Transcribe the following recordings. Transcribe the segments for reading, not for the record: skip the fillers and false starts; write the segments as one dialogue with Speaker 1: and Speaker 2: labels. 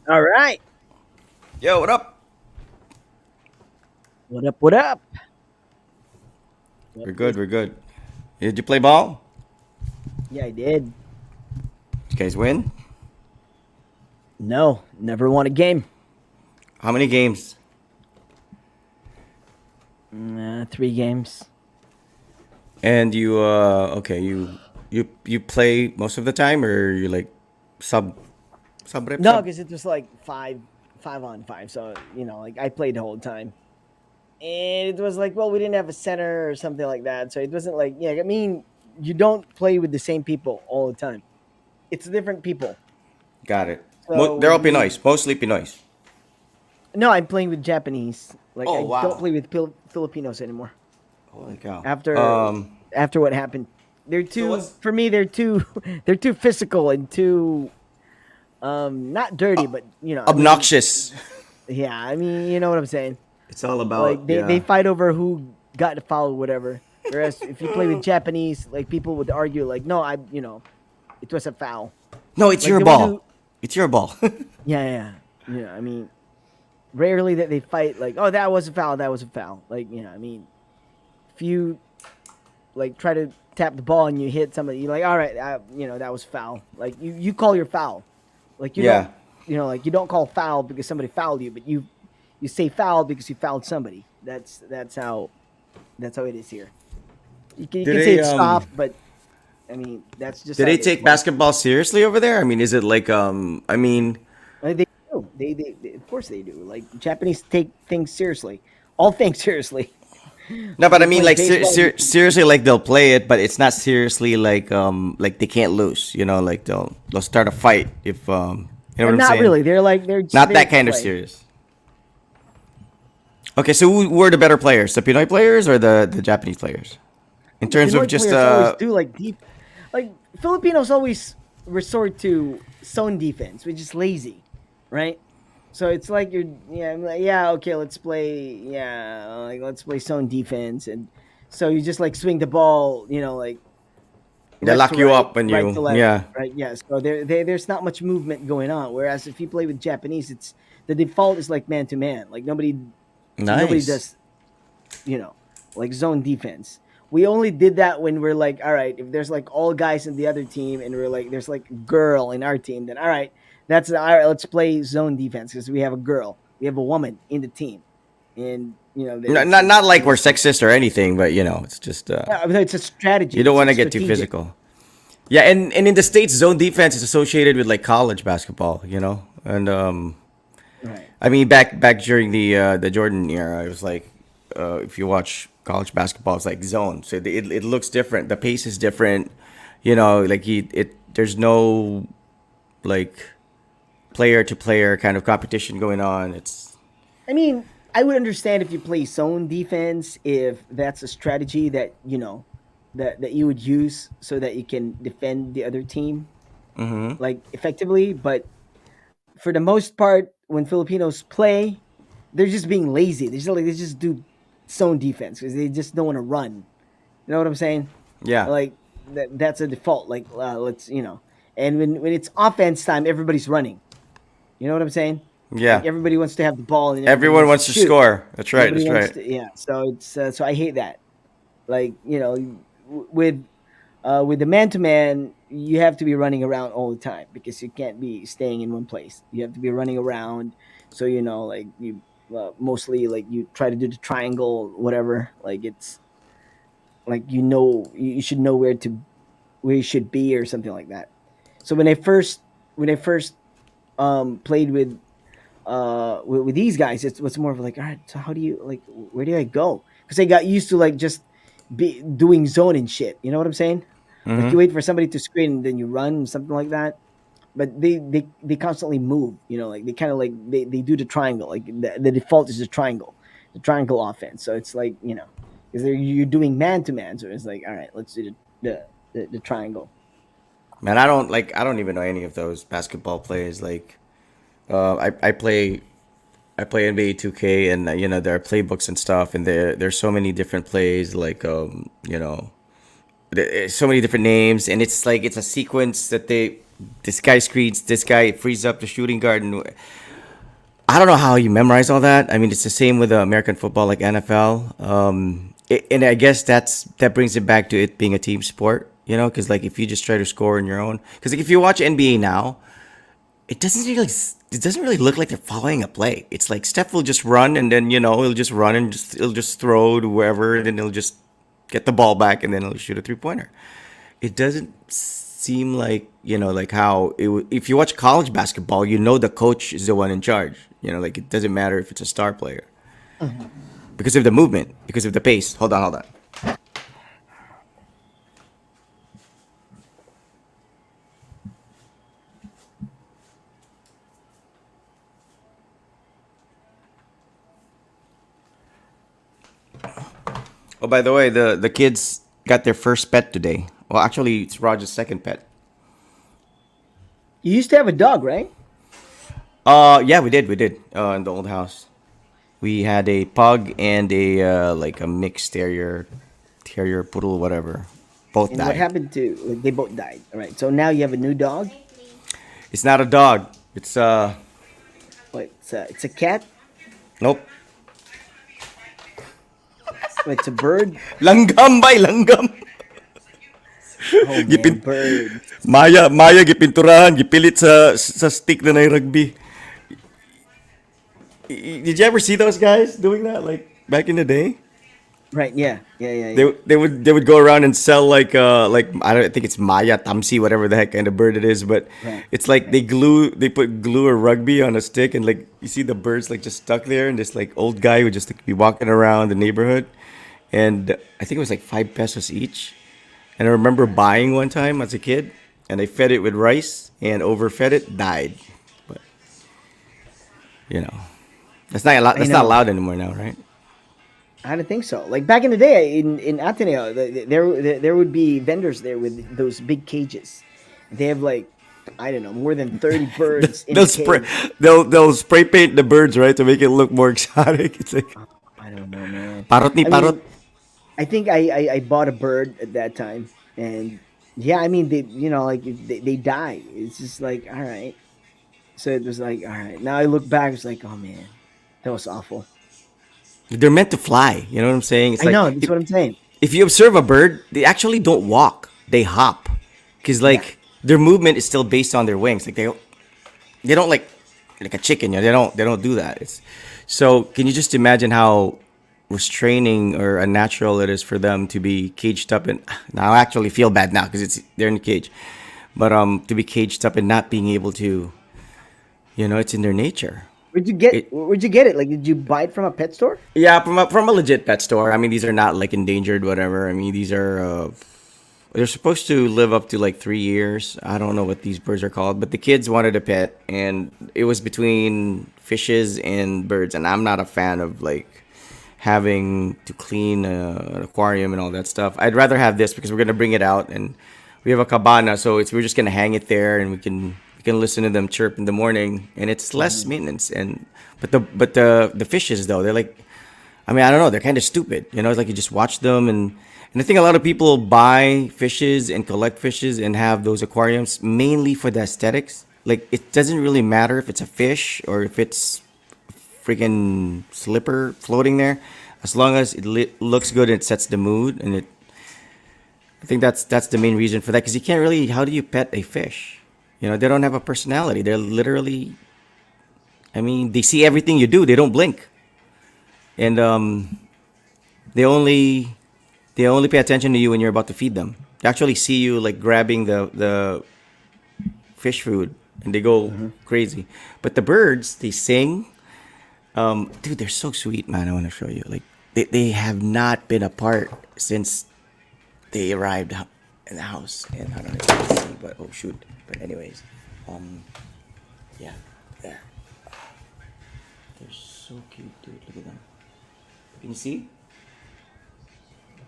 Speaker 1: All right.
Speaker 2: Yo, what up?
Speaker 1: What up? What up? What
Speaker 2: We're good.
Speaker 1: is?
Speaker 2: We're good. Did you play ball?
Speaker 1: Yeah, I did.
Speaker 2: Did you guys win?
Speaker 1: No, never won a game.
Speaker 2: How many games?
Speaker 1: 3 games.
Speaker 2: And you okay, you play most of the time, or you like sub rep
Speaker 1: No,
Speaker 2: sub?
Speaker 1: because it was like five on five. So like I played the whole time, and it was like, well, we didn't have a center or something like that. So it wasn't like, yeah. I mean, you don't play with the same people all the time. It's different people.
Speaker 2: Got it.
Speaker 1: So
Speaker 2: They're
Speaker 1: with
Speaker 2: all
Speaker 1: me,
Speaker 2: Pinoys, mostly Pinoys.
Speaker 1: no, I'm playing with Japanese. Like
Speaker 2: Oh
Speaker 1: I don't
Speaker 2: wow!
Speaker 1: play with Filipinos anymore.
Speaker 2: Holy cow.
Speaker 1: After after what happened, they're
Speaker 2: So
Speaker 1: too
Speaker 2: what's
Speaker 1: for me. They're too they're too physical and too not dirty, but I mean,
Speaker 2: obnoxious?
Speaker 1: yeah, I mean, you know what I'm saying.
Speaker 2: It's all about
Speaker 1: Like they
Speaker 2: yeah.
Speaker 1: fight over who got the foul or whatever. Whereas if you play with Japanese, like people would argue, like, no, it was a foul.
Speaker 2: No, it's
Speaker 1: Like
Speaker 2: your
Speaker 1: they would do,
Speaker 2: ball. It's your ball.
Speaker 1: yeah, yeah. I mean, rarely that they fight like, oh, that was a foul, that was a foul. Like, I mean, if you like try to tap the ball and you hit somebody, you're like, all right, that was foul. Like you call your foul. Like you don't,
Speaker 2: Yeah.
Speaker 1: like you don't call foul because somebody fouled you, but you say foul because you fouled somebody. That's how it is here. You can
Speaker 2: Did
Speaker 1: say
Speaker 2: they
Speaker 1: it's stop, but I mean that's just
Speaker 2: did
Speaker 1: how
Speaker 2: they
Speaker 1: it is.
Speaker 2: take basketball seriously over there? I mean, is it like I mean,
Speaker 1: They do. Of course they do. Like Japanese take things seriously, all things seriously.
Speaker 2: no,
Speaker 1: Like
Speaker 2: but I
Speaker 1: they
Speaker 2: mean,
Speaker 1: play
Speaker 2: like
Speaker 1: baseball.
Speaker 2: seriously, like they'll play it, but it's not seriously like they can't lose. Like they'll start a fight if you know what I'm
Speaker 1: Not
Speaker 2: saying.
Speaker 1: really. They're like they're just
Speaker 2: Not
Speaker 1: there
Speaker 2: that
Speaker 1: to
Speaker 2: kind of
Speaker 1: play.
Speaker 2: serious. Okay, so who were the better players, the Pinoy players or the Japanese players, in
Speaker 1: The
Speaker 2: terms of
Speaker 1: Pinoy
Speaker 2: just
Speaker 1: players always do like deep, like Filipinos always resort to zone defense, which is lazy, right? So it's like I'm like, yeah, okay, let's play zone defense, and so you just like swing the ball, like
Speaker 2: they
Speaker 1: left to
Speaker 2: lock you
Speaker 1: right,
Speaker 2: up when
Speaker 1: right to
Speaker 2: you
Speaker 1: left,
Speaker 2: yeah.
Speaker 1: right, yeah. So there's not much movement going on. Whereas if you play with Japanese, it's the default is like man to man, like nobody
Speaker 2: Nice.
Speaker 1: does you know, like zone defense. We only did that when we're like, all right, if there's like all guys in the other team and we're like, there's like a girl in our team, then all right, that's all right. Let's play zone defense because we have a girl, we have a woman in the team, and
Speaker 2: Not like we're
Speaker 1: it's
Speaker 2: sexist or anything, but it's just
Speaker 1: yeah, I mean, it's a strategy.
Speaker 2: you don't
Speaker 1: It's
Speaker 2: want
Speaker 1: a
Speaker 2: to get too
Speaker 1: strategic.
Speaker 2: physical. Yeah, and in the States, zone defense is associated with like college basketball, and
Speaker 1: Right.
Speaker 2: I mean back during the Jordan era, it was like if you watch college basketball, it's like zone, so it looks different. The pace is different, like there's no like player to player kind of competition going on. It's
Speaker 1: I mean, I would understand if you play zone defense if that's a strategy that that you would use so that you can defend the other team like effectively, but for the most part, when Filipinos play, they're just being lazy. They just do zone defense because they just don't want to run. You know what I'm saying?
Speaker 2: yeah,
Speaker 1: Like that's a default. Like let's and when it's offense time, everybody's running. You know what I'm saying?
Speaker 2: yeah.
Speaker 1: Like everybody wants to have the ball and everybody
Speaker 2: Everyone
Speaker 1: wants to
Speaker 2: wants to
Speaker 1: shoot.
Speaker 2: score. That's right.
Speaker 1: Nobody
Speaker 2: That's
Speaker 1: wants
Speaker 2: right.
Speaker 1: to. Yeah. So so I hate that. Like with the man to man, you have to be running around all the time because you can't be staying in one place. You have to be running around. So like you mostly like you try to do the triangle, whatever. Like it's like you should know where you should be or something like that. So when I first played with these guys, it was more of like, all right, so how do you like where do I go? Because I got used to like just be doing zone and shit. You know what I'm saying? Like you
Speaker 2: Mm-hmm.
Speaker 1: wait for somebody to screen and then you run something like that. But they constantly move. Like they kind of like they do the triangle. Like the default is the triangle offense. So it's like because you're doing man to man. So it's like, all right, let's do the triangle.
Speaker 2: Man, I don't even know any of those basketball plays. Like, I play NBA 2K, and you know there are playbooks and stuff, and there's so many different plays. Like, you know, so many different names, and it's like it's a sequence that they this guy screens, this guy frees up the shooting guard, and I don't know how you memorize all that. I mean, it's the same with American football, like NFL. And I guess that brings it back to it being a team sport, you know, because like if you just try to score on your own, because like if you watch NBA now, it doesn't really look like they're following a play. It's like Steph will just run, and then you know he'll just run and he'll just throw to wherever, and then he'll just get the ball back, and then he'll shoot a 3 pointer. It doesn't seem like you know like how if you watch college basketball, you know the coach is the one in charge. You know, like it doesn't matter if it's a star player because of the movement, because of the pace. Hold on. Oh, by the way, the kids got their first pet today. Well, actually, it's Roger's second pet.
Speaker 1: You used to have a dog, right?
Speaker 2: Yeah, we did. In the old house, we had a pug and a like a mixed terrier poodle, whatever. Both
Speaker 1: And what
Speaker 2: died.
Speaker 1: happened to? Like, they both died. All right. So now you have a new dog.
Speaker 2: It's not a dog. It's
Speaker 1: What? It's a cat.
Speaker 2: nope.
Speaker 1: Wait, it's a bird.
Speaker 2: Langgam bay, langgam.
Speaker 1: Oh man,
Speaker 2: Gipin
Speaker 1: bird.
Speaker 2: Maya gipinturahan, gipilit sa stick na ng rugby. Did you ever see those guys doing that like back in the day?
Speaker 1: Right. Yeah. Yeah. Yeah.
Speaker 2: They
Speaker 1: Yeah.
Speaker 2: they would go around and sell like I don't think it's Maya Tamsi, whatever the heck kind of bird it is, but
Speaker 1: Right.
Speaker 2: it's like
Speaker 1: Right.
Speaker 2: they put glue or rugby on a stick, and like you see the birds like just stuck there, and this like old guy would just like, be walking around the neighborhood, and I think it was like 5 pesos each. And I remember buying one time as a kid, and I fed it with rice and overfed it, died. But you know, that's not allowed.
Speaker 1: I
Speaker 2: That's not
Speaker 1: know.
Speaker 2: allowed anymore now, right?
Speaker 1: I don't think so. Like back in the day in Ateneo, there would be vendors there with those big cages. They have like, I don't know, more than 30 birds in a
Speaker 2: they'll spray
Speaker 1: cage.
Speaker 2: they'll spray paint the birds, right, to make it look more exotic. It's like
Speaker 1: I don't know, man.
Speaker 2: parot ni
Speaker 1: I
Speaker 2: parot.
Speaker 1: mean, I think I bought a bird at that time, and yeah, I mean they like they die. It's just like, all right. So it was like, all right. Now I look back, it's like, oh man, that was awful.
Speaker 2: They're meant to fly. You know what I'm saying? It's
Speaker 1: I
Speaker 2: like
Speaker 1: know. That's what I'm saying.
Speaker 2: if you observe a bird, they actually don't walk. They hop, because
Speaker 1: Yeah.
Speaker 2: like their movement is still based on their wings. Like they don't like a chicken. You know, they don't do that. It's so. Can you just imagine how restraining or unnatural it is for them to be caged up? And now I actually feel bad now because it's they're in the cage, but to be caged up and not being able to, you know, it's in their nature. It
Speaker 1: Where'd you get it? Like, did you buy it from a pet store?
Speaker 2: Yeah, from a legit pet store. I mean, these are not like endangered, whatever. I mean, these are they're supposed to live up to like 3 years. I don't know what these birds are called, but the kids wanted a pet, and it was between fishes and birds. And I'm not a fan of like having to clean an aquarium and all that stuff. I'd rather have this because we're gonna bring it out, and we have a cabana, so it's we're just gonna hang it there, and we can listen to them chirp in the morning, and it's less
Speaker 1: Mhm.
Speaker 2: maintenance. And but the fishes though, they're like, I mean, I don't know. They're kind of stupid. You know, it's like you just watch them, and I think a lot of people buy fishes and collect fishes and have those aquariums mainly for the aesthetics. Like it doesn't really matter if it's a fish or if it's freaking slipper floating there, as long as looks good and it sets the mood. And it, I think that's the main reason for that because you can't really. How do you pet a fish? You know, they don't have a personality. They're literally. I mean, they see everything you do. They don't blink, and they only they only pay attention to you when you're about to feed them. They actually see you like grabbing the fish food, and they go
Speaker 1: Mhm.
Speaker 2: crazy. But the birds, they sing. Dude, they're so sweet, man. I want to show you. Like they have not been apart since they arrived in the house. And I don't know if you can see, but oh shoot. But anyways, um, yeah, there. They're so cute, dude. Look at them. Can you see?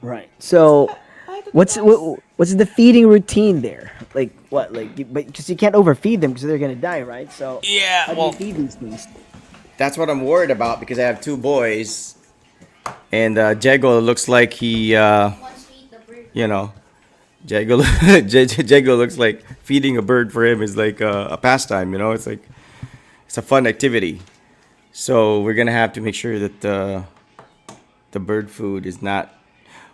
Speaker 1: Right. So,
Speaker 3: Ay, totoo.
Speaker 1: what's the feeding routine there? Like what? Like, but because you can't overfeed them because they're gonna die, right? So,
Speaker 2: Yeah,
Speaker 1: how do you
Speaker 2: well,
Speaker 1: feed these things?
Speaker 2: that's what I'm worried about because I have two boys, and Jego looks like he, you know, Jego, Jego looks like feeding a bird for him is like a pastime. You know, it's like it's a fun activity. So we're gonna have to make sure that the bird food is not.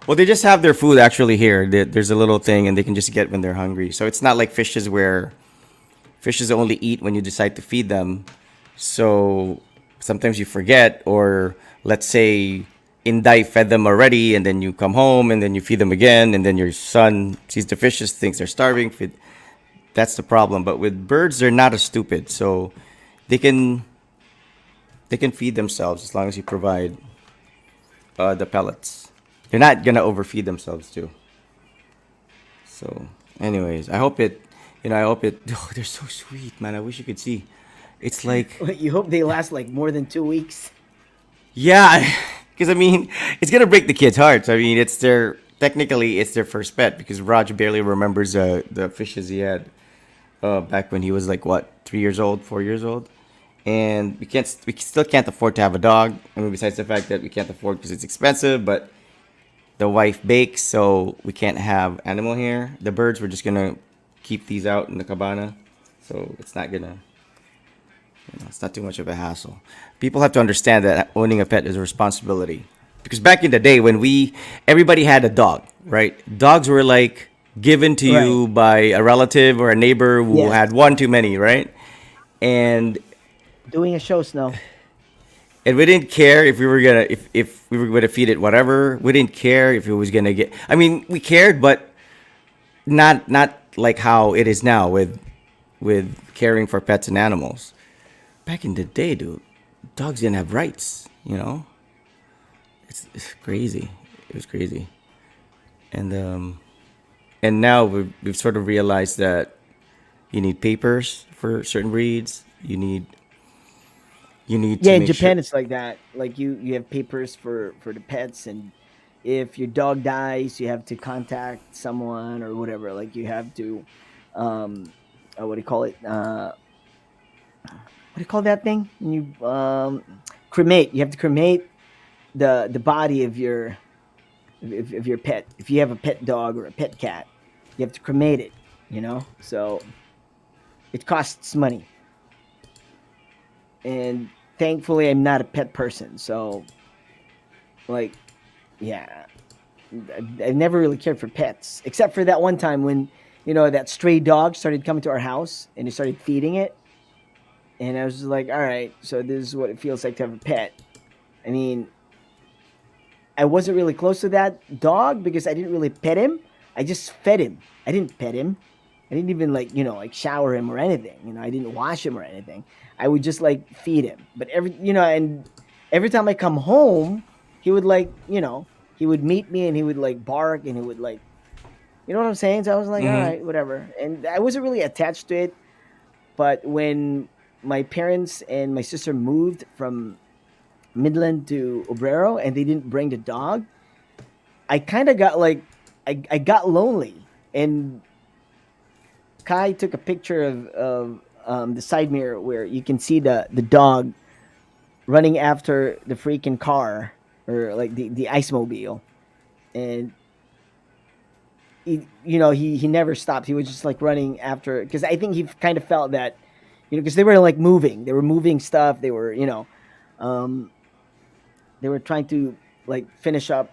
Speaker 2: Well, they just have their food actually here. There's a little thing, and they can just get when they're hungry. So it's not like fishes where fishes only eat when you decide to feed them. So sometimes you forget, or let's say Inday fed them already, and then you come home and then you feed them again, and then your son sees the fishes, thinks they're starving. That's the problem. But with birds, they're not as stupid, so they can they can feed themselves as long as you provide the pellets. They're not gonna overfeed themselves too. So, anyways, I hope it. I hope it. Oh, they're so sweet, man. I wish you could see. It's like,
Speaker 1: You hope they last like more than 2 weeks.
Speaker 2: yeah, because I mean, it's gonna break the kids' hearts. I mean, it's their first pet because Raj barely remembers the fishes he had back when he was like what 3 years old, 4 years old, and we still can't afford to have a dog. I mean, besides the fact that we can't afford because it's expensive, but the wife bakes, so we can't have animal here. The birds, we're just gonna keep these out in the cabana, so it's not too much of a hassle. People have to understand that owning a pet is a responsibility. Because back in the day when everybody had a dog, right? Dogs were like given to
Speaker 1: Right.
Speaker 2: you by a relative or a neighbor who
Speaker 1: Yes.
Speaker 2: had one too many, right? And
Speaker 1: Doing a show, Snow.
Speaker 2: we didn't care if we were gonna if we were gonna feed it whatever. We didn't care if it was gonna get. I mean, we cared, but not like how it is now with caring for pets and animals. Back in the day, dude, dogs didn't have rights. It's crazy. It was crazy, and now we've sort of realized that you need papers for certain breeds. You need
Speaker 1: Yeah,
Speaker 2: to
Speaker 1: in
Speaker 2: make sure.
Speaker 1: Japan it's like that. Like you have papers for the pets, and if your dog dies, you have to contact someone or whatever. Like you have to, um, what do you call it? What do you call that thing? When you cremate. You have to cremate the body of of your pet. If you have a pet dog or a pet cat, you have to cremate it. So it costs money, and thankfully I'm not a pet person. So like, yeah, I never really cared for pets, except for that one time when that stray dog started coming to our house and he started feeding it, and I was just like, all right, so this is what it feels like to have a pet. I mean, I wasn't really close to that dog because I didn't really pet him. I just fed him. I didn't pet him. I didn't even like shower him or anything. I didn't wash him or anything. I would just like feed him. But and every time I come home, he would he would meet me and he would like bark and he would like, you know what I'm saying? So I was like, all
Speaker 2: Hmm.
Speaker 1: right, whatever. And I wasn't really attached to it. But when my parents and my sister moved from Midland to Obrero and they didn't bring the dog, I kind of got like, I got lonely. And Kai took a picture of the side mirror where you can see the dog running after the freaking car, or like the ice mobile. And he never stopped. He was just like running after, because I think he kind of felt that, because they were moving stuff, um they were trying to like finish up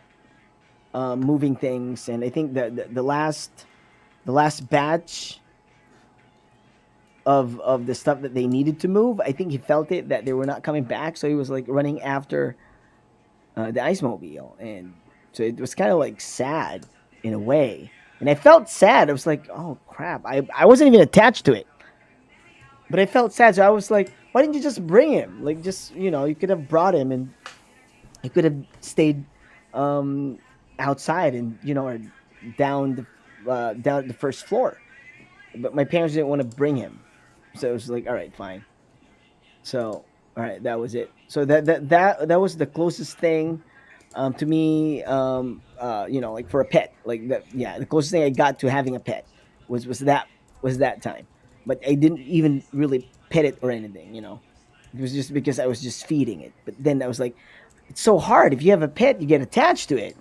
Speaker 1: moving things. And I think that the last batch of the stuff that they needed to move, I think he felt it that they were not coming back, so he was like running after the ice mobile. And so it was kind of like sad in a way. And I felt sad. I was like, oh crap, I wasn't even attached to it, but I felt sad. So I was like, why didn't you just bring him? Like, just you could have brought him, and I could have stayed um outside, and or down the first floor. But my parents didn't want to bring him, so it was like, all right, fine. So all right, that was it. So that was the closest thing To me, like for a pet, like that. Yeah, the closest thing I got to having a pet was that time, but I didn't even really pet it or anything. It was just because I was just feeding it. But then I was like, it's so hard. If you have a pet, you get attached to it.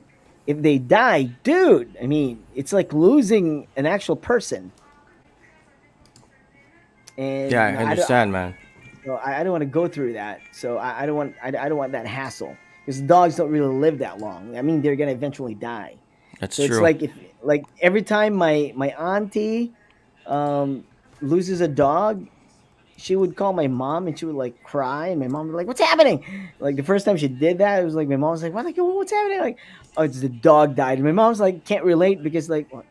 Speaker 1: If they die, dude, I mean, it's like losing an actual person.
Speaker 2: Yeah,
Speaker 1: And
Speaker 2: I understand, man.
Speaker 1: I don't want to go through that. So I don't want that hassle because dogs don't really live that long. I mean, they're gonna eventually die.
Speaker 2: That's
Speaker 1: So it's
Speaker 2: true.
Speaker 1: like if like every time my auntie um, loses a dog, she would call my mom and she would like cry, and my mom would be like, "What's happening?" Like the first time she did that, it was like my mom was like, "What? Like, what's happening?" Like, "Oh, it's the dog died." And my mom's like, can't relate because like, what?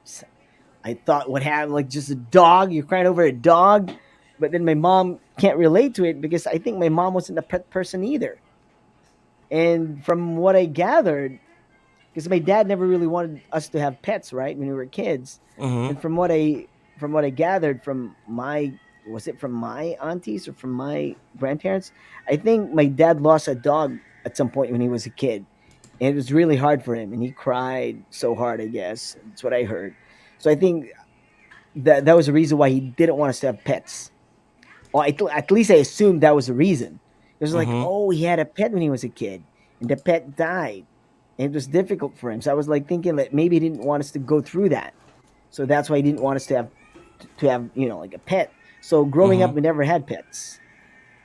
Speaker 1: I thought what happened, like just a dog. You're crying over a dog, but then my mom can't relate to it because I think my mom wasn't a pet person either. And from what I gathered, because my dad never really wanted us to have pets, right, when we were kids,
Speaker 2: Mm-hmm.
Speaker 1: and from what I gathered from my was it from my aunties or from my grandparents, I think my dad lost a dog at some point when he was a kid, and it was really hard for him, and he cried so hard. I guess that's what I heard. So I think that was the reason why he didn't want us to have pets. Or at least I assumed that was the reason. It was like,
Speaker 2: Mm-hmm.
Speaker 1: oh, he had a pet when he was a kid, and the pet died, and it was difficult for him. So I was like thinking that maybe he didn't want us to go through that. So that's why he didn't want us to have like a pet. So growing
Speaker 2: Mm-hmm.
Speaker 1: up, we never had pets.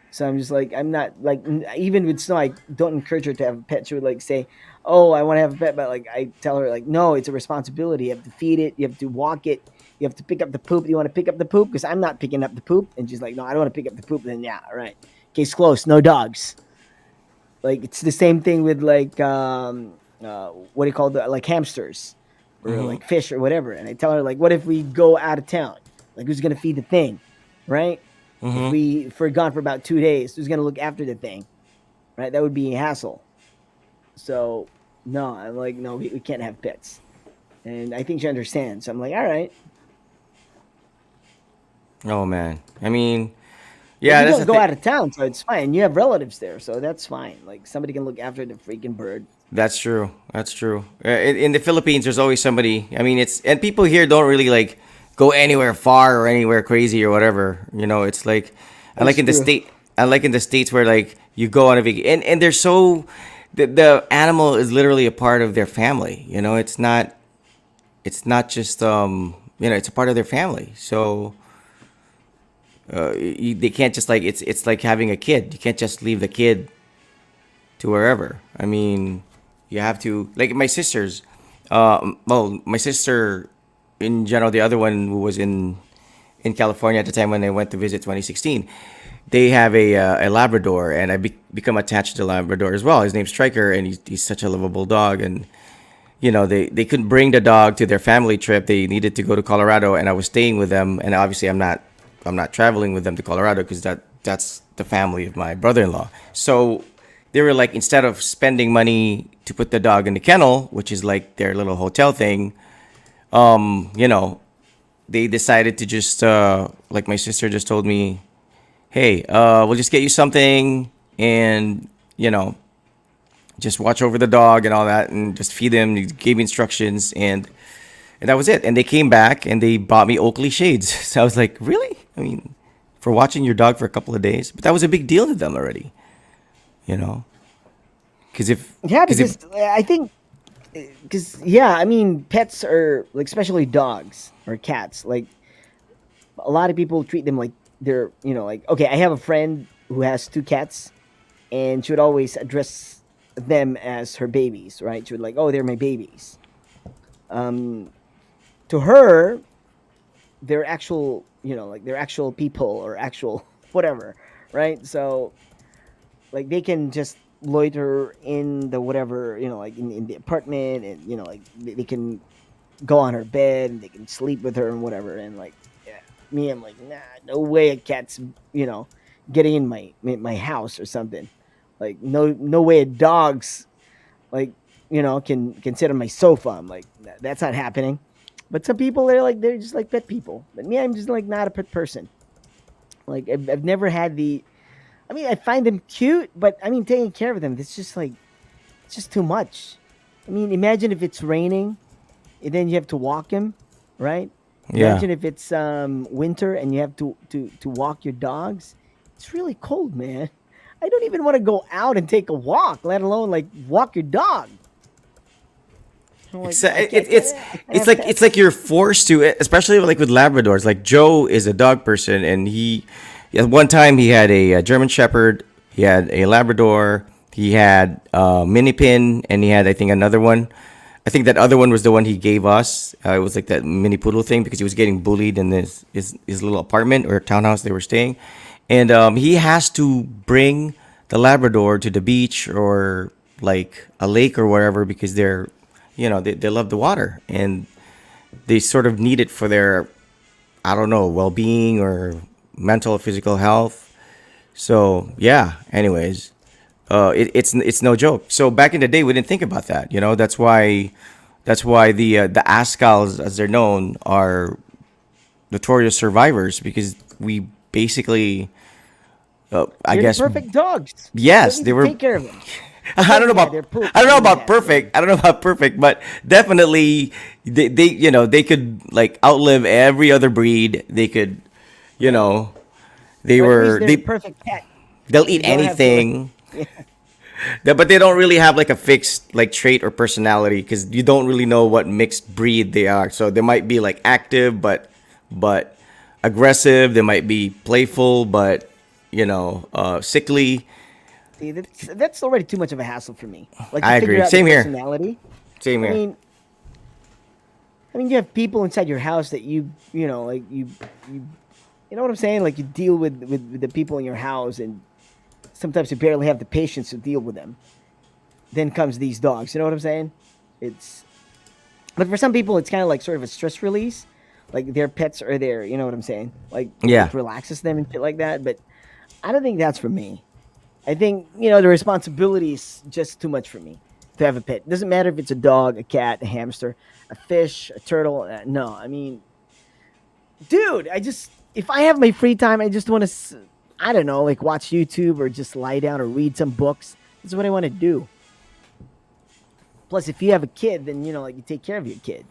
Speaker 1: So I'm just like, I'm not like, even with Snow, I don't encourage her to have a pet. She would like say, "Oh, I want to have a pet," but like I tell her like, "No, it's a responsibility. You have to feed it. You have to walk it. You have to pick up the poop. You want to pick up the poop because I'm not picking up the poop." And she's like, "No, I don't want to pick up the poop." Then yeah, all right, case closed. No dogs. Like it's the same thing with like what do you call the like hamsters or
Speaker 2: Mm-hmm.
Speaker 1: like fish or whatever. And I tell her like, what if we go out of town? Like who's gonna feed the thing, right?
Speaker 2: Mm-hmm.
Speaker 1: If we're gone for about 2 days, who's gonna look after the thing, right? That would be a hassle. So no, I'm like, no, we can't have pets. And I think she understands. So I'm like, all right.
Speaker 2: Oh man. I mean,
Speaker 1: But
Speaker 2: yeah,
Speaker 1: you
Speaker 2: that's the
Speaker 1: don't go
Speaker 2: thing.
Speaker 1: out of town, so it's fine. You have relatives there, so that's fine. Like somebody can look after the freaking bird.
Speaker 2: That's true. That's true. In the Philippines, there's always somebody. I mean, it's and people here don't really like go anywhere far or anywhere crazy or whatever. It's like,
Speaker 1: That's true.
Speaker 2: I like in the states where like you go on a vacation and they're so, the animal is literally a part of their family. It's not just it's a part of their family. So they can't just like it's like having a kid. You can't just leave the kid to wherever. I mean, you have to like my sisters. My sister, in general, the other one who was in California at the time when I went to visit 2016, they have a Labrador, and I become attached to Labrador as well. His name's Striker, and he's such a lovable dog. And they couldn't bring the dog to their family trip. They needed to go to Colorado, and I was staying with them. And obviously, I'm not traveling with them to Colorado because that's the family of my brother-in-law. So they were like, instead of spending money to put the dog in the kennel, which is like their little hotel thing, you know, they decided to just like my sister just told me, hey, we'll just get you something, and just watch over the dog and all that, and just feed him. He gave me instructions, and that was it. And they came back and they bought me Oakley shades. So I was like, really? I mean, for watching your dog for a couple of days, but that was a big deal to them already, you know. Because
Speaker 1: Yeah,
Speaker 2: if
Speaker 1: because I think because yeah, I mean, pets are like, especially dogs or cats. Like a lot of people treat them like they're, like, okay. I have a friend who has two cats, and she would always address them as her babies, right? She would like, oh, they're my babies. Um, to her, they're actual, like they're actual people or actual whatever, right? So like they can just loiter in the whatever, like in the apartment, and like they can go on her bed and they can sleep with her and whatever. And like, yeah, me, I'm like, nah, no way a cat's, you know getting in my house or something. Like no way a dog's like, can sit on my sofa. I'm like, That's not happening." But some people, they're just like pet people, but me, I'm just like not a pet person. Like I've never had the, I mean, I find them cute, but I mean, taking care of them, it's just like it's just too much. I mean, imagine if it's raining and then you have to walk him, right?
Speaker 2: Yeah.
Speaker 1: Imagine if it's winter and you have to walk your dogs. It's really cold, man. I don't even want to go out and take a walk, let alone like walk your dog. I'm like, I
Speaker 2: It,
Speaker 1: can't,
Speaker 2: it's
Speaker 1: I can't
Speaker 2: it's
Speaker 1: have
Speaker 2: like it's like
Speaker 1: pets.
Speaker 2: you're forced to, especially like with Labradors. Like Joe is a dog person, and at one time he had a German Shepherd, he had a Labrador, he had a Mini Pin, and he had, I think, another one. I think that other one was the one he gave us. It was like that mini poodle thing because he was getting bullied in his little apartment or townhouse they were staying, and he has to bring the Labrador to the beach or like a lake or wherever because they love the water and they sort of need it for their, I don't know, well-being or mental or physical health. So yeah. Anyways, it's no joke. So back in the day, we didn't think about that. That's why the Ascals, as they're known, are notorious survivors because we basically, I
Speaker 1: They're the
Speaker 2: guess,
Speaker 1: perfect dogs. You don't
Speaker 2: yes,
Speaker 1: need
Speaker 2: they
Speaker 1: to
Speaker 2: were.
Speaker 1: take care of them.
Speaker 2: I
Speaker 1: But
Speaker 2: don't know
Speaker 1: yeah,
Speaker 2: about
Speaker 1: they're poop
Speaker 2: I don't know
Speaker 1: pain in the
Speaker 2: about
Speaker 1: ass. Yeah.
Speaker 2: perfect. I don't know about perfect, but definitely they could like outlive every other breed. They could, you
Speaker 1: Yeah.
Speaker 2: know, they
Speaker 1: Or at least
Speaker 2: were
Speaker 1: they're the
Speaker 2: they
Speaker 1: perfect pet.
Speaker 2: they'll eat
Speaker 1: You don't have to like.
Speaker 2: anything.
Speaker 1: Yeah.
Speaker 2: But they don't really have like a fixed like trait or personality because you don't really know what mixed breed they are. So they might be like active but aggressive. They might be playful but sickly.
Speaker 1: See, that's already too much of a hassle for me. Like to
Speaker 2: I
Speaker 1: figure
Speaker 2: agree.
Speaker 1: out the
Speaker 2: Same here.
Speaker 1: personality.
Speaker 2: Same
Speaker 1: I
Speaker 2: here.
Speaker 1: mean, you have people inside your house that you know like you you know what I'm saying? Like you deal with the people in your house, and sometimes you barely have the patience to deal with them. Then comes these dogs. You know what I'm saying? It's but for some people, it's kind of like sort of a stress release. Like their pets are there. You know what I'm saying? Like
Speaker 2: Yeah.
Speaker 1: it relaxes them and shit like that. But I don't think that's for me. I think the responsibility is just too much for me to have a pet. It doesn't matter if it's a dog, a cat, a hamster, a fish, a turtle. No, I mean, dude, I just if I have my free time, I just want to, I don't know, like watch YouTube or just lie down or read some books. That's what I want to do. Plus, if you have a kid, then like you take care of your kid.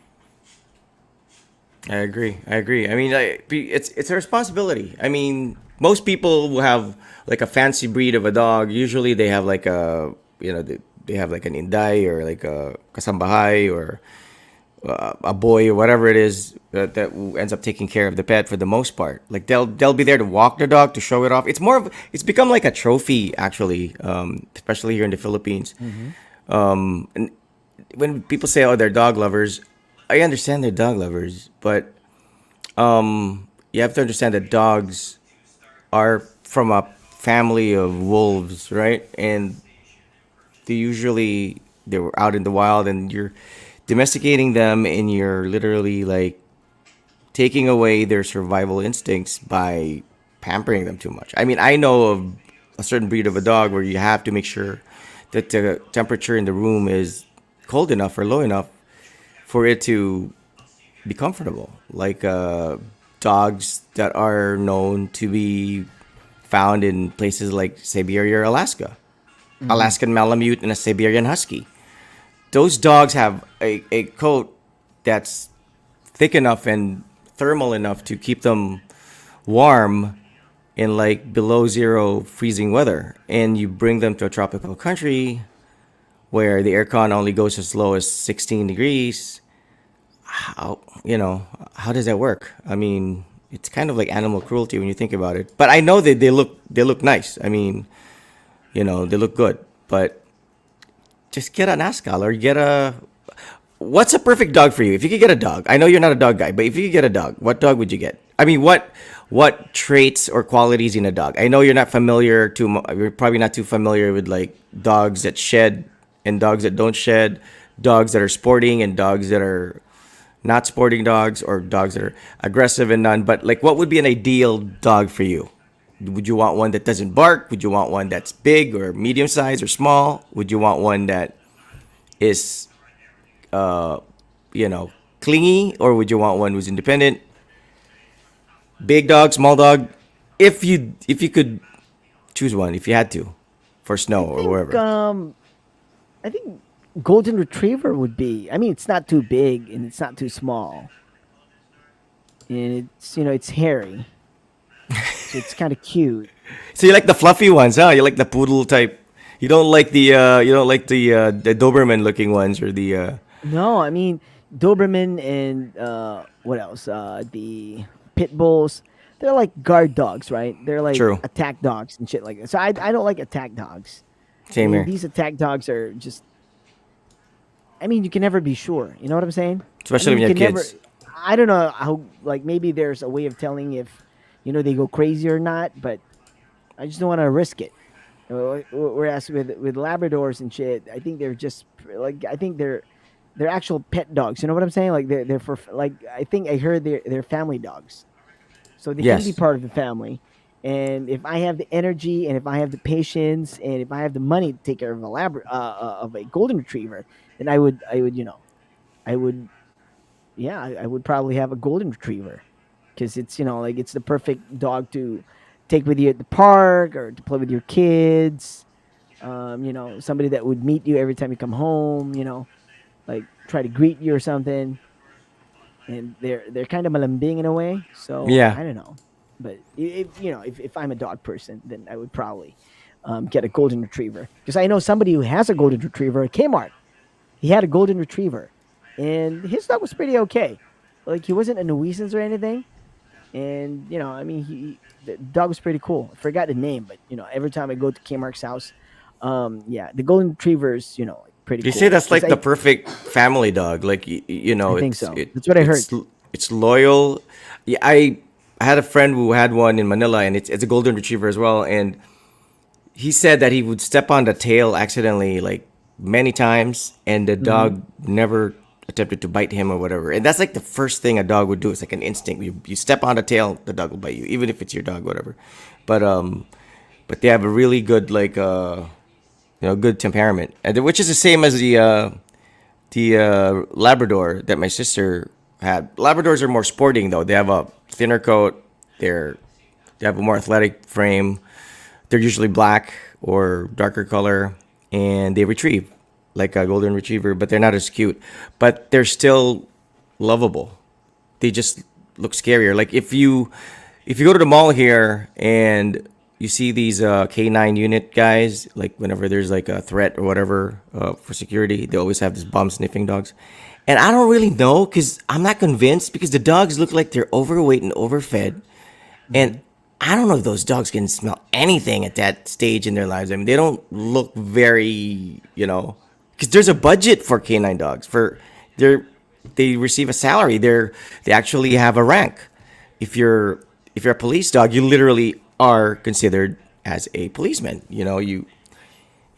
Speaker 2: I agree. I agree. I mean, it's a responsibility. I mean, most people will have like a fancy breed of a dog. Usually, they have like they have like an Inday or like a Kasambahay or a boy or whatever it is that ends up taking care of the pet for the most part. Like they'll be there to walk the dog to show it off. It's become like a trophy actually, especially here in the Philippines.
Speaker 1: Mm-hmm.
Speaker 2: And when people say, "Oh, they're dog lovers," I understand they're dog lovers, but you have to understand that dogs are from a family of wolves, right? And they were out in the wild, and you're domesticating them, and you're literally like taking away their survival instincts by pampering them too much. I mean, I know of a certain breed of a dog where you have to make sure that the temperature in the room is cold enough or low enough for it to be comfortable. Like dogs that are known to be found in places like Siberia or Alaska.
Speaker 1: Mm-hmm.
Speaker 2: Alaskan Malamute and a Siberian Husky. Those dogs have a coat that's thick enough and thermal enough to keep them warm in like below zero freezing weather. And you bring them to a tropical country where the aircon only goes as low as 16 degrees. How does that work? I mean, it's kind of like animal cruelty when you think about it. But I know that they look nice. I mean, they look good. But just get an Ascal or get a. What's a perfect dog for you? If you could get a dog, I know you're not a dog guy, but if you could get a dog, what dog would you get? I mean, what traits or qualities in a dog? I know you're probably not too familiar with like dogs that shed and dogs that don't shed, dogs that are sporting and dogs that are not sporting dogs, or dogs that are aggressive and none. But like, what would be an ideal dog for you? Would you want one that doesn't bark? Would you want one that's big or medium size or small? Would you want one that is uh, clingy, or would you want one who's independent? Big dog, small dog. If you could choose one, if you had to, for
Speaker 1: I
Speaker 2: snow or
Speaker 1: think
Speaker 2: wherever.
Speaker 1: I think golden retriever would be. I mean, it's not too big and it's not too small, and it's hairy, so it's kind of cute.
Speaker 2: So you like the fluffy ones, huh? You like the poodle type. You don't like the Doberman looking ones or the
Speaker 1: No, I mean Doberman and what else? The pit bulls. They're like guard dogs, right? They're like
Speaker 2: true.
Speaker 1: attack dogs and shit like that. So I don't like attack dogs. I
Speaker 2: Same
Speaker 1: mean,
Speaker 2: here.
Speaker 1: these attack dogs are just. I mean, you can never be sure. You know what I'm saying? I
Speaker 2: Especially
Speaker 1: mean,
Speaker 2: when
Speaker 1: you
Speaker 2: you have
Speaker 1: can never.
Speaker 2: kids.
Speaker 1: I don't know how. Like maybe there's a way of telling if, they go crazy or not. But I just don't want to risk it. Whereas with Labradors and shit, I think they're just like I think they're actual pet dogs. You know what I'm saying? Like they're for like I think I heard they're family dogs, so they can be
Speaker 2: Yes.
Speaker 1: part of the family. And if I have the energy, and if I have the patience, and if I have the money to take care of of a golden retriever, then I would I would yeah I would probably have a golden retriever because it's like it's the perfect dog to take with you at the park or to play with your kids. Somebody that would meet you every time you come home. Like try to greet you or something, and they're kind of malambing in a way. So
Speaker 2: Yeah.
Speaker 1: I don't know, but if I'm a dog person, then I would probably get a golden retriever because I know somebody who has a golden retriever at Kmart. He had a golden retriever, and his dog was pretty okay. Like he wasn't a nuisance or anything, and I mean, the dog was pretty cool. I forgot the name, but every time I go to Kmart's house, yeah, the golden retrievers, like, pretty
Speaker 2: They say
Speaker 1: cool
Speaker 2: that's
Speaker 1: because
Speaker 2: like the
Speaker 1: I
Speaker 2: perfect family dog. Like
Speaker 1: I think
Speaker 2: it's
Speaker 1: so. That's what I heard.
Speaker 2: it's loyal. Yeah, I had a friend who had one in Manila, and it's a golden retriever as well. And he said that he would step on the tail accidentally like many times, and the
Speaker 1: Hmm.
Speaker 2: dog never attempted to bite him or whatever. And that's like the first thing a dog would do. It's like an instinct. You step on the tail, the dog will bite you, even if it's your dog, whatever. But but they have a really good like good temperament, and which is the same as the Labrador that my sister had. Labradors are more sporting though. They have a thinner coat. They're they have a more athletic frame. They're usually black or darker color, and they retrieve like a golden retriever, but they're not as cute. But they're still lovable. They just look scarier. Like if you go to the mall here and you see these K9 unit guys, like whenever there's like a threat or whatever for security, they always have these bomb sniffing dogs. And I don't really know because I'm not convinced because the dogs look like they're overweight and overfed.
Speaker 1: Hmm.
Speaker 2: And I don't know if those dogs can smell anything at that stage in their lives. I mean, they don't look very, because there's a budget for canine dogs. They're they receive a salary. They actually have a rank. If you're a police dog, you literally are considered as a policeman. You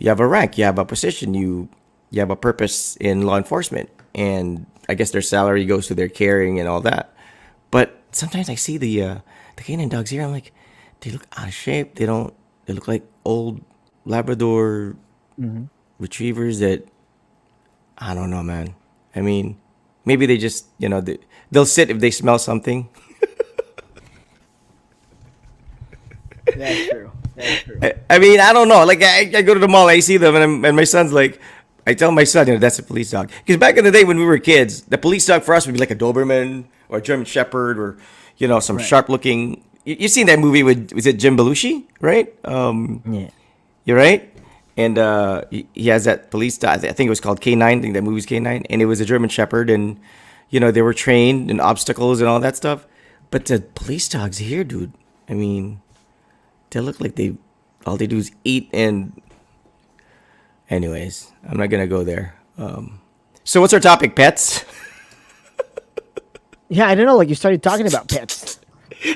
Speaker 2: have a rank, you have a position, you have a purpose in law enforcement, and I guess their salary goes to their caring and all that. But sometimes I see the canine dogs here. I'm like, they look out of shape. They don't. They look like old Labrador
Speaker 1: Hmm.
Speaker 2: retrievers that I don't know, man. I mean, maybe they just they'll sit if they smell something.
Speaker 1: That's true. That's true.
Speaker 2: I mean, I don't know. Like I go to the mall, I see them, and my son's like, I tell my son, that's a police dog. Because back in the day when we were kids, the police dog for us would be like a Doberman or a German Shepherd or some
Speaker 1: Right.
Speaker 2: sharp looking. You seen that movie with was it Jim Belushi, right?
Speaker 1: Yeah.
Speaker 2: You're right. And he has that police dog. I think it was called K9. I think that movie's K9, and it was a German Shepherd, and they were trained in obstacles and all that stuff. But the police dogs here, dude. I mean, they look like they all they do is eat and. Anyways, I'm not gonna go there. So what's our topic? Pets?
Speaker 1: Yeah, I don't know. Like you started talking about pets.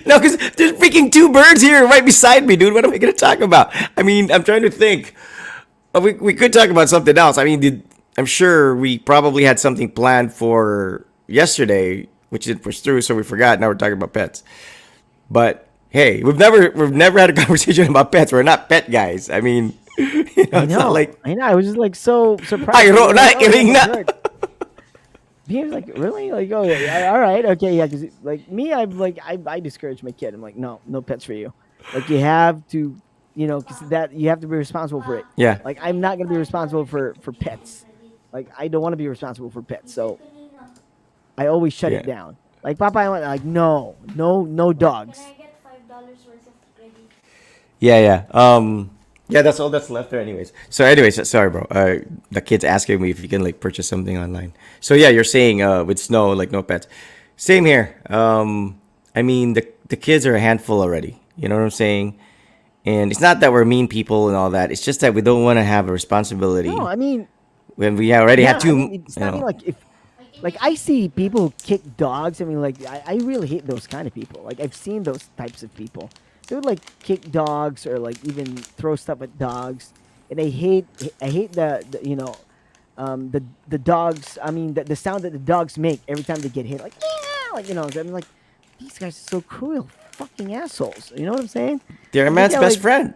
Speaker 2: No, because there's freaking two birds here right beside me, dude. What am I gonna talk about? I mean, I'm trying to think. We could talk about something else. I mean, I'm sure we probably had something planned for yesterday, which didn't push through, so we forgot. Now we're talking about pets. But hey, we've never had a conversation about pets. We're not pet guys. I mean,
Speaker 1: I
Speaker 2: it's not
Speaker 1: know.
Speaker 2: like
Speaker 1: I know. I was just like so surprised. You
Speaker 2: Pyro
Speaker 1: were
Speaker 2: na
Speaker 1: like, "Oh yeah,
Speaker 2: kidding
Speaker 1: my
Speaker 2: na.
Speaker 1: bird." He was like, "Really?" Like, "Oh yeah, all right, okay, yeah." Because like me, I'm like, I discourage my kid. I'm like, "No, no pets for you. Like, you have to. you know, because that you have to be responsible for it.
Speaker 2: Yeah.
Speaker 1: Like I'm not gonna be responsible for pets. Like I don't want to be responsible for pets, so I always shut
Speaker 2: Yeah.
Speaker 1: it down. Like Papa, I want like no, no, no dogs.
Speaker 2: Yeah, yeah. Yeah, that's all that's left there, anyways. So, anyways, sorry, bro. The kid's asking me if you can like purchase something online. So, yeah, you're saying with snow, like no pets. Same here. I mean, the kids are a handful already. You know what I'm saying? And it's not that we're mean people and all that. It's just that we don't want to have a
Speaker 1: No,
Speaker 2: responsibility
Speaker 1: I mean,
Speaker 2: when we already
Speaker 1: yeah,
Speaker 2: have
Speaker 1: I
Speaker 2: two.
Speaker 1: mean, it's not me like if like I see people kick dogs. I mean, like I really hate those kind of people. Like I've seen those types of people. They would like kick dogs or like even throw stuff at dogs, and I hate the you know the dogs. I mean the sound that the dogs make every time they get hit. Like yeah, like you know. I'm like these guys are so cruel, fucking assholes. You know what I'm saying?
Speaker 2: They're a
Speaker 1: I'm like
Speaker 2: man's
Speaker 1: yeah,
Speaker 2: best
Speaker 1: like
Speaker 2: friend.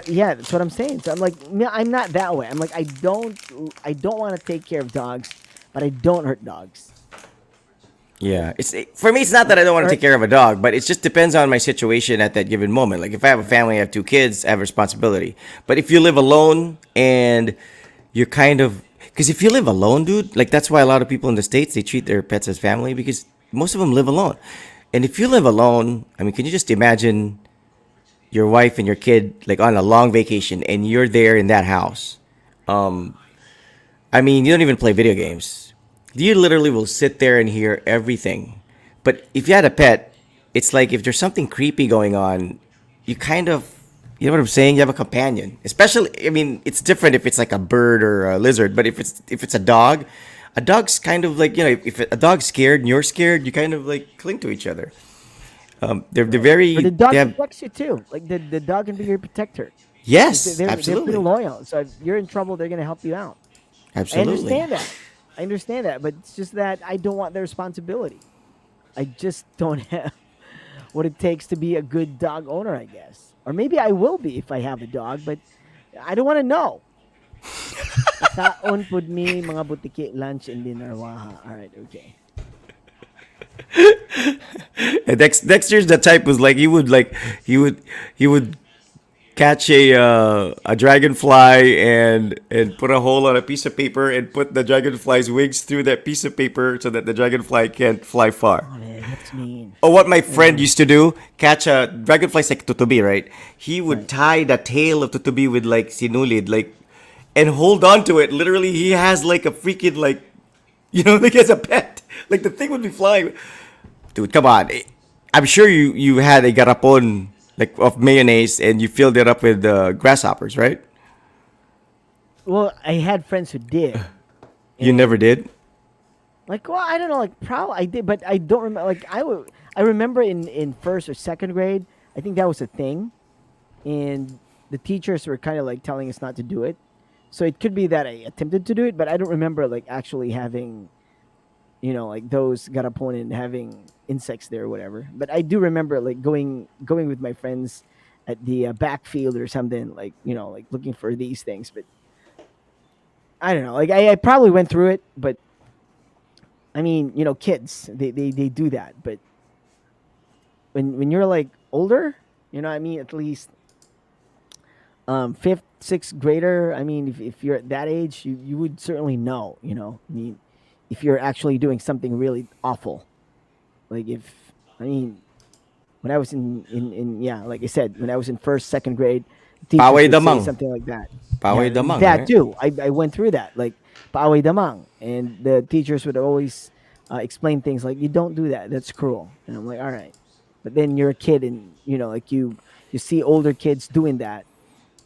Speaker 1: yeah, that's what I'm saying. So I'm like, I'm not that way. I'm like, I don't want to take care of dogs, but I don't hurt dogs.
Speaker 2: Yeah, for me. It's not that I don't want to
Speaker 1: Or
Speaker 2: take care of a dog, but it just depends on my situation at that given moment. Like if I have a family, I have two kids, I have responsibility. But if you live alone and you're kind of, because if you live alone, dude, like that's why a lot of people in the states they treat their pets as family because most of them live alone. And if you live alone, I mean, can you just imagine your wife and your kid like on a long vacation and you're there in that house? I mean, you don't even play video games. You literally will sit there and hear everything. But if you had a pet, it's like if there's something creepy going on, you kind of, you know what I'm saying? You have a companion. Especially, I mean, it's different if it's like a bird or a lizard. But if it's a dog's kind of like if a dog's scared and you're scared, you kind of like cling to each other. They're
Speaker 1: or the
Speaker 2: very they
Speaker 1: dog
Speaker 2: have
Speaker 1: protects you too. Like the dog can be your protector. Like
Speaker 2: yes,
Speaker 1: they're pretty
Speaker 2: absolutely,
Speaker 1: loyal. So if you're in trouble, they're gonna help you out. I
Speaker 2: absolutely.
Speaker 1: understand that. I understand that, but it's just that I don't want the responsibility. I just don't have what it takes to be a good dog owner, I guess. Or maybe I will be if I have a dog, but I don't want to know. Kaon pud mi mga butiki lunch and dinner waha. All right, okay.
Speaker 2: And Dexter's the type was like he would catch a dragonfly and put a hole on a piece of paper and put the dragonfly's wings through that piece of paper so that the dragonfly can't fly far.
Speaker 1: Oh man, that's mean.
Speaker 2: Or what my
Speaker 1: That's
Speaker 2: friend
Speaker 1: mean.
Speaker 2: used to do, catch a dragonfly's like tutubi, right? He would
Speaker 1: Right.
Speaker 2: tie the tail of tutubi with like sinulid, like, and hold on to it. Literally, he has like a freaking like, like as a pet. Like the thing would be flying. Dude, come on. I'm sure you had a garapon like of mayonnaise and you filled it up with grasshoppers, right?
Speaker 1: Well, I had friends who did,
Speaker 2: You never
Speaker 1: and
Speaker 2: did.
Speaker 1: like, well, I don't know, like, probably I did, but I don't remember. Like, I remember in first or second grade, I think that was a thing, and the teachers were kind of like telling us not to do it. So it could be that I attempted to do it, but I don't remember like actually having, like those garapon and having insects there or whatever. But I do remember like going with my friends at the backfield or something, like like looking for these things. But I don't know, like I probably went through it, but I mean, kids they do that. But when you're like older, I mean, at least fifth, sixth grader. I mean, if you're at that age, you would certainly know. I mean, if you're actually doing something really awful, like if I mean, when I was in yeah, like I said, when I was in first, second grade, teachers
Speaker 2: Paway
Speaker 1: would say
Speaker 2: damang.
Speaker 1: something like that.
Speaker 2: Paway
Speaker 1: Yeah,
Speaker 2: damang,
Speaker 1: that
Speaker 2: right?
Speaker 1: too. I went through that, like paaway damang, and the teachers would always explain things like, "You don't do that. That's cruel." And I'm like, "All right," but then you're a kid, and like you see older kids doing that,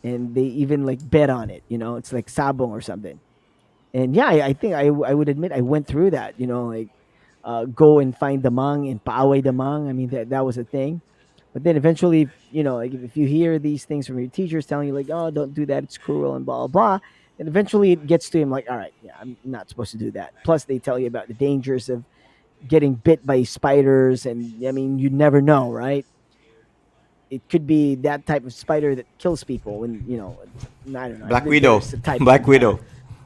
Speaker 1: and they even like bet on it. It's like sabong or something. And yeah, I think I would admit I went through that. Like go and find the mang and paaway the mang. I mean that was a thing. But then eventually, like if you hear these things from your teachers telling you like, "Oh, don't do that. It's cruel," and blah blah blah. And eventually it gets to him like, all right, yeah, I'm not supposed to do that. Plus, they tell you about the dangers of getting bit by spiders, and I mean, you never know, right? It could be that type of spider that kills people, and I don't know.
Speaker 2: Black Widow.
Speaker 1: There's a type
Speaker 2: Black
Speaker 1: of yeah.
Speaker 2: Widow.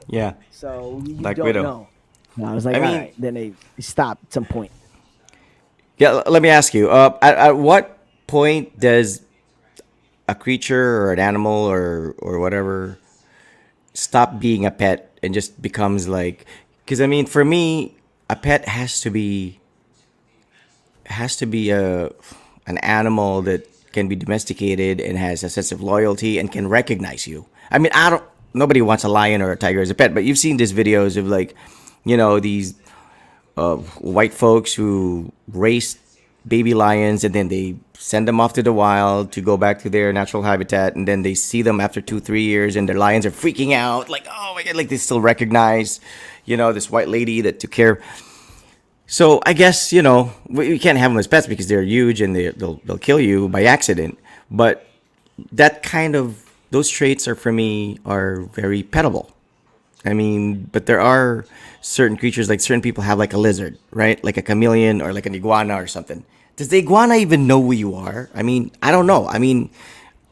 Speaker 2: Yeah,
Speaker 1: So you
Speaker 2: Black
Speaker 1: don't
Speaker 2: Widow.
Speaker 1: know. And I was like,
Speaker 2: I
Speaker 1: all
Speaker 2: mean,
Speaker 1: right. Then I stopped at some point.
Speaker 2: yeah. Let me ask you. At what point does a creature or an animal or whatever stop being a pet and just becomes like, because I mean for me a pet has to be a an animal that can be domesticated and has a sense of loyalty and can recognize you. I mean, I don't. Nobody wants a lion or a tiger as a pet, but you've seen these videos of like, these white folks who raise baby lions and then they send them off to the wild to go back to their natural habitat, and then they see them after 2 3 years and their lions are freaking out like, oh my god, like they still recognize, this white lady that took care. So I guess we can't have them as pets because they're huge and they'll kill you by accident. But that kind of those traits are for me are very petable. I mean, but there are certain creatures like certain people have like a lizard, right? Like a chameleon or like an iguana or something. Does the iguana even know who you are? I mean, I don't know. I mean,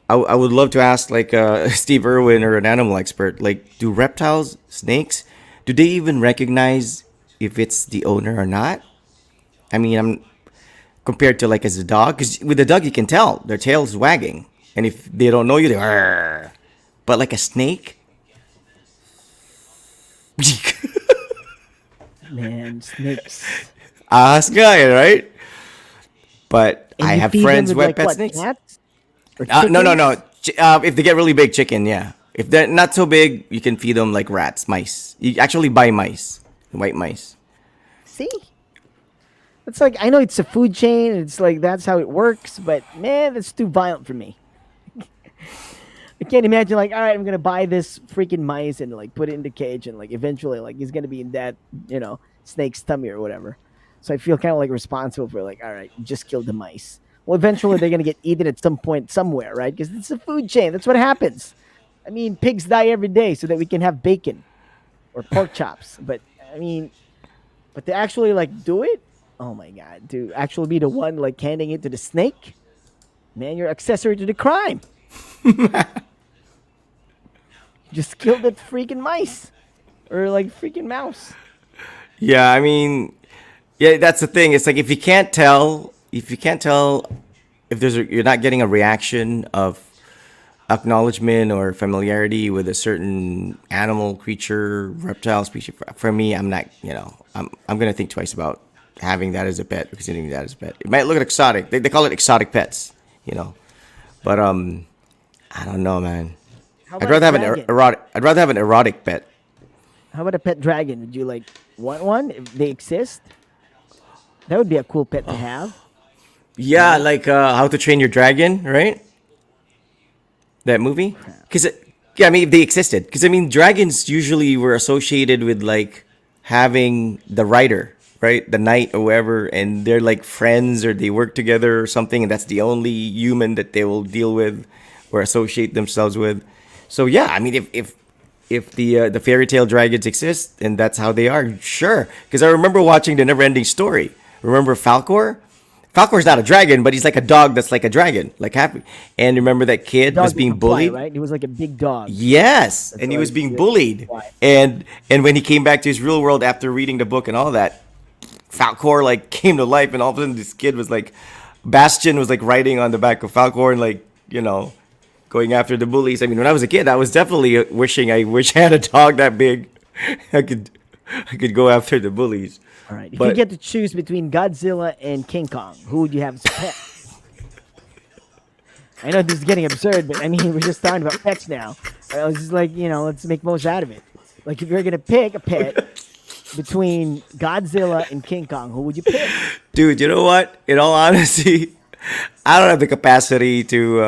Speaker 2: I would love to ask like Steve Irwin or an animal expert. Like, do reptiles, snakes, do they even recognize if it's the owner or not? I mean, I'm compared to like as a dog, because with a dog you can tell their tail's wagging, and if they don't know you, they are. But like a snake,
Speaker 1: Man, snakes.
Speaker 2: ask guy, right? But
Speaker 1: And
Speaker 2: I
Speaker 1: you
Speaker 2: have
Speaker 1: feed them
Speaker 2: friends
Speaker 1: with
Speaker 2: who have
Speaker 1: like
Speaker 2: pet
Speaker 1: what,
Speaker 2: snakes.
Speaker 1: cats or
Speaker 2: No, no, no.
Speaker 1: chickens?
Speaker 2: If they get really big, chicken, yeah. If they're not so big, you can feed them like rats, mice. You actually buy mice, white mice.
Speaker 1: See, it's like I know it's a food chain. It's like that's how it works, but man, that's too violent for me. I can't imagine like, all right, I'm gonna buy this freaking mice and like put it in the cage and like eventually like he's gonna be in that snake's tummy or whatever. So I feel kind of like responsible for like, all right, just kill the mice. Well, eventually they're gonna get eaten at some point somewhere, right? Because it's a food chain. That's what happens. I mean, pigs die every day so that we can have bacon or pork chops. But I mean, but to actually like do it, oh my god, to actually be the one like handing it to the snake, man, you're accessory to the crime. Just kill that freaking mice or like freaking mouse.
Speaker 2: Yeah, I mean, yeah, that's the thing. It's like if you can't tell if you're not getting a reaction of acknowledgement or familiarity with a certain animal, creature, reptile species. For me, I'm not. I'm gonna think twice about having that as a pet or considering that as a pet. It might look exotic. They call it exotic pets. But I don't know, man.
Speaker 1: How
Speaker 2: I'd
Speaker 1: about a
Speaker 2: rather have an
Speaker 1: dragon?
Speaker 2: erotic. I'd rather have an erotic pet.
Speaker 1: How about a pet dragon? Would you like want one if they exist? That would be a cool pet to have.
Speaker 2: Yeah, like How to Train Your Dragon, right? That movie. Because yeah, I mean, if they existed. Because I mean, dragons usually were associated with like having the rider, right? The knight or whoever, and they're like friends or they work together or something, and that's the only human that they will deal with or associate themselves with. So yeah, I mean, if the fairy tale dragons exist and that's how they are, sure. Because I remember watching the Neverending Story. Remember Falcor? Falcor's not a dragon, but he's like a dog that's like a dragon, like happy. And remember that kid
Speaker 1: Dog
Speaker 2: was
Speaker 1: that
Speaker 2: being
Speaker 1: can fly,
Speaker 2: bullied.
Speaker 1: right? He was like a big dog.
Speaker 2: Yes,
Speaker 1: That's
Speaker 2: and he
Speaker 1: why
Speaker 2: was
Speaker 1: he
Speaker 2: being
Speaker 1: could
Speaker 2: bullied.
Speaker 1: fly.
Speaker 2: And when he came back to his real world after reading the book and all that, Falcor like came to life, and all of a sudden this kid was like, Bastion was like riding on the back of Falcor and like going after the bullies. I mean, when I was a kid, I was definitely wishing I wish I had a dog that big. I could I could go after the bullies.
Speaker 1: All right. If you
Speaker 2: But
Speaker 1: get to choose between Godzilla and King Kong, who would you have as a pet? I know this is getting absurd, but I mean, we're just talking about pets now. I was just like, let's make most out of it. Like, if you're gonna pick a pet between Godzilla and King Kong, who would you pick?
Speaker 2: dude, you know what? In all honesty, I don't have the capacity to.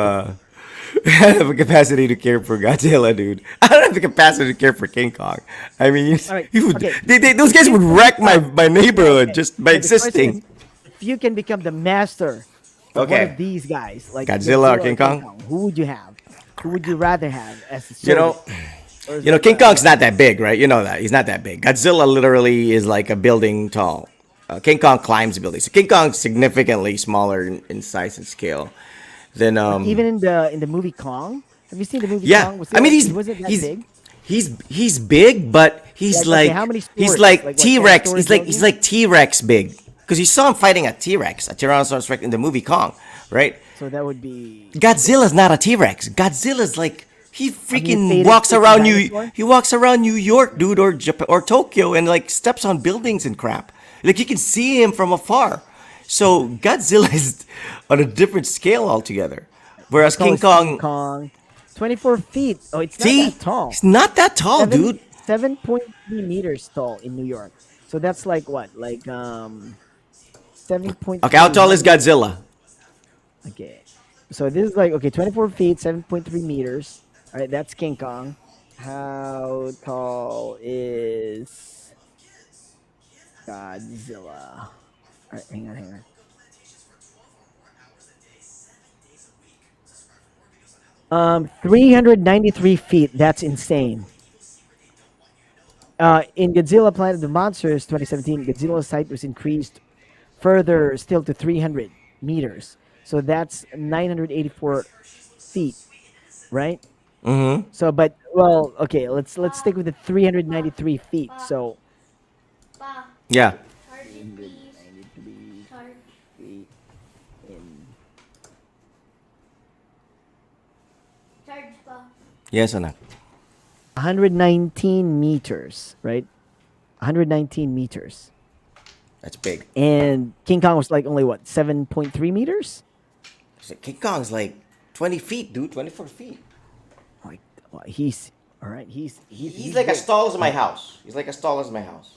Speaker 2: I don't have the capacity to care for Godzilla, dude. I don't have the capacity to care for King Kong. I mean,
Speaker 1: All right. Okay.
Speaker 2: those guys would wreck my neighborhood just by
Speaker 1: So the question
Speaker 2: existing.
Speaker 1: is, if you can become the master of one
Speaker 2: Okay.
Speaker 1: of these guys, like
Speaker 2: Godzilla or King Kong?
Speaker 1: who would you have? Who would you rather have as a
Speaker 2: You know,
Speaker 1: servant? Or is that
Speaker 2: King
Speaker 1: the-
Speaker 2: Kong's not that big, right? You know that he's not that big. Godzilla literally is like a building tall. King Kong climbs buildings. So King Kong's significantly smaller in size and scale than
Speaker 1: even in the movie Kong. Have you seen the movie
Speaker 2: Yeah,
Speaker 1: Kong?
Speaker 2: I mean
Speaker 1: he wasn't that big.
Speaker 2: he's big, but he's
Speaker 1: Like, okay,
Speaker 2: like
Speaker 1: how many
Speaker 2: he's
Speaker 1: stories?
Speaker 2: like
Speaker 1: Like, what,
Speaker 2: T
Speaker 1: 10
Speaker 2: Rex.
Speaker 1: stories
Speaker 2: He's like
Speaker 1: building?
Speaker 2: T Rex big. because you saw him fighting a T-Rex, a Tyrannosaurus Rex in the movie Kong, right?
Speaker 1: So that would be.
Speaker 2: Godzilla's not a T-Rex. Godzilla's like he
Speaker 1: A
Speaker 2: freaking
Speaker 1: mutated
Speaker 2: walks
Speaker 1: freaking
Speaker 2: around
Speaker 1: dinosaur?
Speaker 2: He walks around New York, dude, or Japan, or Tokyo, and like steps on buildings and crap. Like you can see him from afar. So Godzilla is on a different scale altogether. Whereas
Speaker 1: Tall
Speaker 2: King
Speaker 1: is King
Speaker 2: Kong,
Speaker 1: Kong. 24 feet. Oh, it's not
Speaker 2: see,
Speaker 1: that tall.
Speaker 2: he's not that tall,
Speaker 1: Seven,
Speaker 2: dude.
Speaker 1: 7.3 meters tall in New York. So that's like what? Like 7.3.
Speaker 2: Okay, how tall is Godzilla?
Speaker 1: Okay. So this is like okay, 24 feet, 7.3 meters. All right, that's King Kong. How tall is Godzilla? All right, hang on, hang on. 393 feet. That's insane. In Godzilla Planet of the Monsters 2017, Godzilla's height was increased further still to 300 meters. So that's 984 feet, right?
Speaker 2: Mm-hmm.
Speaker 1: So, but well, okay, let's stick with the 393 feet. So,
Speaker 3: Pa,
Speaker 2: Yeah.
Speaker 3: charge it please.
Speaker 1: 393
Speaker 3: Charge.
Speaker 1: feet in
Speaker 3: Charge pa.
Speaker 2: Yes, anak.
Speaker 1: 119 meters, right? 119 meters.
Speaker 2: That's big.
Speaker 1: And King Kong was like only what, 7.3 meters?
Speaker 2: So King Kong's like 20 feet, dude. 24 feet.
Speaker 1: Like, well, he's all right.
Speaker 2: He's like
Speaker 1: big.
Speaker 2: as tall as my house. He's like as tall as my house,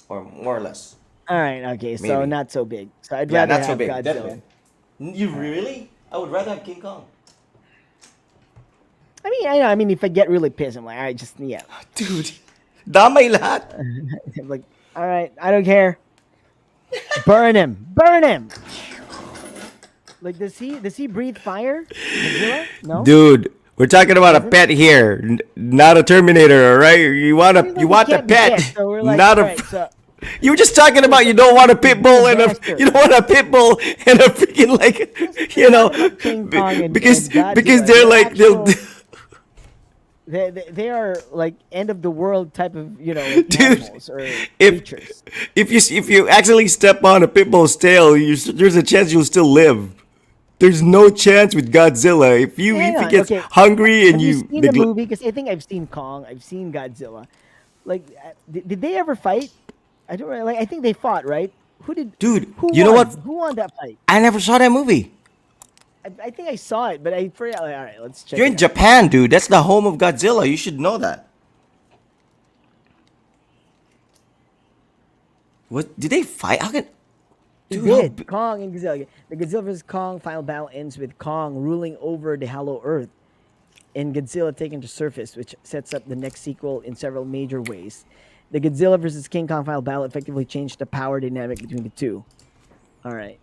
Speaker 2: or more or less.
Speaker 1: All right, okay, so
Speaker 2: Maybe.
Speaker 1: not so big. So I'd
Speaker 2: Yeah,
Speaker 1: rather
Speaker 2: not so
Speaker 1: have
Speaker 2: big.
Speaker 1: Godzilla.
Speaker 2: Definitely. You really? I would rather have King Kong.
Speaker 1: I mean, I know. I mean, if I get really pissed, I'm like, all right, just yeah.
Speaker 2: Dude, damay lahat.
Speaker 1: I'm like, all right, I don't care. Burn him, burn him. Like, does he breathe fire? Godzilla? No.
Speaker 2: Dude, we're talking about a pet here, not a Terminator, all right? You want
Speaker 1: I mean,
Speaker 2: you
Speaker 1: we
Speaker 2: want the
Speaker 1: can't be
Speaker 2: pet,
Speaker 1: dead, so we're like,
Speaker 2: not
Speaker 1: all
Speaker 2: a.
Speaker 1: right, so
Speaker 2: You were just talking about you don't want a pit bull and a
Speaker 1: Master.
Speaker 2: you don't want a pit bull and a freaking like you know
Speaker 1: King Kong and
Speaker 2: because
Speaker 1: Godzilla.
Speaker 2: because they're like they'll
Speaker 1: they are like end of the world type of like,
Speaker 2: Dude,
Speaker 1: animals or
Speaker 2: if
Speaker 1: creatures.
Speaker 2: if you accidentally step on a pit bull's tail, there's a chance you'll still live. There's no chance with Godzilla if
Speaker 1: Hang
Speaker 2: he
Speaker 1: on,
Speaker 2: gets
Speaker 1: okay.
Speaker 2: hungry and
Speaker 1: Have you
Speaker 2: you
Speaker 1: seen the movie? Because I think I've seen Kong, I've seen Godzilla. Like, did they ever fight? I don't really, like. I think they fought, right? Who did?
Speaker 2: Dude,
Speaker 1: Who
Speaker 2: you know
Speaker 1: won?
Speaker 2: what?
Speaker 1: Who won that fight?
Speaker 2: I never saw that movie.
Speaker 1: I think I saw it, but I forgot. Like, all right, let's check.
Speaker 2: You're
Speaker 1: it
Speaker 2: in
Speaker 1: out.
Speaker 2: Japan, dude. That's the home of Godzilla. You should know that. What did they fight? How can
Speaker 1: He
Speaker 2: dude, how
Speaker 1: did.
Speaker 2: bi-
Speaker 1: Kong and Godzilla. The Godzilla vs Kong final battle ends with Kong ruling over the Hollow Earth, and Godzilla taking to surface, which sets up the next sequel in several major ways. The Godzilla vs King Kong final battle effectively changed the power dynamic between the two. All right.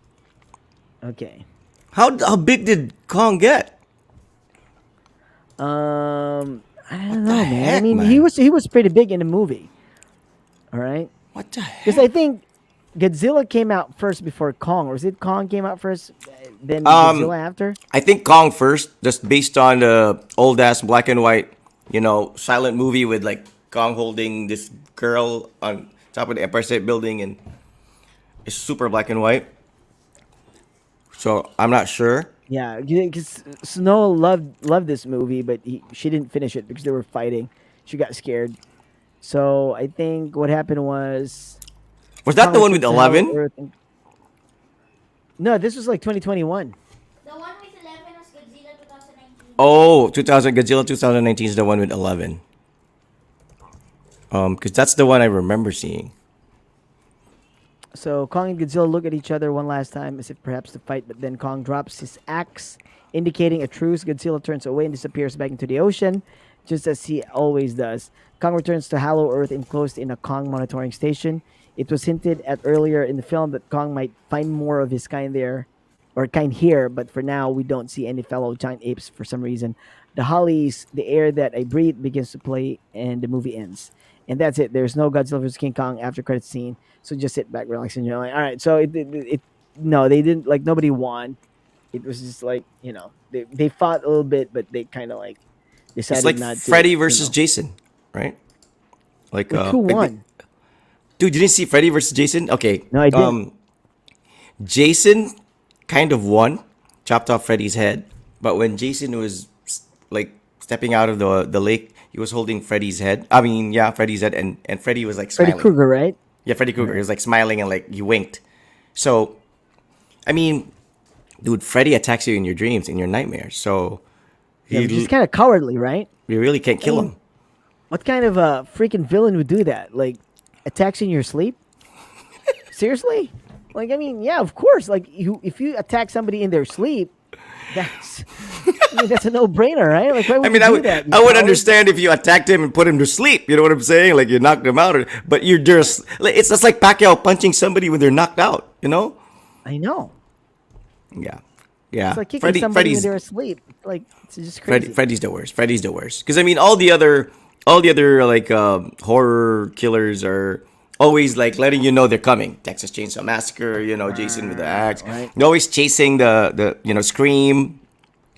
Speaker 1: Okay.
Speaker 2: how big did Kong get?
Speaker 1: I don't
Speaker 2: the
Speaker 1: know, man. I
Speaker 2: heck,
Speaker 1: mean,
Speaker 2: man?
Speaker 1: he was pretty big in the movie. All right.
Speaker 2: What the heck?
Speaker 1: Because I think Godzilla came out first before Kong, or was it Kong came out first, then
Speaker 2: Um,
Speaker 1: Godzilla after?
Speaker 2: I think Kong first, just based on the old ass black and white, silent movie with like Kong holding this girl on top of the Empire State Building, and it's super black and white. So I'm not sure.
Speaker 1: Yeah, because Snow loved this movie, but she didn't finish it because they were fighting. She got scared. So I think what happened was
Speaker 2: Was that the
Speaker 1: Kong
Speaker 2: one with
Speaker 1: took the Hollow
Speaker 2: 11?
Speaker 1: Earth and- No, this was like 2021.
Speaker 3: The one with 11 was Godzilla 2019.
Speaker 2: Oh, 2000 Godzilla 2019 is the one with 11. Because that's the one I remember seeing.
Speaker 1: So Kong and Godzilla look at each other one last time as if perhaps to fight, but then Kong drops his axe, indicating a truce. Godzilla turns away and disappears back into the ocean, just as he always does. Kong returns to Hollow Earth enclosed in a Kong monitoring station. It was hinted at earlier in the film that Kong might find more of his kind there, or kind here, but for now we don't see any fellow giant apes for some reason. The Hollies, the air that I breathe begins to play, and the movie ends. And that's it. There's no Godzilla vs King Kong after credit scene. So just sit back, relax, and you're like, all right. So no, they didn't like nobody won. It was just like they fought a little bit, but they kind of like decided
Speaker 2: It's like
Speaker 1: not to.
Speaker 2: Freddy versus Jason, right? Like
Speaker 1: Who
Speaker 2: like
Speaker 1: won?
Speaker 2: dude, you didn't see Freddy versus Jason? Okay.
Speaker 1: No, I didn't.
Speaker 2: Jason kind of won, chopped off Freddy's head. But when Jason was like stepping out of the lake, he was holding Freddy's head. I mean, yeah, Freddy's head, and Freddy was like
Speaker 1: Freddy
Speaker 2: smiling.
Speaker 1: Krueger, right?
Speaker 2: Yeah, Freddy Krueger. He was like smiling and like he winked. So, I mean, dude, Freddy attacks you in your dreams, in your nightmares. So
Speaker 1: Yeah,
Speaker 2: he
Speaker 1: which is kind of cowardly, right?
Speaker 2: you really can't kill
Speaker 1: I
Speaker 2: him.
Speaker 1: mean, what kind of a freaking villain would do that? Like, attacks in your sleep? Seriously? Like, I mean, yeah, of course. Like, if you attack somebody in their sleep, that's I mean, that's a no-brainer, right? Like, why would
Speaker 2: I mean,
Speaker 1: you
Speaker 2: I
Speaker 1: do
Speaker 2: would
Speaker 1: that? You
Speaker 2: I would
Speaker 1: coward?
Speaker 2: understand if you attacked him and put him to sleep. You know what I'm saying? Like you knocked him out, but you're just it's just like Pacquiao punching somebody when they're knocked out. You know?
Speaker 1: I know.
Speaker 2: Yeah, yeah.
Speaker 1: It's like kicking somebody when
Speaker 2: Freddy's
Speaker 1: they're asleep. Like, it's just crazy.
Speaker 2: Freddy's the worst. Freddy's the worst. Because I mean, all the other like horror killers are always like letting you know they're coming. Texas Chainsaw Massacre, you know, Jason with the axe.
Speaker 1: Right.
Speaker 2: They're always chasing the Scream.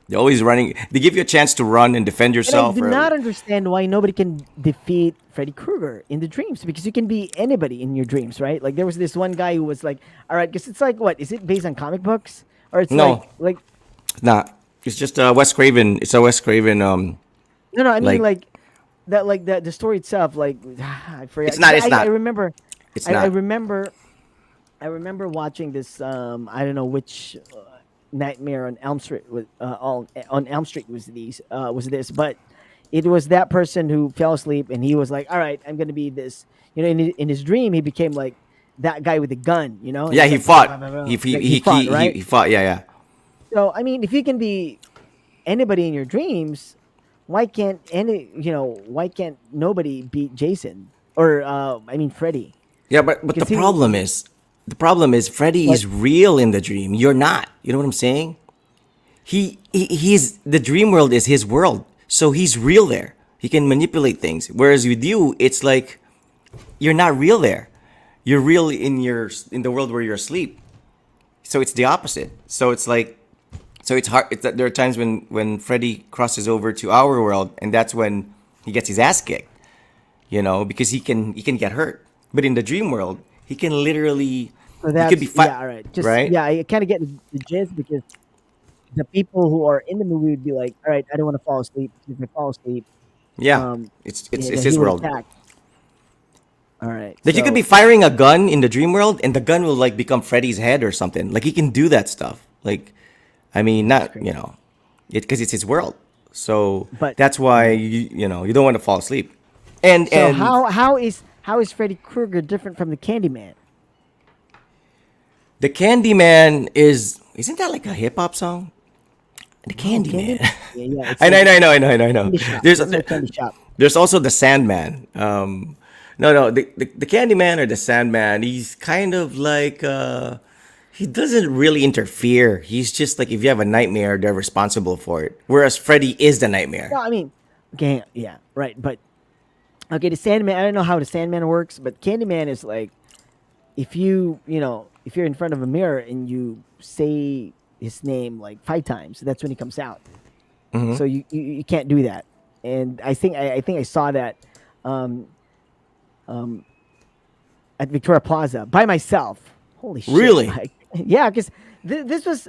Speaker 2: They're always running. They give you a chance to run and defend
Speaker 1: And I
Speaker 2: yourself.
Speaker 1: do
Speaker 2: or-
Speaker 1: not understand why nobody can defeat Freddy Krueger in the dreams, because you can be anybody in your dreams, right? Like, there was this one guy who was like, all right, because it's like, what is it, based on comic books, or it's
Speaker 2: No.
Speaker 1: like
Speaker 2: Nah, it's just Wes Craven. It's a Wes Craven.
Speaker 1: no, I mean
Speaker 2: Like-
Speaker 1: like the story itself, like I forget.
Speaker 2: It's not- it's
Speaker 1: I
Speaker 2: not.
Speaker 1: remember.
Speaker 2: It's
Speaker 1: I
Speaker 2: not.
Speaker 1: remember. I remember watching this. I don't know which Nightmare on Elm Street was. On Elm Street was these. Was this? But it was that person who fell asleep, and he was like, "All right, I'm gonna be this." You know, in his dream, he became like that guy with the gun. You know. And
Speaker 2: Yeah,
Speaker 1: he's
Speaker 2: he
Speaker 1: like,
Speaker 2: fought.
Speaker 1: blah, blah, blah, blah.
Speaker 2: He
Speaker 1: Like,
Speaker 2: he
Speaker 1: fought,
Speaker 2: he,
Speaker 1: right?
Speaker 2: he fought. Yeah, yeah.
Speaker 1: So I mean, if you can be anybody in your dreams, why can't why can't nobody beat Jason or I mean Freddy?
Speaker 2: Yeah, but the
Speaker 1: Because he-
Speaker 2: problem is Freddy
Speaker 1: What?
Speaker 2: is real in the dream. You're not. You know what I'm saying? He's the dream world is his world, so he's real there. He can manipulate things. Whereas with you, it's like you're not real there. You're real in the world where you're asleep. So it's the opposite. So it's like so it's hard. It's that there are times when Freddy crosses over to our world, and that's when he gets his ass kicked. You know, because he can get hurt. But in the dream world, he can literally
Speaker 1: So
Speaker 2: he
Speaker 1: that's
Speaker 2: could be
Speaker 1: yeah, all right. Just
Speaker 2: right?
Speaker 1: yeah, I kind of get the gist, because the people who are in the movie would be like, all right, I don't want to fall asleep. If I fall asleep,
Speaker 2: Yeah,
Speaker 1: um,
Speaker 2: it's
Speaker 1: yeah,
Speaker 2: it's
Speaker 1: he
Speaker 2: his
Speaker 1: will
Speaker 2: world.
Speaker 1: attack. All right,
Speaker 2: Like you could
Speaker 1: so-
Speaker 2: be firing a gun in the dream world, and the gun will like become Freddy's head or something. Like he can do that stuff. Like, I mean, not because it's his world. So
Speaker 1: But-
Speaker 2: that's why you don't want to fall asleep. And
Speaker 1: So
Speaker 2: and
Speaker 1: how is Freddy Krueger different from the Candyman?
Speaker 2: the Candyman isn't that like a hip hop song? The Candyman.
Speaker 1: Yeah, it's
Speaker 2: I know,
Speaker 1: like
Speaker 2: I know.
Speaker 1: Candy shop.
Speaker 2: There's
Speaker 1: It's like candy shop.
Speaker 2: There's also the Sandman. No, the Candyman or the Sandman. He's kind of like he doesn't really interfere. He's just like if you have a nightmare, they're responsible for it. Whereas Freddy is the nightmare.
Speaker 1: No, I mean, okay, yeah, right. But okay, the Sandman. I don't know how the Sandman works, but Candyman is like if if you're in front of a mirror and you say his name like 5 times, that's when he comes out.
Speaker 2: Mm-hmm.
Speaker 1: So you can't do that. And I think I saw that at Victoria Plaza by myself. Holy shit!
Speaker 2: Really?
Speaker 1: Like, yeah, because this was.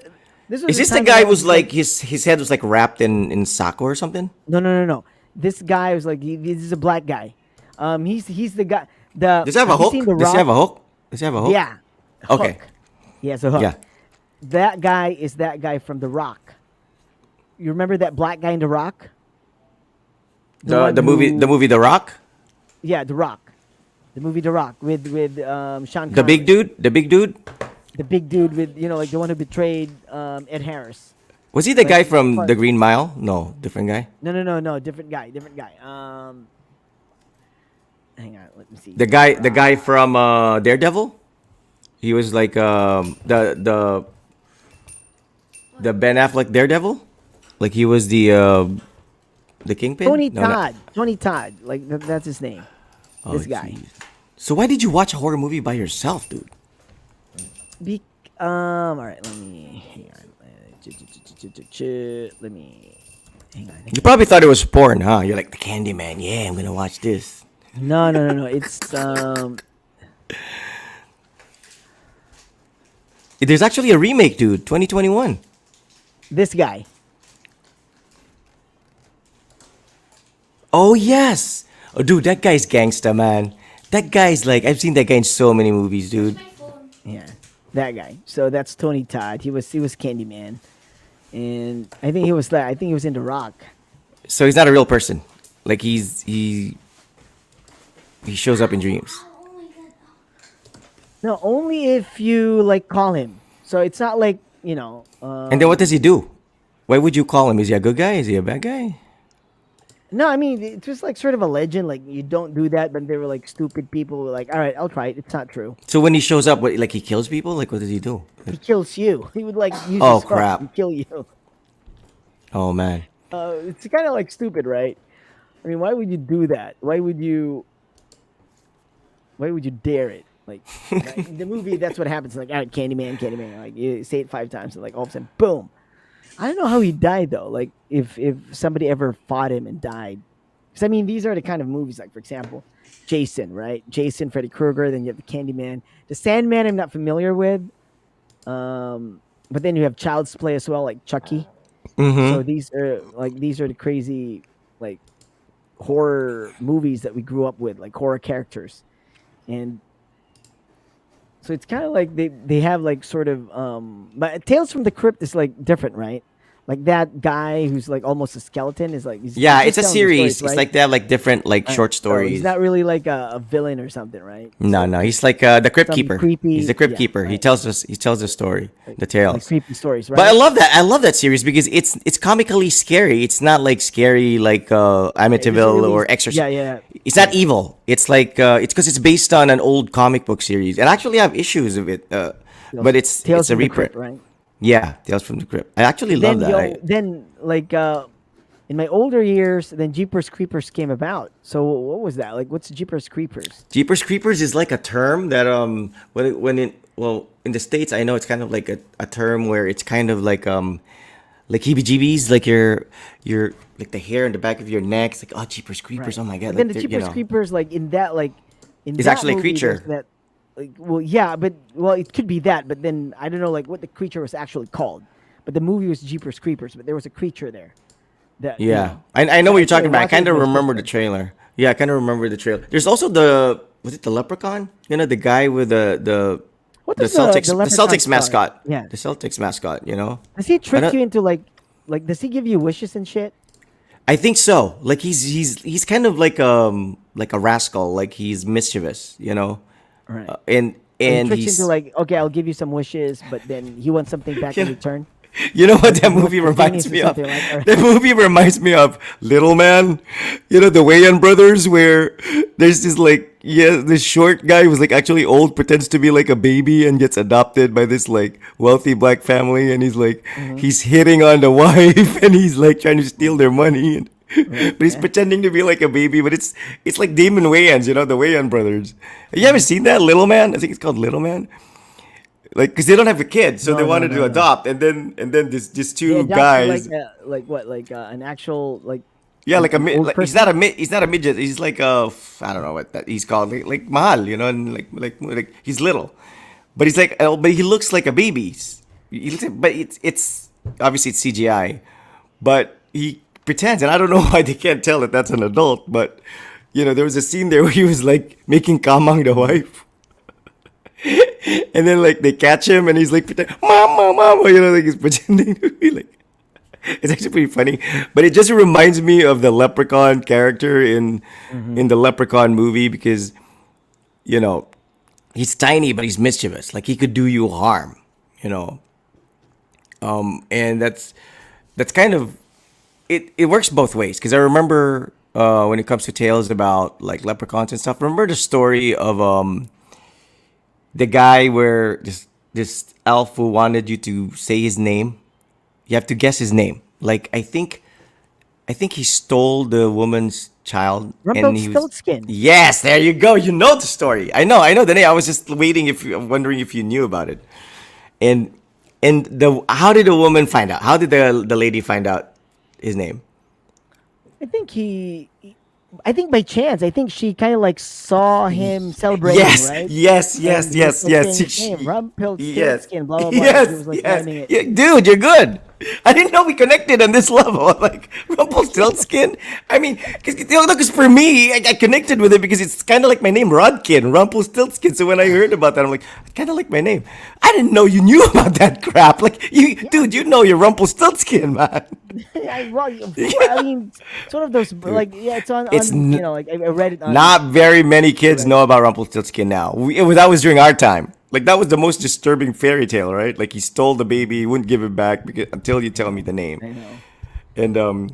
Speaker 1: Is
Speaker 2: Is this the
Speaker 1: time
Speaker 2: guy
Speaker 1: that I
Speaker 2: who was like his head was like wrapped in sako or something?
Speaker 1: No. This guy was like this is a black guy. He's the guy.
Speaker 2: Does he have a
Speaker 1: you
Speaker 2: hook?
Speaker 1: seen The
Speaker 2: Does he have a
Speaker 1: Rock?
Speaker 2: hook? Does he have a hook?
Speaker 1: Yeah.
Speaker 2: Okay.
Speaker 1: Hook. He has a hook.
Speaker 2: Yeah.
Speaker 1: That guy is that guy from The Rock. You remember that black guy in The Rock? one
Speaker 2: The movie The Rock?
Speaker 1: Yeah, The Rock. The movie The Rock with Sean
Speaker 2: The big
Speaker 1: Connery.
Speaker 2: dude? The big dude?
Speaker 1: The big dude with like the one who betrayed Ed Harris.
Speaker 2: Was he the guy
Speaker 1: Like,
Speaker 2: from
Speaker 1: part-
Speaker 2: The Green Mile? No, different guy.
Speaker 1: No, different guy. Hang on, let me see.
Speaker 2: The guy from Daredevil. He was like the Ben Affleck Daredevil. Like he was the kingpin.
Speaker 1: Tony
Speaker 2: No, not-
Speaker 1: Todd. Tony Todd. Like that's his name.
Speaker 2: Oh,
Speaker 1: This guy.
Speaker 2: jeez. So why did you watch a horror movie by yourself, dude?
Speaker 1: All right, let me hang on. Let me hang on.
Speaker 2: You probably thought it was porn, huh? You're like the Candyman. Yeah, I'm gonna watch this.
Speaker 1: No. It's
Speaker 2: There's actually a remake, dude. 2021.
Speaker 1: This guy.
Speaker 2: Oh yes. Oh, dude, that guy's gangsta, man. That guy's like I've seen that guy in so many movies,
Speaker 3: Where's
Speaker 2: dude.
Speaker 3: my phone?
Speaker 1: Yeah, that guy. So that's Tony Todd. He was Candyman, and I think he was that. I think he was in The Rock.
Speaker 2: So he's not a real person. Like he shows up in dreams.
Speaker 3: Oh my god.
Speaker 1: No, only if you like call him. So it's not like
Speaker 2: And then what does he do? Why would you call him? Is he a good guy? Is he a bad guy?
Speaker 1: No, I mean it's just like sort of a legend. Like you don't do that, but they were like stupid people who were like, all right, I'll try it. It's not true.
Speaker 2: So when he shows up, what, like he kills people? Like what does he do?
Speaker 1: He kills you. He would like use
Speaker 2: Oh,
Speaker 1: his hook
Speaker 2: crap.
Speaker 1: and kill you.
Speaker 2: Oh man.
Speaker 1: It's kind of like stupid, right? I mean, why would you do that? Why would you dare it? Like in the movie, that's what happens. Like, all right, Candyman, Candyman. Like you say it 5 times, and like all of a sudden, boom. I don't know how he died though. Like if somebody ever fought him and died, because I mean these are the kind of movies. Like for example, Jason, right? Jason, Freddy Krueger. Then you have the Candyman, the Sandman. I'm not familiar with. But then you have Child's Play as well, like Chucky.
Speaker 2: Mm-hmm.
Speaker 1: So these are the crazy like horror movies that we grew up with, like horror characters, and so it's kind of like they have like sort of but Tales from the Crypt is like different, right? Like that guy who's like almost a skeleton is like
Speaker 2: Yeah,
Speaker 1: he's
Speaker 2: it's a
Speaker 1: telling the
Speaker 2: series.
Speaker 1: stories,
Speaker 2: It's
Speaker 1: right?
Speaker 2: like they have like different like short
Speaker 1: So he's
Speaker 2: stories.
Speaker 1: not really like a villain or something, right?
Speaker 2: No, no, he's like the crypt
Speaker 1: Some
Speaker 2: keeper.
Speaker 1: creepy-
Speaker 2: He's the crypt
Speaker 1: yeah,
Speaker 2: keeper. He
Speaker 1: right.
Speaker 2: tells the story, the
Speaker 1: Like
Speaker 2: tales.
Speaker 1: creepy stories, right?
Speaker 2: But I love that. I love that series because it's comically scary. It's not like scary like
Speaker 1: It doesn't
Speaker 2: Amityville
Speaker 1: really-
Speaker 2: or Exorcist.
Speaker 1: Yeah, yeah.
Speaker 2: It's not evil. It's like it's because it's based on an old comic book series, and actually I have issues of it. But it's
Speaker 1: Tales
Speaker 2: a
Speaker 1: from the
Speaker 2: reprint.
Speaker 1: Crypt, right?
Speaker 2: Yeah, Tales from the Crypt. I actually
Speaker 1: Then
Speaker 2: love that.
Speaker 1: then like in my older years, then Jeepers Creepers came about. So what was that? Like, what's Jeepers Creepers?
Speaker 2: Jeepers Creepers is like a term that in the States I know it's kind of like a term where it's kind of like heebie-jeebies, like your like the hair in the back of your neck. It's like, oh, Jeepers Creepers,
Speaker 1: Right.
Speaker 2: oh my god.
Speaker 1: But then
Speaker 2: like
Speaker 1: the
Speaker 2: they're,
Speaker 1: Jeepers Creepers, like in
Speaker 2: It's
Speaker 1: that
Speaker 2: actually a
Speaker 1: movie, there's
Speaker 2: creature.
Speaker 1: That, like, well, yeah, but it could be that. But then I don't know, like what the creature was actually called. But the movie was Jeepers Creepers, but there was a creature there. That
Speaker 2: Yeah, I know what you're talking about. I
Speaker 1: watching
Speaker 2: kind of
Speaker 1: it was
Speaker 2: remember the
Speaker 1: different.
Speaker 2: trailer. Yeah, I kind of remember the trailer. There's also was it the Leprechaun? You know, the guy with the
Speaker 1: What
Speaker 2: the
Speaker 1: does
Speaker 2: Celtics
Speaker 1: the
Speaker 2: the
Speaker 1: Leprechaun
Speaker 2: Celtics
Speaker 1: star?
Speaker 2: mascot.
Speaker 1: Yeah.
Speaker 2: The Celtics mascot. You know,
Speaker 1: Does he trick
Speaker 2: don't-
Speaker 1: you into like? Does he give you wishes and shit?
Speaker 2: I think so. Like he's kind of like a rascal. Like he's mischievous. You know,
Speaker 1: Right.
Speaker 2: and
Speaker 1: He
Speaker 2: and
Speaker 1: tricks
Speaker 2: he's
Speaker 1: into like, okay, I'll give you some wishes, but then he wants something back in
Speaker 2: Yeah.
Speaker 1: return.
Speaker 2: You know what that
Speaker 1: Like
Speaker 2: movie
Speaker 1: the
Speaker 2: reminds
Speaker 1: genius or
Speaker 2: me of?
Speaker 1: something like that.
Speaker 2: That movie reminds me of Little Man. You know, the Wayans brothers, where there's this this short guy who's like actually old, pretends to be like a baby and gets adopted by this like wealthy black family, and he's like
Speaker 1: Mm-hmm.
Speaker 2: he's hitting on the wife and he's like trying to steal their money. And, but he's pretending to be like a baby, but it's like Damon Wayans, you know, the Wayans brothers. You ever seen that Little Man? I think it's called Little Man. Like, cause they don't have a kid, so
Speaker 1: No,
Speaker 2: they
Speaker 1: no,
Speaker 2: wanted
Speaker 1: no,
Speaker 2: to
Speaker 1: no.
Speaker 2: adopt, and then these
Speaker 1: They
Speaker 2: two
Speaker 1: adopted,
Speaker 2: guys,
Speaker 1: like what, like an actual like.
Speaker 2: yeah, like
Speaker 1: an old
Speaker 2: he's
Speaker 1: person?
Speaker 2: not he's not a midget, he's like I don't know what that he's called, like Mahal, you know, and like he's little, but he's like, but he looks like a baby. But it's obviously it's CGI, but he pretends, and I don't know why they can't tell that that's an adult, but you know, there was a scene there where he was like making kamang the wife. And then like they catch him and he's like pretend, mama, mama, you know, like he's pretending to be like. It's actually pretty funny, but it just reminds me of the Leprechaun character in the Leprechaun movie because, you know, he's tiny but he's mischievous. Like he could do you harm, you know. And that's kind of it. It works both ways because I remember when it comes to tales about like leprechauns and stuff. Remember the story of the guy where this elf who wanted you to say his name. You have to guess his name. Like I think he stole the woman's child and he was.
Speaker 1: Rumpelstiltskin.
Speaker 2: Yes, there you go. You know the story. I know the name. I was just wondering if you knew about it. And how did the woman find out? How did the lady find out his name?
Speaker 1: I think he I think by chance. I think she kind of like saw him celebrating,
Speaker 2: Yes,
Speaker 1: right?
Speaker 2: yes, yes,
Speaker 1: And he was
Speaker 2: yes,
Speaker 1: like
Speaker 2: yes.
Speaker 1: saying his name,
Speaker 2: Yes,
Speaker 1: Rumpelstiltskin, blah blah blah. And she
Speaker 2: yes,
Speaker 1: was like
Speaker 2: yes.
Speaker 1: miming it.
Speaker 2: Yeah, dude, you're good. I didn't know we connected on this level. Like Rumpelstiltskin. I mean, because for me, I connected with it because it's kind of like my name, Rodkin, Rumpelstiltskin. So when I heard about that, I'm like, I kind of like my name. I didn't know you knew about that crap. Like you,
Speaker 1: Yeah,
Speaker 2: dude, you know you're Rumpelstiltskin, man.
Speaker 1: I mean, sort of those like yeah, it's
Speaker 2: It's
Speaker 1: on like I read it on
Speaker 2: not very many kids
Speaker 1: Reddit.
Speaker 2: know about Rumpelstiltskin now. That was during our time. Like that was the most disturbing fairy tale, right? Like he stole the baby, he wouldn't give it back until you tell me the name.
Speaker 1: I know.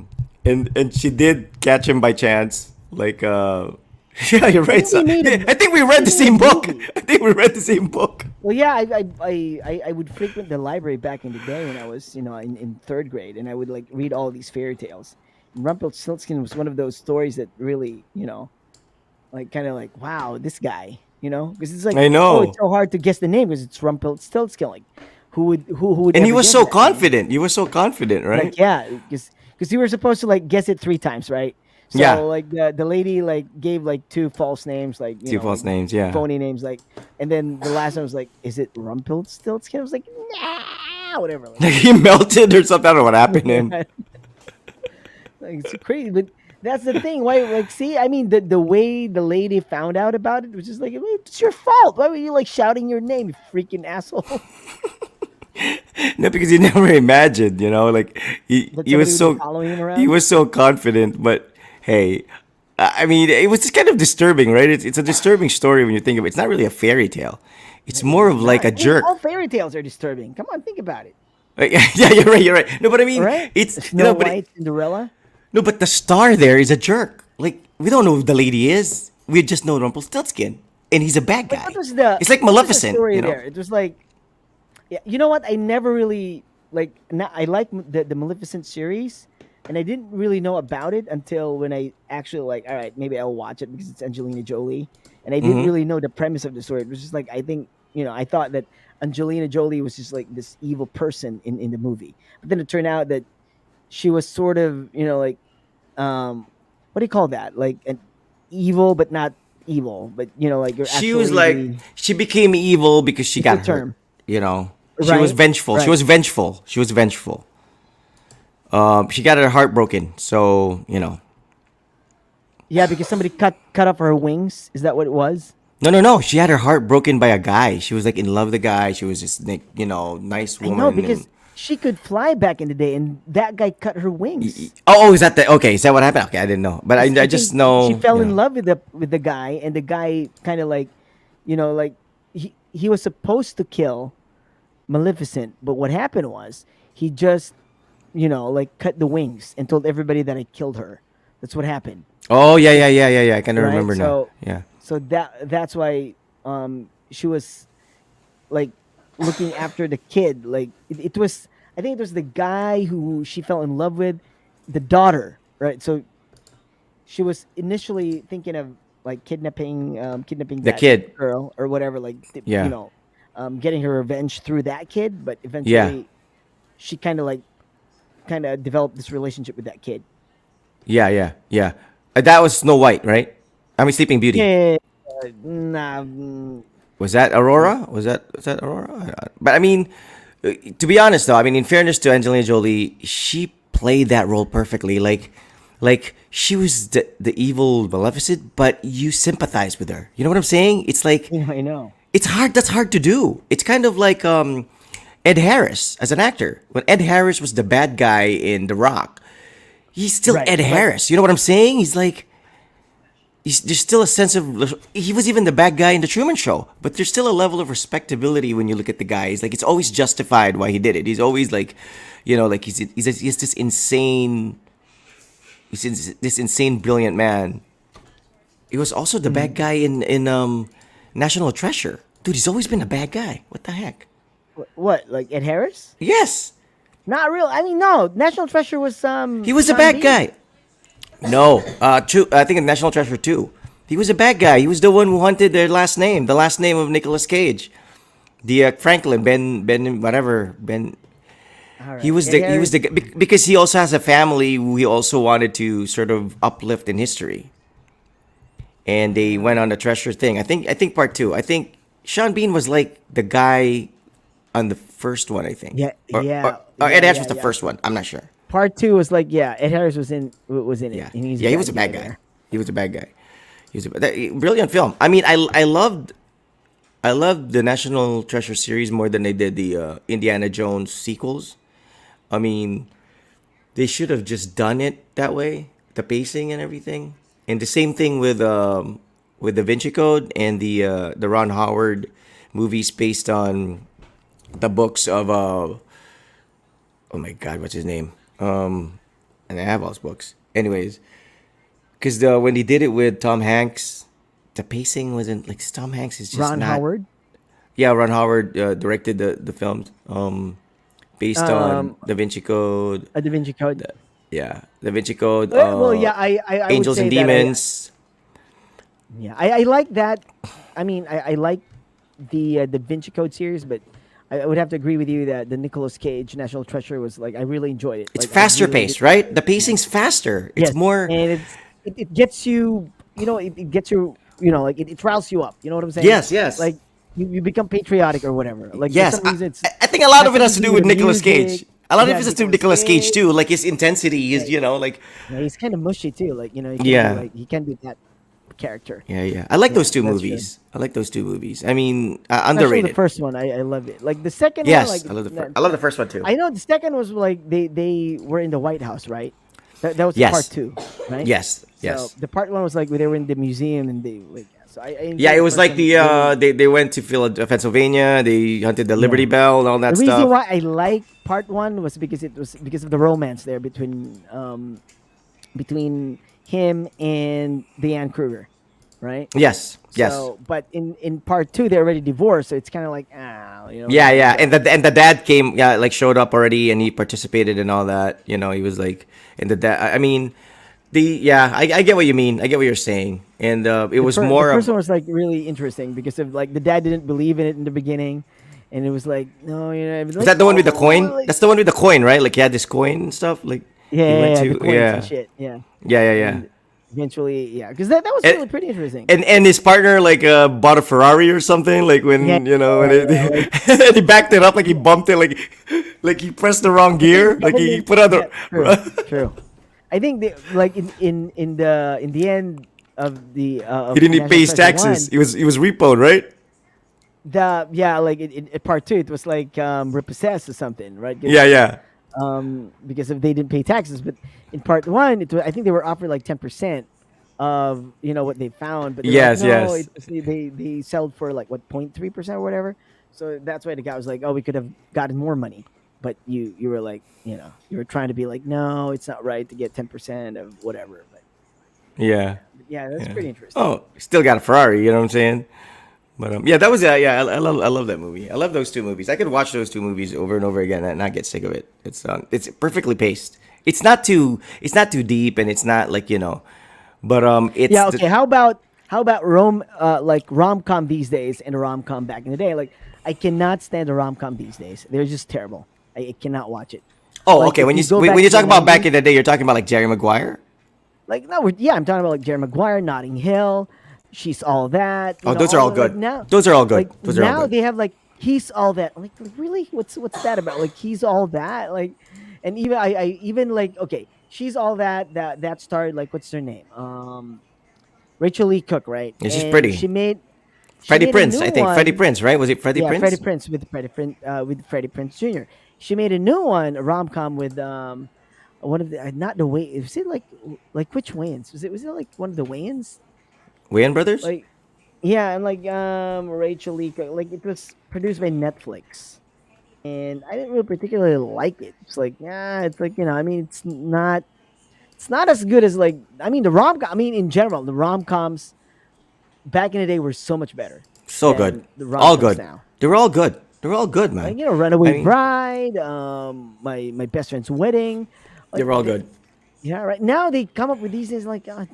Speaker 2: And she did catch him by chance. Like yeah, you're
Speaker 1: I
Speaker 2: right.
Speaker 1: think they
Speaker 2: So,
Speaker 1: made
Speaker 2: yeah,
Speaker 1: a
Speaker 2: I think we
Speaker 1: I
Speaker 2: read
Speaker 1: think
Speaker 2: the
Speaker 1: they made a
Speaker 2: same book.
Speaker 1: movie.
Speaker 2: I think we read the same book.
Speaker 1: Well, yeah, I would frequent the library back in the day when I was in third grade, and I would like read all these fairy tales. And Rumpelstiltskin was one of those stories that really like kind of like wow this guy because it's like
Speaker 2: I
Speaker 1: oh it's
Speaker 2: know.
Speaker 1: so hard to guess the name because it's Rumpelstiltskin like who would
Speaker 2: And he
Speaker 1: ever
Speaker 2: was
Speaker 1: guess
Speaker 2: so
Speaker 1: that
Speaker 2: confident. He was so confident, right?
Speaker 1: like yeah because you were supposed to like guess it three times right
Speaker 2: Yeah.
Speaker 1: so like the lady like gave like two false names like
Speaker 2: Two false names, yeah.
Speaker 1: phony names like and then the last one was like is it Rumpelstiltskin I was like nah whatever like,
Speaker 2: He melted or something. I don't know what happened to him.
Speaker 1: like it's crazy but that's the thing why like see I mean the way the lady found out about it was just like it's your fault why were you like shouting your name you freaking asshole
Speaker 2: No, because he never imagined, like
Speaker 1: that
Speaker 2: he
Speaker 1: somebody
Speaker 2: was
Speaker 1: would be
Speaker 2: so
Speaker 1: following him
Speaker 2: he
Speaker 1: around.
Speaker 2: was so confident. But hey, I mean, it was just kind of disturbing, right? It's a disturbing story when you think of it. It's not really a fairy tale. It's more of like a
Speaker 1: I mean,
Speaker 2: jerk.
Speaker 1: all fairy tales are disturbing. Come on, think about it.
Speaker 2: Like, yeah, you're right. You're right. No, but I mean,
Speaker 1: Right?
Speaker 2: it's
Speaker 1: Snow White, Cinderella.
Speaker 2: no, but the star there is a jerk. Like we don't know who the lady is. We just know Rumpelstiltskin, and he's a bad
Speaker 1: But
Speaker 2: guy.
Speaker 1: what was the
Speaker 2: It's like
Speaker 1: what was the
Speaker 2: Maleficent,
Speaker 1: story there? It was like, yeah, you know what? I never really like. I like the Maleficent series, and I didn't really know about it until when I actually like. All right, maybe I'll watch it because it's Angelina Jolie, and I didn't
Speaker 2: Hmm.
Speaker 1: really know the premise of the story. It was just like I think I thought that Angelina Jolie was just like this evil person in the movie, but then it turned out that she was sort of like what do you call that? Like an evil but not evil, but like you're
Speaker 2: She was
Speaker 1: actually
Speaker 2: like she became evil because she
Speaker 1: it's a
Speaker 2: got hurt.
Speaker 1: term,
Speaker 2: She was
Speaker 1: right?
Speaker 2: vengeful. She
Speaker 1: Right.
Speaker 2: was vengeful. She was vengeful. She got her heart broken. So
Speaker 1: Yeah, because somebody cut off her wings. Is that what it was?
Speaker 2: no, no, no. She had her heart broken by a guy. She was like in love with the guy. She was this like nice
Speaker 1: I know
Speaker 2: woman.
Speaker 1: because she could fly back in the day, and that guy cut her wings.
Speaker 2: Oh, is that the okay? Is that what happened? Okay, I didn't know, but I just
Speaker 1: think
Speaker 2: know
Speaker 1: she fell
Speaker 2: you
Speaker 1: in
Speaker 2: know.
Speaker 1: love with the guy, and the guy kind of like, like he was supposed to kill Maleficent, but what happened was he just like cut the wings and told everybody that I killed her. That's what happened,
Speaker 2: Oh yeah, yeah, yeah, yeah, yeah. I kind of
Speaker 1: right?
Speaker 2: remember now. Yeah.
Speaker 1: So that's why she was like looking after the kid. Like it was, I think it was the guy who she fell in love with, the daughter, right? So she was initially thinking of like kidnapping
Speaker 2: The
Speaker 1: that
Speaker 2: kid.
Speaker 1: girl or whatever, like
Speaker 2: Yeah.
Speaker 1: getting her revenge through that kid. But
Speaker 2: Yeah.
Speaker 1: eventually, she kind of developed this relationship with that kid.
Speaker 2: Yeah, yeah, yeah. That was Snow White, right? I mean, Sleeping Beauty.
Speaker 1: Yeah, nah,
Speaker 2: Was that Aurora? Was that Aurora? But I mean, to be honest though, I mean, in fairness to Angelina Jolie, she played that role perfectly. Like she was the evil Maleficent, but you sympathize with her. You know what I'm saying? It's like
Speaker 1: I know.
Speaker 2: it's hard. That's hard to do. It's kind of like Ed Harris as an actor. When Ed Harris was the bad guy in The Rock, he's still
Speaker 1: Right,
Speaker 2: Ed
Speaker 1: right.
Speaker 2: Harris. You know what I'm saying? He's like. There's still a sense of he was even the bad guy in the Truman Show, but there's still a level of respectability when you look at the guy. He's like it's always justified why he did it. He's always like, like he's this insane, this insane brilliant man. He was also the bad guy in National Treasure. Dude, he's always been a bad guy. What the heck?
Speaker 1: What, like Ed Harris?
Speaker 2: Yes,
Speaker 1: Not real. I mean, no. National Treasure was
Speaker 2: he was a
Speaker 1: Sean
Speaker 2: bad
Speaker 1: Bean.
Speaker 2: guy. No, I think in National Treasure 2. He was a bad guy. He was the one who hunted their last name, the last name of Nicolas Cage. The Franklin, Ben, whatever, Ben.
Speaker 1: All right.
Speaker 2: He was
Speaker 1: Ed
Speaker 2: the
Speaker 1: Harris-
Speaker 2: because he also has a family who he also wanted to sort of uplift in history. and they went on the treasure thing. I think part two. I think Sean Bean was like the guy on the first one. I think.
Speaker 1: Yeah, yeah,
Speaker 2: Or
Speaker 1: yeah,
Speaker 2: Ed Harris
Speaker 1: yeah,
Speaker 2: was the
Speaker 1: yeah.
Speaker 2: first one. I'm not sure.
Speaker 1: Part two was like, yeah, Ed Harris was in
Speaker 2: Yeah,
Speaker 1: it, and he's
Speaker 2: yeah, he was a bad
Speaker 1: guy
Speaker 2: guy.
Speaker 1: there.
Speaker 2: He was a bad guy. He was brilliant film. I mean, I loved the National Treasure series more than I did the Indiana Jones sequels. I mean, they should have just done it that way, the pacing and everything. And the same thing with the Vinci Code and the Ron Howard movies based on the books of oh my God, what's his name? And I have all his books. Anyways, because when he did it with Tom Hanks, the pacing wasn't like Tom Hanks is just
Speaker 1: Ron
Speaker 2: not.
Speaker 1: Howard.
Speaker 2: Yeah, Ron Howard directed the films based on
Speaker 1: Um,
Speaker 2: Da Vinci Code.
Speaker 1: A Da Vinci Code.
Speaker 2: Yeah, Da Vinci Code.
Speaker 1: Well, yeah, I would
Speaker 2: Angels
Speaker 1: say
Speaker 2: and
Speaker 1: that
Speaker 2: Demons.
Speaker 1: yeah, I like that. I mean, I like the Da Vinci Code series, but I would have to agree with you that the Nicolas Cage National Treasure was like I really enjoyed it.
Speaker 2: It's
Speaker 1: Like, I
Speaker 2: faster
Speaker 1: really
Speaker 2: paced, right? The pacing's faster. It's
Speaker 1: yes,
Speaker 2: more.
Speaker 1: and it gets you. It gets you. Like it riles you up. You know what I'm saying?
Speaker 2: Yes, yes.
Speaker 1: Like you become patriotic or whatever. Like for
Speaker 2: Yes,
Speaker 1: some reason it's
Speaker 2: I think a lot
Speaker 1: has
Speaker 2: of it has to do with
Speaker 1: the
Speaker 2: Nicolas Cage.
Speaker 1: music.
Speaker 2: A lot of
Speaker 1: Yeah,
Speaker 2: it has to do with Nicolas Cage too, like his intensity. His, like,
Speaker 1: Yeah, he's kind of mushy too. Like he can
Speaker 2: yeah.
Speaker 1: be like he can be that character.
Speaker 2: Yeah. I like
Speaker 1: Yeah,
Speaker 2: those two
Speaker 1: that's true.
Speaker 2: movies. I like those two movies. I mean,
Speaker 1: Especially the
Speaker 2: underrated.
Speaker 1: first one, I love it. Like the second one,
Speaker 2: Yes,
Speaker 1: like
Speaker 2: I love the first. I love the first one too.
Speaker 1: I know the second was like they were in the White House, right? That was
Speaker 2: Yes.
Speaker 1: part two, right?
Speaker 2: Yes,
Speaker 1: So
Speaker 2: yes.
Speaker 1: the part one was like they were in the museum and they like so I
Speaker 2: Yeah,
Speaker 1: enjoyed
Speaker 2: it
Speaker 1: the
Speaker 2: was
Speaker 1: first
Speaker 2: like
Speaker 1: one
Speaker 2: the
Speaker 1: really.
Speaker 2: they went to Pennsylvania. They hunted the Liberty Bell and all that
Speaker 1: The reason
Speaker 2: stuff.
Speaker 1: why I like part one was because it was because of the romance there between him and Diane Kruger, right?
Speaker 2: Yes, yes.
Speaker 1: So, but in part two, they're already divorced, so it's kind of like
Speaker 2: Yeah. And the dad came, like showed up already, and he participated in all that. He was like, and the dad. I mean, I get what you mean. I get what you're saying, and it was more
Speaker 1: the
Speaker 2: of.
Speaker 1: first one was like really interesting because of like the dad didn't believe in it in the beginning, and it was like no, it was
Speaker 2: Is
Speaker 1: like,
Speaker 2: that the one with the
Speaker 1: "Oh,"
Speaker 2: coin?
Speaker 1: like-
Speaker 2: That's the one with the coin, right? Like he had this coin and stuff. Like he went
Speaker 1: the
Speaker 2: to
Speaker 1: coins
Speaker 2: yeah,
Speaker 1: and shit, yeah.
Speaker 2: yeah.
Speaker 1: And eventually, yeah, because that was
Speaker 2: And-
Speaker 1: really pretty interesting.
Speaker 2: And his partner like bought a Ferrari or something like when
Speaker 1: Yeah,
Speaker 2: when
Speaker 1: yeah,
Speaker 2: and he backed it up like he bumped it like he pressed the wrong gear like he put on the
Speaker 1: Yeah, true. I think like in the end of the
Speaker 2: he didn't
Speaker 1: National
Speaker 2: pay his
Speaker 1: Treasure
Speaker 2: taxes.
Speaker 1: one,
Speaker 2: He was repoed, right?
Speaker 1: like in part two, it was like repossessed or something, right?
Speaker 2: Yeah.
Speaker 1: Because if they didn't pay taxes. But in part one, I think they were offered like 10% of what they found. But they're
Speaker 2: Yes,
Speaker 1: like, no,
Speaker 2: yes.
Speaker 1: it was, they sold for like what 0.3% or whatever. So that's why the guy was like, oh, we could have gotten more money. But you were like, you were trying to be like, no, it's not right to get 10% of whatever. But
Speaker 2: Yeah.
Speaker 1: yeah, that's
Speaker 2: Yeah.
Speaker 1: pretty interesting.
Speaker 2: Oh, still got a Ferrari. You know what I'm saying? But yeah, that was I love that movie. I love those two movies. I could watch those two movies over and over again and not get sick of it. It's perfectly paced. It's not too deep and it's not like but it's
Speaker 1: Yeah. Okay. How about like rom com these days and a rom com back in the day? Like I cannot stand a rom com these days. They're just terrible. I cannot watch it.
Speaker 2: Oh,
Speaker 1: Like,
Speaker 2: okay.
Speaker 1: if
Speaker 2: When
Speaker 1: you
Speaker 2: you
Speaker 1: go
Speaker 2: when
Speaker 1: back
Speaker 2: when you
Speaker 1: to
Speaker 2: talk
Speaker 1: the
Speaker 2: about back
Speaker 1: 90s
Speaker 2: in the day, you're talking about like Jerry Maguire.
Speaker 1: Like no, I'm talking about like Jerry Maguire, Notting Hill, She's All That.
Speaker 2: Oh, those are all
Speaker 1: of, like,
Speaker 2: good.
Speaker 1: now,
Speaker 2: Those are all good.
Speaker 1: Like
Speaker 2: Those are all
Speaker 1: now
Speaker 2: good.
Speaker 1: they have like He's All That. Like really, what's that about? Like He's All That. Like, and even I even like okay, She's All That. That started like what's her name? Rachel Lee Cook, right?
Speaker 2: Yeah, she's
Speaker 1: And
Speaker 2: pretty.
Speaker 1: She made
Speaker 2: Freddie
Speaker 1: a
Speaker 2: Prinze,
Speaker 1: new
Speaker 2: I think.
Speaker 1: one.
Speaker 2: Freddie Prinze, right? Was it Freddie
Speaker 1: Yeah,
Speaker 2: Prinze?
Speaker 1: Freddie Prinze with Freddie Prinze Jr. She made a new one, a rom com with one of the not the way was it like which Wayans was it like one of the Wayans
Speaker 2: Wayans Brothers?
Speaker 1: like yeah and like Rachel Lee Cook, like it was produced by Netflix and I didn't really particularly like it. It's like it's like I mean it's not as good as like I mean the in general the rom coms back in the day were so much better.
Speaker 2: So
Speaker 1: than
Speaker 2: good.
Speaker 1: the
Speaker 2: All
Speaker 1: rom-coms
Speaker 2: good.
Speaker 1: now.
Speaker 2: They were all good. They were all good, man.
Speaker 1: Like Runaway
Speaker 2: I mean-
Speaker 1: Bride, my best friend's wedding.
Speaker 2: They were all good.
Speaker 1: Yeah, right. Now they come up with these things like no,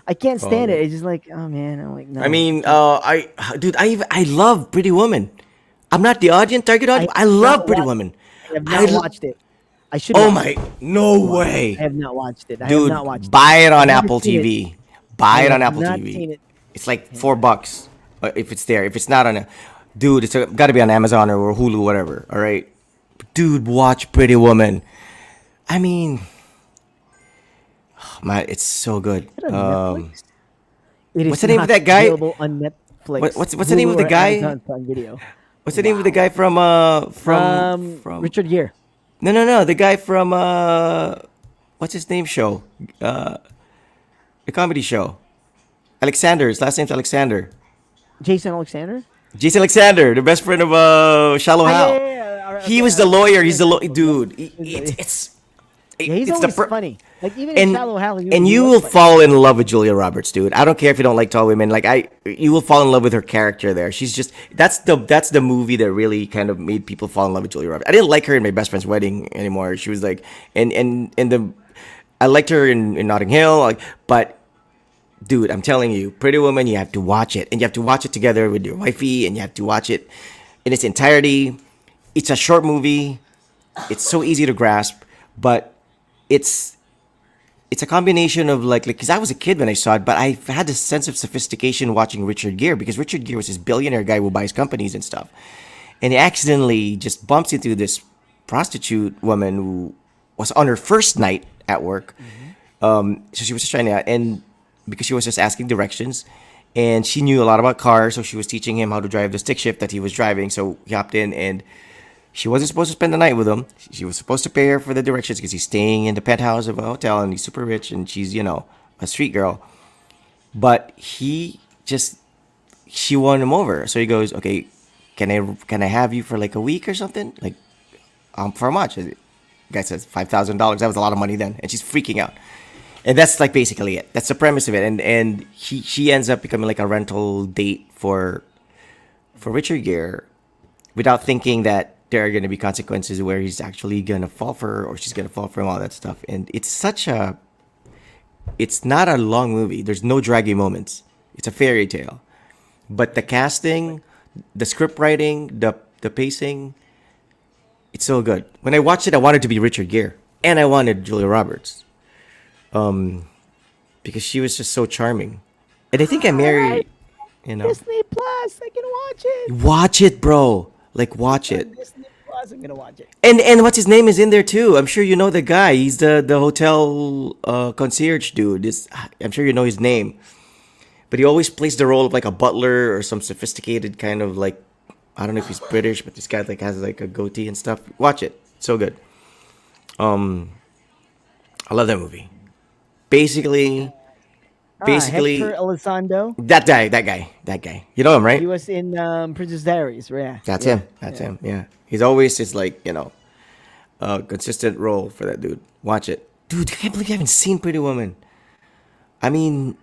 Speaker 1: I can't
Speaker 2: Oh,
Speaker 1: stand it.
Speaker 2: yeah.
Speaker 1: It's just like I'm like no.
Speaker 2: I mean, I love Pretty Woman. I'm not the target audience. I
Speaker 1: have
Speaker 2: love
Speaker 1: not
Speaker 2: Pretty
Speaker 1: watched-
Speaker 2: Woman.
Speaker 1: I have not
Speaker 2: lo-
Speaker 1: watched it. I should.
Speaker 2: Oh
Speaker 1: watch
Speaker 2: my,
Speaker 1: it.
Speaker 2: no
Speaker 1: I
Speaker 2: way.
Speaker 1: have not watched it. I
Speaker 2: Dude,
Speaker 1: have not watched
Speaker 2: buy it on
Speaker 1: I've never
Speaker 2: Apple
Speaker 1: seen it.
Speaker 2: TV. buy
Speaker 1: I
Speaker 2: it on
Speaker 1: have
Speaker 2: Apple
Speaker 1: not
Speaker 2: TV.
Speaker 1: seen it.
Speaker 2: It's like $4 if it's there. If it's not on a, dude, it's got to be on Amazon or Hulu, whatever. All right, dude, watch Pretty Woman. I mean, man, it's so good.
Speaker 1: Is it on Netflix? It is
Speaker 2: What's the name of
Speaker 1: not
Speaker 2: that guy?
Speaker 1: available on Netflix.
Speaker 2: What's the name of the
Speaker 1: Hulu, or
Speaker 2: guy?
Speaker 1: Amazon Prime Video.
Speaker 2: What's the name of the guy from
Speaker 1: Richard Gere.
Speaker 2: No, the guy from what's his name show? The comedy show. Alexander, his last name's Alexander.
Speaker 1: Jason Alexander.
Speaker 2: Jason Alexander, the best friend of Shallow Hal.
Speaker 1: Alright,
Speaker 2: He
Speaker 1: okay,
Speaker 2: was the
Speaker 1: alright.
Speaker 2: lawyer. He's the dude.
Speaker 1: Yeah, he's
Speaker 2: it's
Speaker 1: always
Speaker 2: the
Speaker 1: funny. Like even in Shallow Hal,
Speaker 2: and you will fall in love with Julia Roberts, dude. I don't care if you don't like tall women. You will fall in love with her character there. She's just that's the movie that really kind of made people fall in love with Julia Roberts. I didn't like her in My Best Friend's Wedding anymore. She was like, I liked her in Notting Hill, but dude, I'm telling you, Pretty Woman, you have to watch it, and you have to watch it together with your wifey, and you have to watch it in its entirety. It's a short movie. It's so easy to grasp, but it's a combination of like because I was a kid when I saw it, but I had this sense of sophistication watching Richard Gere because Richard Gere was this billionaire guy who buys companies and stuff, and he accidentally just bumps into this prostitute woman who was on her first night at work. So she was just trying to, and because she was just asking directions, and she knew a lot about cars, so she was teaching him how to drive the stick shift that he was driving. So he hopped in and. She wasn't supposed to spend the night with him. She was supposed to pay her for the directions because he's staying in the penthouse of a hotel and he's super rich and she's, a street girl. But she won him over. So he goes, okay, can I have you for like a week or something? Like, for how much? The guy says $5,000. That was a lot of money then. And she's freaking out. And that's like basically it. That's the premise of it. And she ends up becoming like a rental date for Richard Gere without thinking that there are going to be consequences where he's actually going to fall for her or she's going to fall for him, all that stuff. And it's not a long movie. There's no draggy moments. It's a fairy tale. But the casting, the script writing, the pacing, it's so good. When I watched it, I wanted to be Richard Gere. And I wanted Julia Roberts. Because she was just so charming. And I think I married,
Speaker 1: Disney Plus. I can watch it.
Speaker 2: Watch it, bro. Like, watch it.
Speaker 1: Disney Plus. I'm gonna watch it.
Speaker 2: And what's his name is in there too. I'm sure you know the guy. He's the hotel concierge dude. I'm sure you know his name. But he always plays the role of like a butler or some sophisticated kind of like I don't know if he's British, but this guy like has like a goatee and stuff. Watch it. So good. I love that movie. Basically
Speaker 1: Hector Elizondo.
Speaker 2: that guy. You know him, right?
Speaker 1: He was in Princess Diaries. Yeah.
Speaker 2: That's him. That's him. Yeah. He's always just like, consistent role for that dude. Watch it. Dude, I can't believe you haven't seen Pretty Woman. I mean,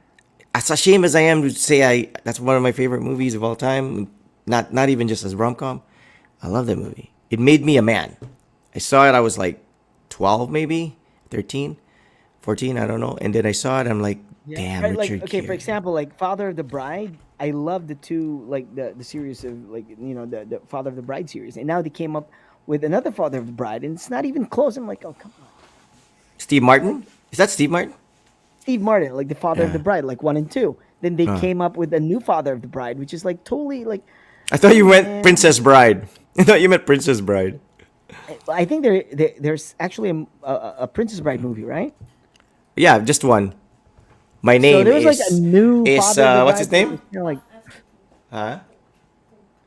Speaker 2: as ashamed as I am to say that's one of my favorite movies of all time, not even just as rom-com. I love that movie. It made me a man. I saw it, I was like 12 maybe, 13, 14, I don't know. And then I saw it, I'm like, damn,
Speaker 1: Right,
Speaker 2: Richard
Speaker 1: okay,
Speaker 2: Gere.
Speaker 1: for example, like Father of the Bride. I love the two, like the series of like the Father of the Bride series, and now they came up with another Father of the Bride, and it's not even close. I'm like, oh come on,
Speaker 2: Steve Martin? Is that Steve Martin?
Speaker 1: Steve Martin, like the Father of
Speaker 2: Yeah.
Speaker 1: the Bride, like 1 and 2. Then they came up with a new Father of the Bride, which is like totally like.
Speaker 2: I thought you
Speaker 1: Man.
Speaker 2: meant Princess Bride. I thought you meant Princess Bride.
Speaker 1: I think there's actually a Princess Bride movie, right?
Speaker 2: Yeah, just one. My name
Speaker 1: So there was
Speaker 2: is
Speaker 1: like a new
Speaker 2: is
Speaker 1: Father of the
Speaker 2: what's his
Speaker 1: Bride,
Speaker 2: name?
Speaker 1: like
Speaker 2: Huh?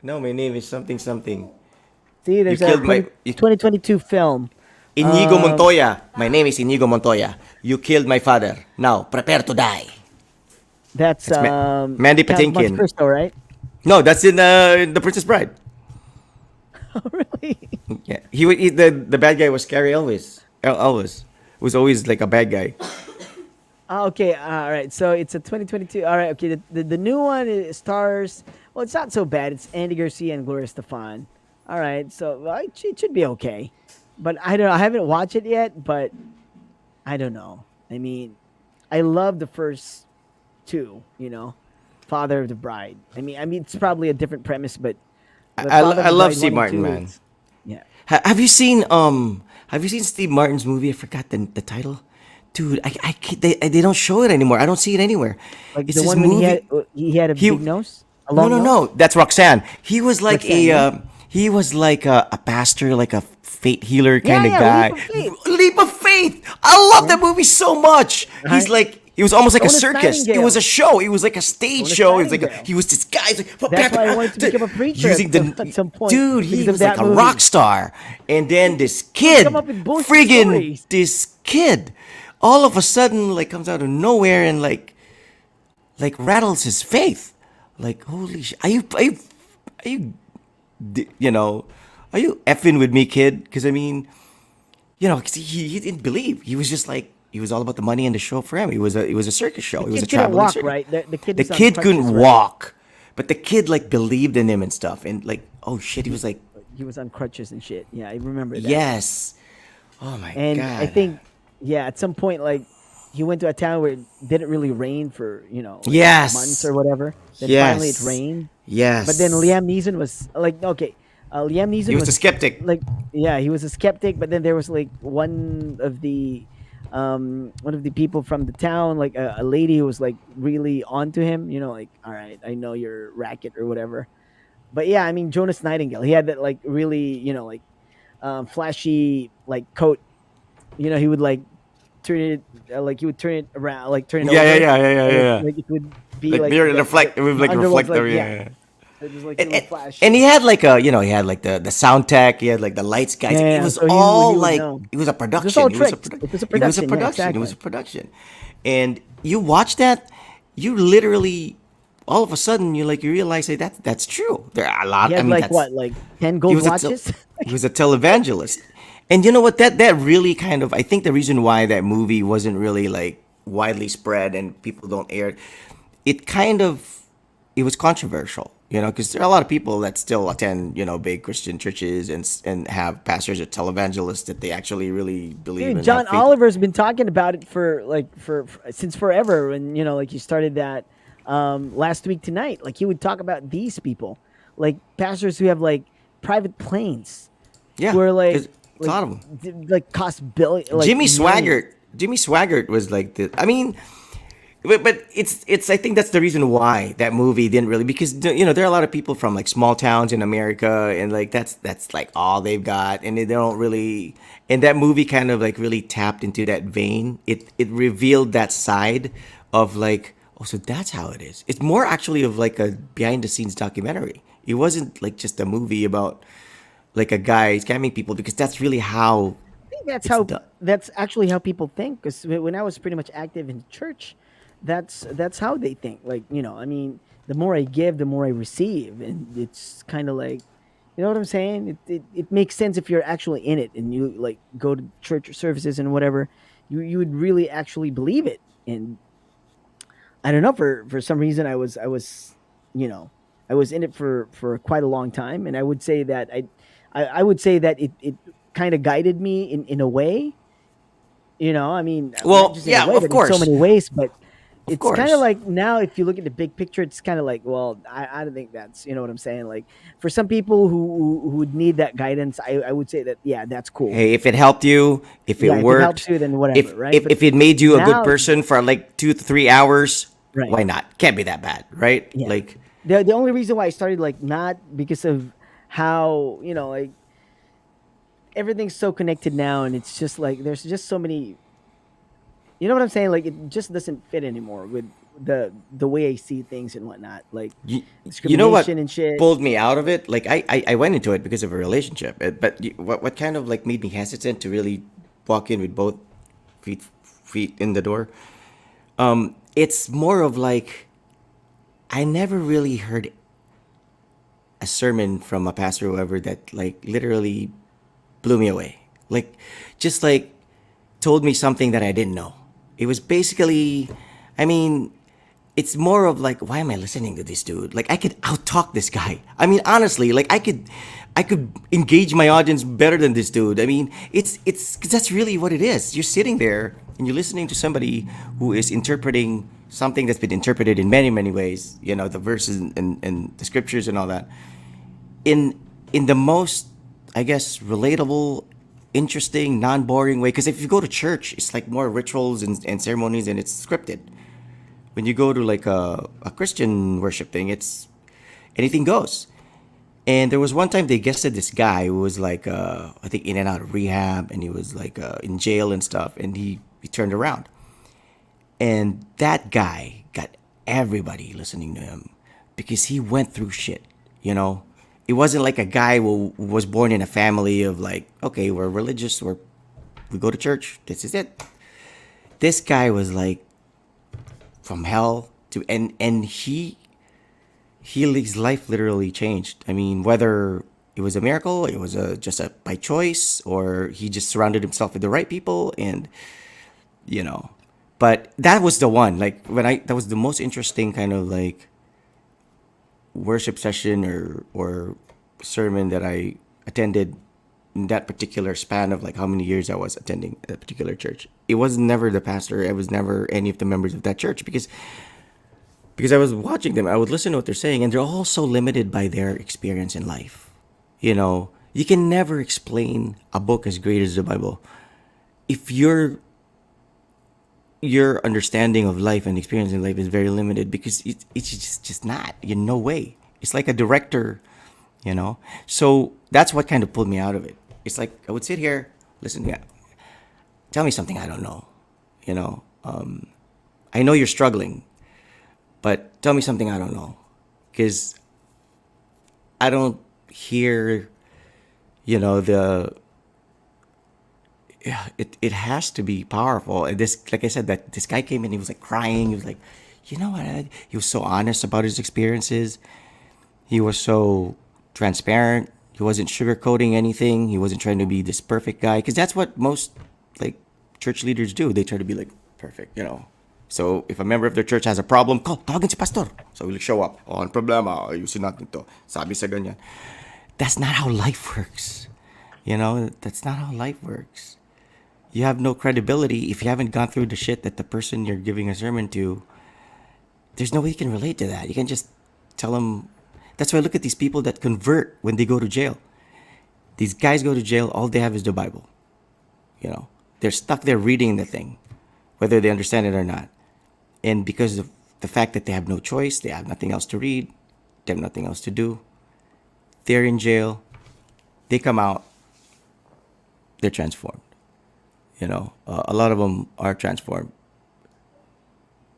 Speaker 2: No, my name is something.
Speaker 1: see, there's a
Speaker 2: killed my-
Speaker 1: 2022 film.
Speaker 2: Inigo Montoya. My name is Inigo Montoya. You killed my father. Now prepare to die.
Speaker 1: That's
Speaker 2: Mandy
Speaker 1: Count Monte
Speaker 2: Patinkin.
Speaker 1: Cristo, right?
Speaker 2: No, that's in The Princess Bride.
Speaker 1: Oh, really?
Speaker 2: Yeah, the bad guy was Cary Elwes. Elwes was always like a bad guy.
Speaker 1: Okay, all right. So it's a 2022. All right, okay. The new one stars. Well, it's not so bad. It's Andy Garcia and Gloria Stefan. All right, so it should be okay. But I don't know. I haven't watched it yet, but I don't know. I mean, I love the first two. Father of the Bride. I mean, it's probably a different premise, but
Speaker 2: I
Speaker 1: Father of the
Speaker 2: love
Speaker 1: Bride
Speaker 2: Steve
Speaker 1: 1 and
Speaker 2: Martin,
Speaker 1: 2
Speaker 2: man.
Speaker 1: Yeah.
Speaker 2: Have you seen Steve Martin's movie? I forgot the title. dude, I can't, they don't show it anymore. I don't see it anywhere.
Speaker 1: Like
Speaker 2: It's
Speaker 1: the
Speaker 2: this
Speaker 1: one when
Speaker 2: movie.
Speaker 1: he had a
Speaker 2: He
Speaker 1: big nose, a
Speaker 2: no
Speaker 1: long
Speaker 2: no
Speaker 1: nose.
Speaker 2: no. That's Roxanne. He was like
Speaker 1: Roxanne, yeah,
Speaker 2: he was like a pastor, like a faith healer
Speaker 1: yeah,
Speaker 2: kind of
Speaker 1: yeah. Leap
Speaker 2: guy.
Speaker 1: of Faith.
Speaker 2: Leap of Faith. I love
Speaker 1: Yeah,
Speaker 2: that movie so much. He's
Speaker 1: right.
Speaker 2: like. It was almost like a
Speaker 1: Jonas
Speaker 2: circus. It was
Speaker 1: Nightingale.
Speaker 2: a show. It was like a stage
Speaker 1: Jonas
Speaker 2: show. It was like
Speaker 1: Nightingale.
Speaker 2: he was this guy. He's
Speaker 1: That's why I wanted to become a preacher
Speaker 2: using
Speaker 1: at some point
Speaker 2: dude. He
Speaker 1: because of
Speaker 2: was like
Speaker 1: that
Speaker 2: a rock
Speaker 1: movie.
Speaker 2: star. And then this
Speaker 1: He would come
Speaker 2: kid,
Speaker 1: up with bullshit
Speaker 2: friggin'
Speaker 1: stories.
Speaker 2: this kid, all of a sudden like comes out of nowhere and like rattles his faith. Like holy shit! Are you you know? Are you effing with me, kid? Because I mean, 'cause he didn't believe. He was just like he was all about the money and the show for him. It was a circus show.
Speaker 1: The
Speaker 2: It was a
Speaker 1: kid couldn't
Speaker 2: traveling
Speaker 1: walk,
Speaker 2: circus.
Speaker 1: right? The kid
Speaker 2: The
Speaker 1: was on
Speaker 2: kid
Speaker 1: crutches,
Speaker 2: couldn't
Speaker 1: right?
Speaker 2: walk, but the kid like believed in him and stuff. And like, oh shit, he was like,
Speaker 1: He was on crutches and shit. Yeah, I remember that.
Speaker 2: yes. Oh my
Speaker 1: And I
Speaker 2: god.
Speaker 1: think, yeah, at some point, like he went to a town where it didn't really rain for like months
Speaker 2: Yes.
Speaker 1: or whatever. Then finally it
Speaker 2: Yes.
Speaker 1: rained. But then
Speaker 2: Yes.
Speaker 1: Liam Neeson was like, okay, Liam
Speaker 2: He
Speaker 1: Neeson
Speaker 2: was a
Speaker 1: was
Speaker 2: skeptic.
Speaker 1: like, yeah, he was a skeptic. But then there was like one of the people from the town, like a lady who was like really onto him. Like, all right, I know your racket or whatever. But yeah, I mean Jonas Nightingale, he had that like really, like flashy like coat. He would like turn it like he would turn it around, like turn it
Speaker 2: Yeah, yeah,
Speaker 1: over,
Speaker 2: yeah, yeah, yeah,
Speaker 1: and
Speaker 2: yeah.
Speaker 1: like it would be
Speaker 2: Like
Speaker 1: like
Speaker 2: mirror
Speaker 1: the,
Speaker 2: reflect. It was
Speaker 1: the
Speaker 2: like
Speaker 1: under was
Speaker 2: reflector.
Speaker 1: like,
Speaker 2: Yeah.
Speaker 1: yeah,
Speaker 2: Yeah.
Speaker 1: it was like a
Speaker 2: and,
Speaker 1: little
Speaker 2: and,
Speaker 1: flash.
Speaker 2: and he had like he had like the sound tech, he had like the lights guys.
Speaker 1: Yeah,
Speaker 2: It
Speaker 1: yeah,
Speaker 2: was
Speaker 1: so
Speaker 2: all
Speaker 1: he would
Speaker 2: like
Speaker 1: know.
Speaker 2: it was a
Speaker 1: It was all
Speaker 2: production. It was a
Speaker 1: tricks.
Speaker 2: production.
Speaker 1: It was a
Speaker 2: It was a
Speaker 1: production. Yeah,
Speaker 2: production. It was
Speaker 1: exactly.
Speaker 2: a production. And you watch that, you literally all of a sudden you realize that that's true. There are a lot.
Speaker 1: He
Speaker 2: I
Speaker 1: had
Speaker 2: mean
Speaker 1: like
Speaker 2: that's
Speaker 1: what, like 10
Speaker 2: he
Speaker 1: gold
Speaker 2: was a
Speaker 1: watches.
Speaker 2: he was a televangelist. And you know what, that really kind of, I think the reason why that movie wasn't really like widely spread and people don't air it, it kind of it was controversial, because there are a lot of people that still attend, big Christian churches and have pastors or televangelists that they actually really believe
Speaker 1: Dude,
Speaker 2: and have
Speaker 1: John
Speaker 2: faith.
Speaker 1: Oliver's been talking about it for since forever, and like he started that last week tonight. Like he would talk about these people, like pastors who have like private planes,
Speaker 2: Yeah,
Speaker 1: who are
Speaker 2: there's a
Speaker 1: like
Speaker 2: lot of them.
Speaker 1: like cost billion, like
Speaker 2: Jimmy
Speaker 1: millions.
Speaker 2: Swaggart. Jimmy Swaggart was like the. I mean, but it's. I think that's the reason why that movie didn't really, because there are a lot of people from like small towns in America, and like that's like all they've got, and they don't really. And that movie kind of like really tapped into that vein. It revealed that side of like, oh, so that's how it is. It's more actually of like a behind the scenes documentary. It wasn't like just a movie about like a guy scamming people, because that's really how
Speaker 1: I think that's
Speaker 2: it's
Speaker 1: how
Speaker 2: done.
Speaker 1: that's actually how people think. Because when I was pretty much active in church, that's how they think. Like I mean, the more I give, the more I receive, and it's kind of like, you know what I'm saying? It makes sense if you're actually in it and you like go to church services and whatever. You would really actually believe it. And I don't know, for some reason I was you know I was in it for quite a long time, and I would say that I would say that it kind of guided me in a way. I mean, not
Speaker 2: Well,
Speaker 1: just in a
Speaker 2: yeah,
Speaker 1: way,
Speaker 2: of
Speaker 1: but in so
Speaker 2: course.
Speaker 1: many ways. But
Speaker 2: Of
Speaker 1: it's kind of
Speaker 2: course.
Speaker 1: like now, if you look at the big picture, it's kind of like, well, I don't think that's, what I'm saying. Like for some people who would need that guidance, I would say that, yeah, that's cool.
Speaker 2: Hey, if it helped you, if it
Speaker 1: Yeah, if it helps
Speaker 2: worked,
Speaker 1: you, then
Speaker 2: if
Speaker 1: whatever, right?
Speaker 2: if
Speaker 1: But
Speaker 2: if it made you a good
Speaker 1: now,
Speaker 2: person for like 2 to 3 hours,
Speaker 1: right,
Speaker 2: why not? Can't be that bad, right?
Speaker 1: yeah.
Speaker 2: Like,
Speaker 1: The only reason why I started, like, not because of how, like everything's so connected now, and it's just like there's just so many. You know what I'm saying? Like it just doesn't fit anymore with the way I see things and whatnot, like
Speaker 2: you know what
Speaker 1: discrimination and shit.
Speaker 2: pulled me out of it? Like, I went into it because of a relationship, but what kind of like made me hesitant to really walk in with both feet in the door? It's more of like I never really heard a sermon from a pastor or whoever that like literally blew me away. Like, just like told me something that I didn't know. It was basically, I mean, it's more of like, why am I listening to this dude? Like, I could outtalk this guy. I mean, honestly, like I could engage my audience better than this dude. I mean, it's cause that's really what it is. You're sitting there and you're listening to somebody who is interpreting something that's been interpreted in many, many ways. The verses and the scriptures and all that in the most, I guess, relatable interesting, non-boring way. Because if you go to church, it's like more rituals and ceremonies, and it's scripted. When you go to like a Christian worship thing, it's anything goes. And there was one time they guested this guy who was like, I think in and out of rehab, and he was like in jail and stuff. And he turned around, and that guy got everybody listening to him because he went through shit. You know, it wasn't like a guy who was born in a family of like, okay, we're religious, we go to church, this is it. This guy was like from hell to and his life literally changed. I mean, whether it was a miracle, it was just a by choice, or he just surrounded himself with the right people, and you know. But that was the one. Like that was the most interesting kind of like worship session or sermon that I attended in that particular span of like how many years I was attending that particular church. It was never the pastor. It was never any of the members of that church because I was watching them. I would listen to what they're saying, and they're all so limited by their experience in life. You know, you can never explain a book as great as the Bible if your understanding of life and experience in life is very limited, because it's just not. In no way. It's like a director, you know. So that's what kind of pulled me out of it. It's like I would sit here, listen, yeah, tell me something I don't know, you know. I know you're struggling, but tell me something I don't know, because I don't hear, you know, yeah, it has to be powerful. And this, like I said, that this guy came in, he was like crying. He was like, you know what? He was so honest about his experiences. He was so transparent. He wasn't sugarcoating anything. He wasn't trying to be this perfect guy, because that's what most like church leaders do. They try to be like perfect, you know. So if a member of their church has a problem, call, tawagin si pastor. So we'll show up. Oh, ang problema, ayusin natin to. Sabi sa ganyan. That's not how life works. You know, that's not how life works. You have no credibility if you haven't gone through the shit that the person you're giving a sermon to. There's no way you can relate to that. You can just tell them. That's why I look at these people that convert when they go to jail. These guys go to jail, all they have is the Bible. You know, they're stuck there reading the thing, whether they understand it or not. And because of the fact that they have no choice, they have nothing else to read, they have nothing else to do, they're in jail, they come out, they're transformed. You know, a lot of them are transformed.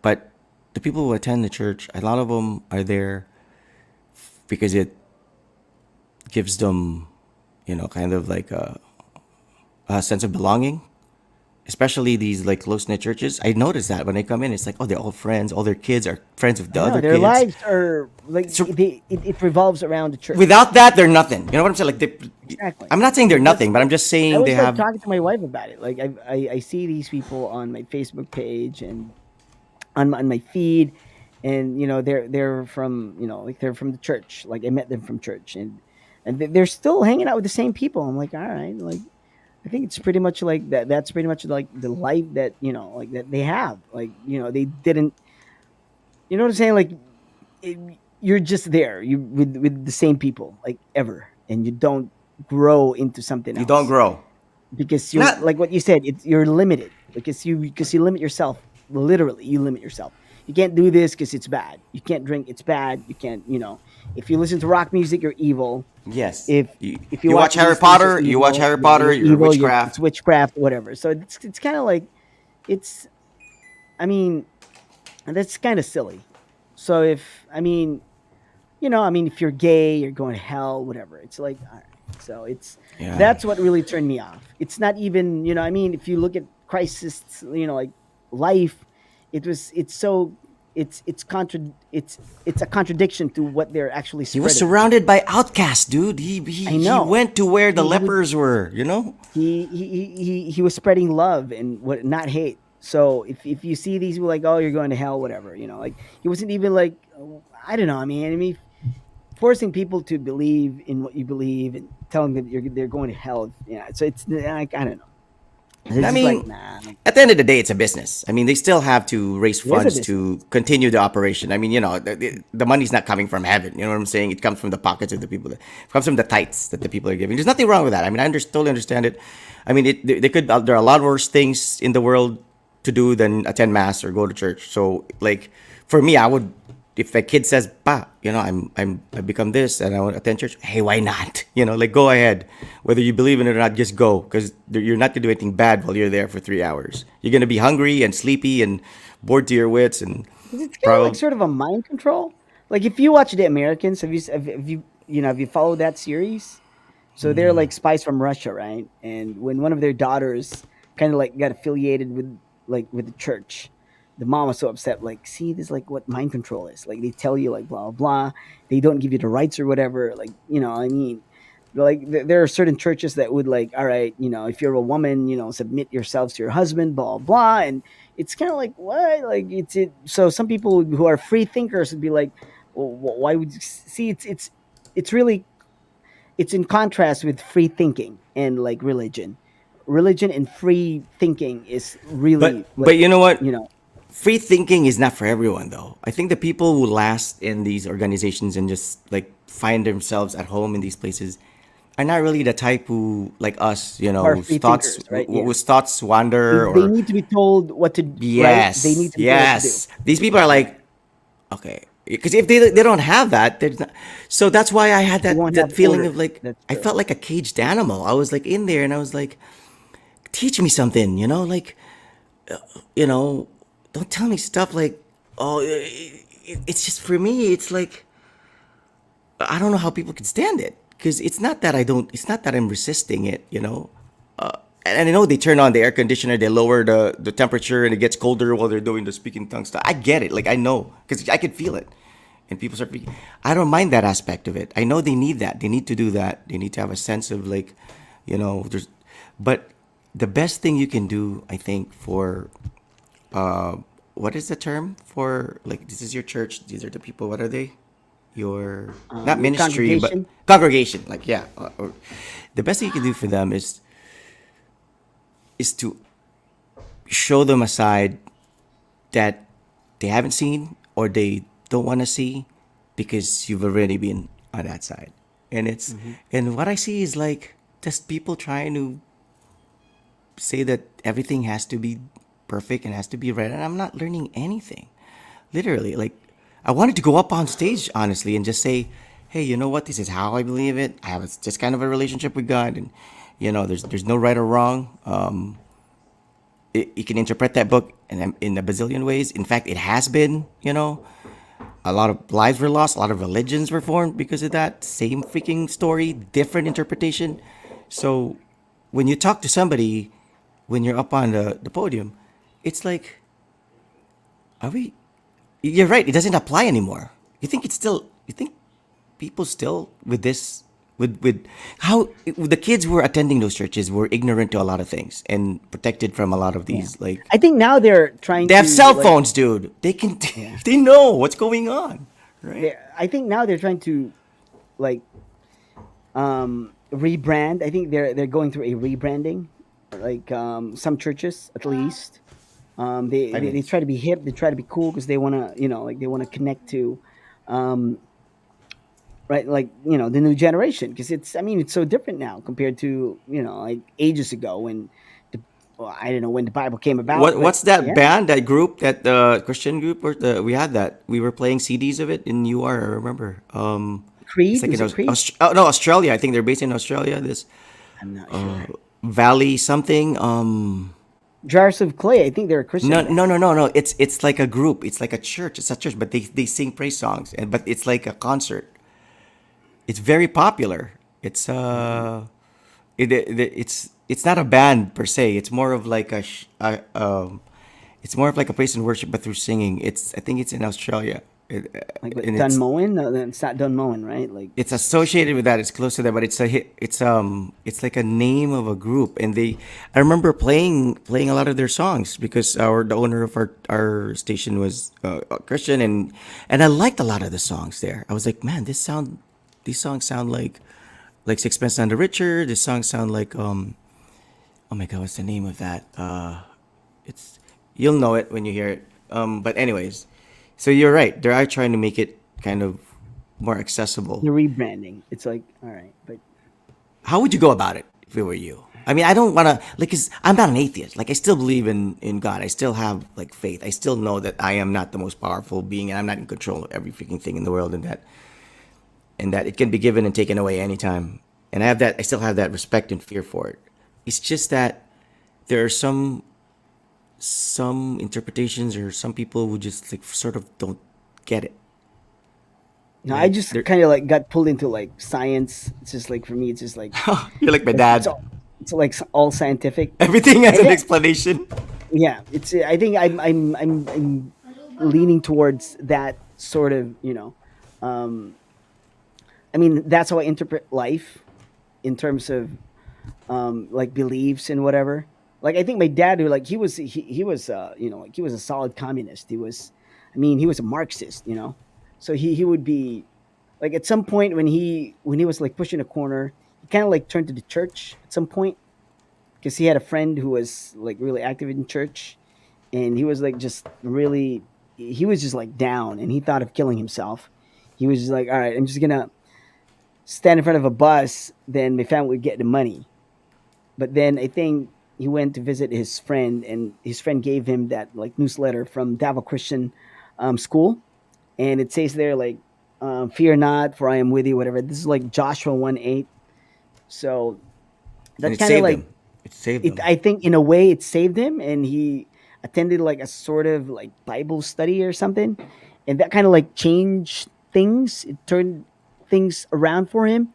Speaker 2: But the people who attend the church, a lot of them are there because it gives them, you know, kind of like a sense of belonging. Especially these like close knit churches. I noticed that when they come in, it's like, oh, they're all friends. All their kids are friends with the
Speaker 1: No,
Speaker 2: other
Speaker 1: their
Speaker 2: kids.
Speaker 1: lives are like
Speaker 2: So-
Speaker 1: it revolves around the church.
Speaker 2: Without that, they're nothing. You know what I'm saying? Like,
Speaker 1: Exactly.
Speaker 2: I'm not saying they're nothing, but I'm just
Speaker 1: I
Speaker 2: saying
Speaker 1: was
Speaker 2: they
Speaker 1: like
Speaker 2: have.
Speaker 1: talking to my wife about it. Like I see these people on my Facebook page and on my feed, and you know they're from, you know, like they're from the church. Like I met them from church, and they're still hanging out with the same people. I'm like, all right, like I think it's pretty much like that. That's pretty much like the life that, you know, like that they have. Like, you know, they didn't. You know what I'm saying? Like it, you're just there. You with the same people like ever, and you don't grow into something else.
Speaker 2: You don't grow.
Speaker 1: Because you're
Speaker 2: Not-
Speaker 1: like what you said. You're limited because you limit yourself. Literally, you limit yourself. You can't do this because it's bad. You can't drink. It's bad. You can't. You know, if you listen to rock music, you're evil.
Speaker 2: Yes.
Speaker 1: If
Speaker 2: you
Speaker 1: you
Speaker 2: watch
Speaker 1: these
Speaker 2: Harry
Speaker 1: things,
Speaker 2: Potter,
Speaker 1: you're
Speaker 2: you watch
Speaker 1: evil.
Speaker 2: Harry Potter, you're
Speaker 1: evil,
Speaker 2: witchcraft.
Speaker 1: It's witchcraft, whatever. So it's kind of like, it's. I mean, that's kind of silly. So if I mean, you know, I mean, if you're gay, you're going to hell, whatever. It's like, all right. So it's
Speaker 2: Yeah.
Speaker 1: that's what really turned me off. It's not even, you know, I mean, if you look at Christ's, you know, like life, it's so it's a contradiction to what they're actually
Speaker 2: He was
Speaker 1: spreading.
Speaker 2: surrounded by outcasts, dude. He
Speaker 1: I know.
Speaker 2: went to where the
Speaker 1: He would-
Speaker 2: lepers were. You know.
Speaker 1: He was spreading love and what, not hate. So if you see these people like, oh, you're going to hell, whatever, you know, like he wasn't even like, I don't know. I mean, forcing people to believe in what you believe and telling them they're going to hell. Yeah. So it's like, I don't know. It's
Speaker 2: I
Speaker 1: just
Speaker 2: mean,
Speaker 1: like, nah.
Speaker 2: at the end of the day, it's a business. I mean, they still have to raise
Speaker 1: is a
Speaker 2: funds to continue the operation. I mean, you know, the money's not coming from heaven. You know what I'm saying? It comes from the pockets of the people. It comes from the tithes that the people are giving. There's nothing wrong with that. I mean, totally understand it. I mean, they could. There are a lot worse things in the world to do than attend mass or go to church. So, like, for me, I would, if a kid says, "Pa, I become this and I want to attend church." Hey, why not? Like, go ahead. Whether you believe in it or not, just go, because you're not gonna do anything bad while you're there for 3 hours. You're gonna be hungry and sleepy and bored to your wits, and
Speaker 1: 'Cause it's kind of like
Speaker 2: probably.
Speaker 1: sort of a mind control. Like if you watch The Americans, have you followed that series? So they're like spies from Russia, right? And when one of their daughters kind of like got affiliated with the church, the mom was so upset. Like, see, this is like what mind control is. Like they tell you like blah blah blah. They don't give you the rights or whatever. Like I mean, like there are certain churches that would like, all right, if you're a woman, submit yourselves to your husband, blah blah. And it's kind of like what, like it's it. So some people who are free thinkers would be like, well, why would you see? It's really it's in contrast with free thinking and like religion and free thinking is really
Speaker 2: But
Speaker 1: like
Speaker 2: you know what?
Speaker 1: you know
Speaker 2: Free thinking is not for everyone, though. I think the people who last in these organizations and just like find themselves at home in these places are not really the type who, like us,
Speaker 1: who are
Speaker 2: whose
Speaker 1: free thinkers, right? Yeah,
Speaker 2: whose thoughts wander,
Speaker 1: they
Speaker 2: or
Speaker 1: need to be told what to, right? They
Speaker 2: yes,
Speaker 1: need to be told what to do.
Speaker 2: yes. These people are
Speaker 1: Yeah,
Speaker 2: like, okay, because if they don't have that, there's not. So that's why I had
Speaker 1: they
Speaker 2: that
Speaker 1: won't have
Speaker 2: that feeling of
Speaker 1: order.
Speaker 2: like,
Speaker 1: That's
Speaker 2: I
Speaker 1: true.
Speaker 2: felt like a caged animal. I was like in there, and I was like, teach me something, like, you know, don't tell me stuff like, oh, it's just, for me, it's like, I don't know how people can stand it, because it's not that I'm resisting it, and I know they turn on the air conditioner, they lower the temperature, and it gets colder while they're doing the speaking tongue stuff. I get it, like, I know, because I could feel it, and people start speaking. I don't mind that aspect of it. I know they need that. They need to do that. They need to have a sense of like, there's, but the best thing you can do, I think, for uh, what is the term for, like, this is your church, these are the people, what are they? Your, not
Speaker 1: Your
Speaker 2: ministry, but
Speaker 1: congregation.
Speaker 2: congregation, like, yeah. Or the best thing you can do for them is to show them a side that they haven't seen or they don't want to see, because you've already been on that side. And it's,
Speaker 1: Hmm.
Speaker 2: and what I see is like just people trying to say that everything has to be perfect and has to be right, and I'm not learning anything. Literally, like, I wanted to go up on stage honestly and just say, "Hey, you know what? This is how I believe it. I have just kind of a relationship with God, and there's no right or wrong. You can interpret that book in a bazillion ways. In fact, it has been. A lot of lives were lost, a lot of religions were formed because of that same freaking story, different interpretation. So when you talk to somebody, when you're up on the podium, it's like, are we, you're right, it doesn't apply anymore. You think people still with this, with how the kids who were attending those churches were ignorant to a lot of things and protected from a lot of
Speaker 1: Yeah,
Speaker 2: these, like,
Speaker 1: I think now they're trying
Speaker 2: they have
Speaker 1: to
Speaker 2: cell
Speaker 1: like,
Speaker 2: phones, dude. They can,
Speaker 1: yeah,
Speaker 2: they know what's going on, right?
Speaker 1: I think now they're trying to like rebrand. I think they're going through a rebranding, like some churches at least.
Speaker 2: I
Speaker 1: They
Speaker 2: mean,
Speaker 1: try to be hip, they try to be cool because they want to, like they want to connect to um right, like the new generation, because I mean it's so different now compared to like ages ago when the well, I don't know when the Bible came about, but
Speaker 2: what's that
Speaker 1: yeah.
Speaker 2: band, that group, that Christian group, or we had that, we were playing CDs of it in UR. I remember. It's
Speaker 1: Creed,
Speaker 2: like in
Speaker 1: was it Creed?
Speaker 2: Oh, no, Australia. I think they're based in Australia. This
Speaker 1: I'm not sure.
Speaker 2: Valley something.
Speaker 1: Jars of Clay, I think they're a
Speaker 2: No,
Speaker 1: Christian
Speaker 2: no,
Speaker 1: band.
Speaker 2: no, no, no. It's like a group. It's like a church. It's a church, but they sing praise songs, and but it's like a concert. It's very popular. It's
Speaker 1: Mhm.
Speaker 2: it's not a band per se. It's more of like it's more of like a praise and worship, but through singing. I think it's in Australia,
Speaker 1: Like what,
Speaker 2: and it's
Speaker 1: Dunmoen? No, it's not Dunmoen, right? Like
Speaker 2: it's associated with that. It's close to that, but it's like a name of a group, and I remember playing a lot of their songs because the owner of our station was a Christian, and I liked a lot of the songs there. I was like, man, these songs sound like Sixpence None the Richer. These songs sound like oh my god, what's the name of that? It's, you'll know it when you hear it. But anyways, so you're right. They are trying to make it kind of more
Speaker 1: the
Speaker 2: accessible.
Speaker 1: rebranding. It's like all right, but
Speaker 2: How would you go about it if it were you? I mean, I don't want to like, cause I'm not an atheist. Like, I still believe in God. I still have like faith. I still know that I am not the most powerful being, and I'm not in control of every freaking thing in the world, and that it can be given and taken away anytime. And I have that. I still have that respect and fear for it. It's just that there are some interpretations or some people who just like sort of don't get it.
Speaker 1: No, I
Speaker 2: Like,
Speaker 1: just
Speaker 2: they're
Speaker 1: kind of like got pulled into like science. It's just like for me, it's just like
Speaker 2: you're like my
Speaker 1: it's
Speaker 2: dad.
Speaker 1: all, it's like all scientific.
Speaker 2: Everything has
Speaker 1: And
Speaker 2: an
Speaker 1: then,
Speaker 2: explanation.
Speaker 1: yeah, it's I think I'm leaning towards that sort of um, I mean that's how I interpret life in terms of like beliefs and whatever. Like I think my dad, who like he was like he was a solid communist. He was, I mean, he was a Marxist. So he would be like at some point when he was like pushing a corner, he kind of like turned to the church at some point because he had a friend who was like really active in church, and he was like just really he was just like down, and he thought of killing himself. He was just like, all right, I'm just gonna stand in front of a bus, then my family would get the money. But then I think he went to visit his friend, and his friend gave him that like newsletter from Davao Christian school, and it says there like, "Fear not, for I am with you." Whatever. This is like Joshua 1:8. So
Speaker 2: And
Speaker 1: that
Speaker 2: it
Speaker 1: kind of
Speaker 2: saved
Speaker 1: like
Speaker 2: him. It saved
Speaker 1: it.
Speaker 2: him.
Speaker 1: I think in a way it saved him, and he attended like a sort of like Bible study or something, and that kind of like changed things. It turned things around for him,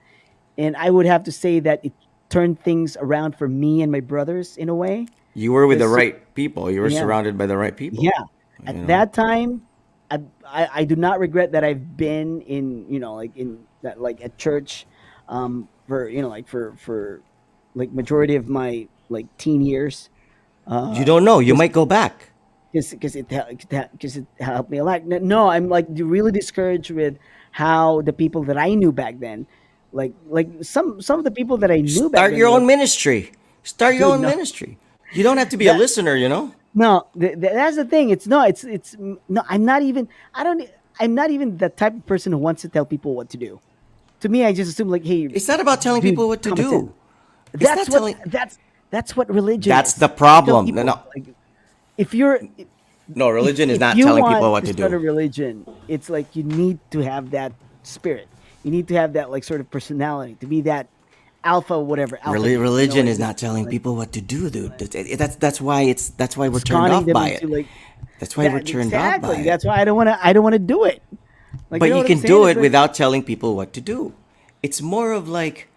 Speaker 1: and I would have to say that it turned things around for me and my brothers in a way.
Speaker 2: You were with the
Speaker 1: 'Cause
Speaker 2: right people. You were
Speaker 1: yeah,
Speaker 2: surrounded by the right people.
Speaker 1: yeah.
Speaker 2: You
Speaker 1: At
Speaker 2: know.
Speaker 1: that time, I do not regret that I've been in like in that like at church, for like for like majority of my like teen years,
Speaker 2: You
Speaker 1: uh,
Speaker 2: don't know. You
Speaker 1: because
Speaker 2: might go back.
Speaker 1: because it helped me a lot. No, I'm like really discouraged with how the people that I knew back then, like some of the people that I knew back
Speaker 2: Start
Speaker 1: then
Speaker 2: your
Speaker 1: were
Speaker 2: own
Speaker 1: like,
Speaker 2: ministry. Start your
Speaker 1: dude,
Speaker 2: own
Speaker 1: no,
Speaker 2: ministry. You don't have to be a
Speaker 1: that
Speaker 2: listener. You know.
Speaker 1: no, that's the thing. It's no, it's no. I'm not even. I don't. I'm not even the type of person who wants to tell people what to do. To me, I just assume like, hey,
Speaker 2: It's not about telling
Speaker 1: dude,
Speaker 2: people what to
Speaker 1: common sense.
Speaker 2: do. It's
Speaker 1: That's
Speaker 2: not
Speaker 1: what
Speaker 2: telling.
Speaker 1: that's what religion
Speaker 2: That's the
Speaker 1: is. You tell
Speaker 2: problem. No,
Speaker 1: people
Speaker 2: no,
Speaker 1: like if you're
Speaker 2: no. Religion is
Speaker 1: if
Speaker 2: not
Speaker 1: you
Speaker 2: telling people
Speaker 1: want
Speaker 2: what
Speaker 1: to
Speaker 2: to
Speaker 1: start a
Speaker 2: do.
Speaker 1: religion, it's like you need to have that spirit. You need to have that like sort of personality to be that alpha, whatever alpha male.
Speaker 2: Religion
Speaker 1: Like
Speaker 2: is
Speaker 1: this,
Speaker 2: not telling
Speaker 1: like
Speaker 2: people what to do, dude. That's why we're turned
Speaker 1: sconning
Speaker 2: off
Speaker 1: them
Speaker 2: by it.
Speaker 1: into like
Speaker 2: That's why we're
Speaker 1: that
Speaker 2: turned off by
Speaker 1: exactly.
Speaker 2: it.
Speaker 1: That's why I don't want to do it. Like you
Speaker 2: But
Speaker 1: know
Speaker 2: you
Speaker 1: what I'm
Speaker 2: can
Speaker 1: saying?
Speaker 2: do
Speaker 1: It's
Speaker 2: it
Speaker 1: like
Speaker 2: without telling people what to do. It's more of like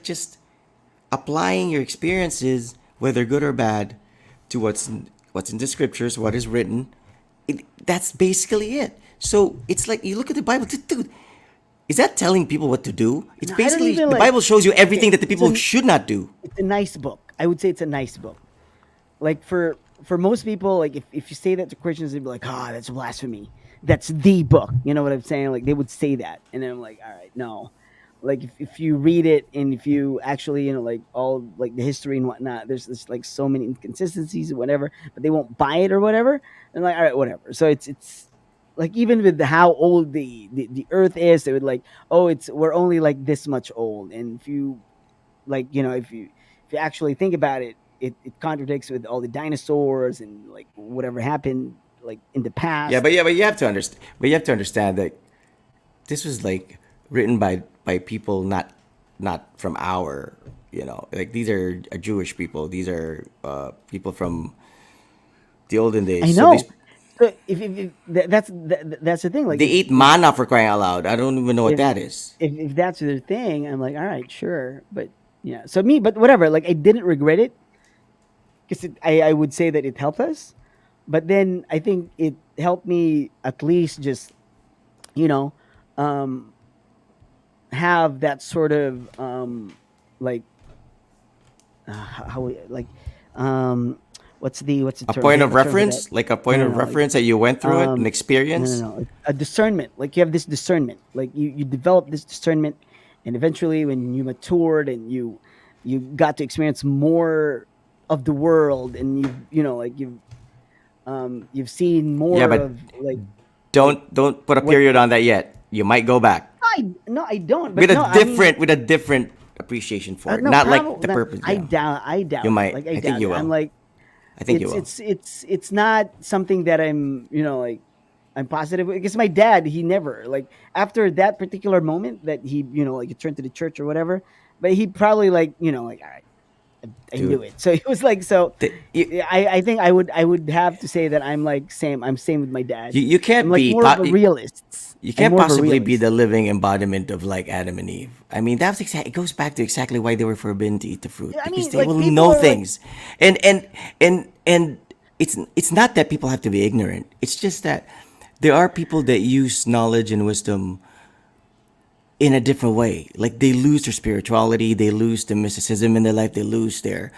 Speaker 2: just applying your experiences, whether good or bad, to what's in the scriptures, what is written. That's basically it. So it's like you look at the Bible, dude. Is that telling people what to do? It's
Speaker 1: no, I don't
Speaker 2: basically
Speaker 1: even
Speaker 2: the
Speaker 1: like.
Speaker 2: Bible shows you
Speaker 1: Okay,
Speaker 2: everything that the people should not do.
Speaker 1: it's a nice book. I would say it's a nice book. Like for most people, like if you say that to Christians, they'd be like, "Ah, that's blasphemy. That's the book." You know what I'm saying? Like they would say that, and then I'm like, "All right, no." Like if you read it and if you actually like all like the history and whatnot, there's like so many inconsistencies or whatever, but they won't buy it or whatever. And like, all right, whatever. So it's like even with how old the Earth is, they would like, oh, it's we're only like this much old, and if you like if you actually think about it, it contradicts with all the dinosaurs and like whatever happened like in the
Speaker 2: Yeah,
Speaker 1: past.
Speaker 2: but you have to understand. But you have to understand that this was like written by people not from our, like these are Jewish people. These are people from the olden
Speaker 1: I
Speaker 2: days. So these
Speaker 1: know. So if that's the thing. Like
Speaker 2: they ate manna for crying out loud. I don't even know what
Speaker 1: if
Speaker 2: that is.
Speaker 1: if that's their thing, I'm like, all right, sure, but yeah. So me, but whatever. Like I didn't regret it because I would say that it helped us, but then I think it helped me at least just you know um, have that sort of like like um, what's the
Speaker 2: A
Speaker 1: term?
Speaker 2: point
Speaker 1: There's
Speaker 2: of
Speaker 1: a term for that.
Speaker 2: reference, like a point
Speaker 1: No,
Speaker 2: of
Speaker 1: no, no. Like
Speaker 2: reference that you went through it, an
Speaker 1: no, no,
Speaker 2: experience.
Speaker 1: no. A discernment. Like you have this discernment. Like you develop this discernment, and eventually, when you matured and you got to experience more of the world, and like you've seen
Speaker 2: Yeah,
Speaker 1: more
Speaker 2: but
Speaker 1: of like
Speaker 2: don't put a
Speaker 1: what
Speaker 2: period on that yet. You might go back
Speaker 1: I no I don't.
Speaker 2: with
Speaker 1: But
Speaker 2: a
Speaker 1: no, I mean
Speaker 2: different appreciation for it,
Speaker 1: No,
Speaker 2: not like
Speaker 1: probably
Speaker 2: the
Speaker 1: not.
Speaker 2: purpose.
Speaker 1: I
Speaker 2: Yeah,
Speaker 1: doubt. I doubt
Speaker 2: you
Speaker 1: it.
Speaker 2: might.
Speaker 1: Like I
Speaker 2: I think
Speaker 1: doubt
Speaker 2: you
Speaker 1: it. I'm
Speaker 2: will.
Speaker 1: like,
Speaker 2: I think you will.
Speaker 1: it's not something that I'm, like, I'm positive because my dad, he never, like, after that particular moment that he, like, he turned to the church or whatever, but he probably, like, like, all right, I knew
Speaker 2: Dude.
Speaker 1: it. So it was like, so
Speaker 2: You,
Speaker 1: yeah, I think I would have to say that I'm like same. I'm same with my dad.
Speaker 2: you
Speaker 1: I'm
Speaker 2: can't
Speaker 1: like
Speaker 2: be
Speaker 1: more of a realist.
Speaker 2: you
Speaker 1: I'm
Speaker 2: can't
Speaker 1: more of a
Speaker 2: possibly be
Speaker 1: realist.
Speaker 2: the living embodiment of like Adam and Eve. I mean, it goes back to exactly why they were forbidden to eat the fruit,
Speaker 1: Yeah, I
Speaker 2: because
Speaker 1: mean,
Speaker 2: they
Speaker 1: like,
Speaker 2: will
Speaker 1: people
Speaker 2: know
Speaker 1: are like,
Speaker 2: things, and it's not that people have to be ignorant. It's just that there are people that use knowledge and wisdom in a different way. Like they lose their spirituality, they lose the mysticism in their life, they lose their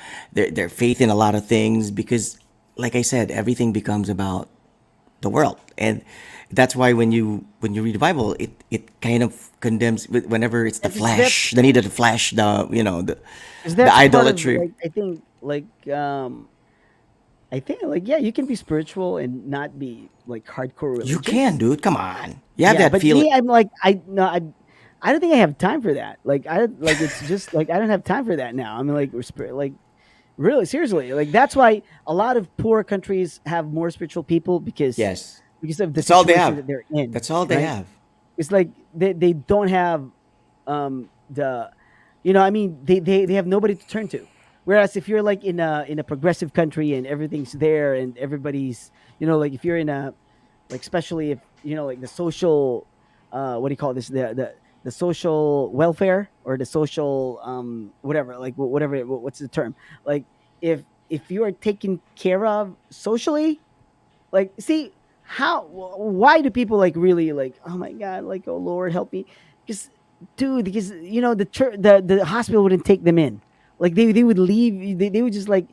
Speaker 2: faith in a lot of things because, like I said, everything becomes about the world. And that's why when you read the Bible, it kind of condemns whenever it's the
Speaker 1: because that's
Speaker 2: flesh, the need of the flesh,
Speaker 1: because
Speaker 2: the
Speaker 1: that's part of,
Speaker 2: idolatry.
Speaker 1: like, I think, like, like, yeah, you can be spiritual and not be like hardcore
Speaker 2: You can,
Speaker 1: religious.
Speaker 2: dude. Come on. You have
Speaker 1: Yeah,
Speaker 2: that
Speaker 1: but
Speaker 2: feeling.
Speaker 1: me, I'm like, I no, I don't think I have time for that. Like, like, it's just like I don't have time for that now. I mean, like, like, really, seriously, like, that's why a lot of poor countries have more spiritual people
Speaker 2: Yes.
Speaker 1: because of the
Speaker 2: That's all they
Speaker 1: situation
Speaker 2: have.
Speaker 1: that they're in,
Speaker 2: That's all they
Speaker 1: right?
Speaker 2: have.
Speaker 1: It's like they don't have the I mean, they have nobody to turn to. Whereas if you're like in a progressive country and everything's there and everybody's, like, if you're in a, like, especially if, like, the social, what do you call this, the social welfare or the social, whatever, like, whatever, what's the term, like, if you are taken care of socially, like, see, why do people, like, really, like, oh my god, like, oh Lord, help me, because, dude, because, the church, the hospital wouldn't take them in, like, they would leave, they would just, like,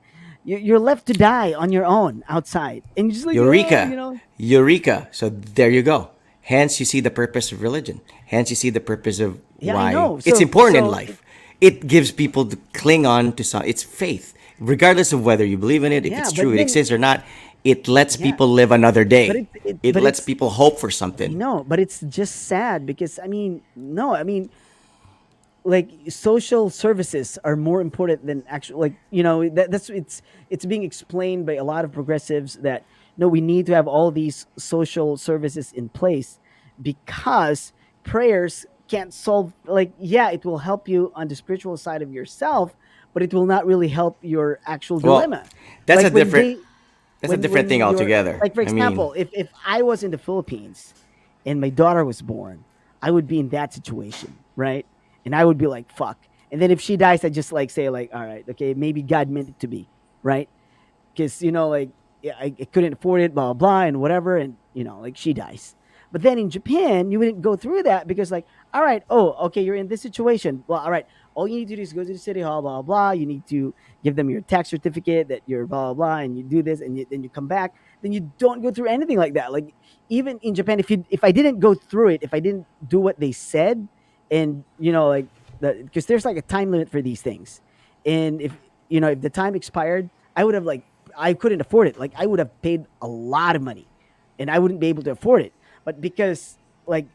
Speaker 1: you're left to die on your own outside, and you're just like, oh,
Speaker 2: Eureka. Eureka. So there you go. Hence, you see the purpose of religion. Hence, you see the purpose of
Speaker 1: yeah, I
Speaker 2: why
Speaker 1: know,
Speaker 2: it's
Speaker 1: so
Speaker 2: important in life. It gives people to cling on to some. It's faith, regardless of whether you believe in it, if
Speaker 1: yeah,
Speaker 2: it's
Speaker 1: but
Speaker 2: true, it
Speaker 1: then,
Speaker 2: exists or not. It lets
Speaker 1: yeah,
Speaker 2: people live another
Speaker 1: but
Speaker 2: day. It lets
Speaker 1: it's,
Speaker 2: people hope for
Speaker 1: I
Speaker 2: something.
Speaker 1: know, but it's just sad because, I mean, no, I mean, like, social services are more important than actual, like, that's it's being explained by a lot of progressives that, no, we need to have all these social services in place because prayers can't solve, like, yeah, it will help you on the spiritual side of yourself, but it will not really help your actual
Speaker 2: Well,
Speaker 1: dilemma,
Speaker 2: that's a
Speaker 1: like,
Speaker 2: different. That's a different thing
Speaker 1: when you're,
Speaker 2: altogether.
Speaker 1: like, for
Speaker 2: I mean,
Speaker 1: example, if I was in the Philippines and my daughter was born, I would be in that situation, right? And I would be like, fuck. And then if she dies, I just, like, say, like, all right, okay, maybe God meant it to be, right? Because, like, yeah, I couldn't afford it, blah, blah, blah, and whatever, and, like, she dies. But then in Japan, you wouldn't go through that because, like, all right, oh, okay, you're in this situation. Well, all right, all you need to do is go to the city hall, blah, blah, blah. You need to give them your tax certificate that you're blah, blah, blah, and you do this, and then you come back. Then you don't go through anything like that. Like, even in Japan, if I didn't go through it, if I didn't do what they said, and, like, because there's, like, a time limit for these things, and if the time expired, I would have, like, I couldn't afford it. Like, I would have paid a lot of money, and I wouldn't be able to afford it. But because, like,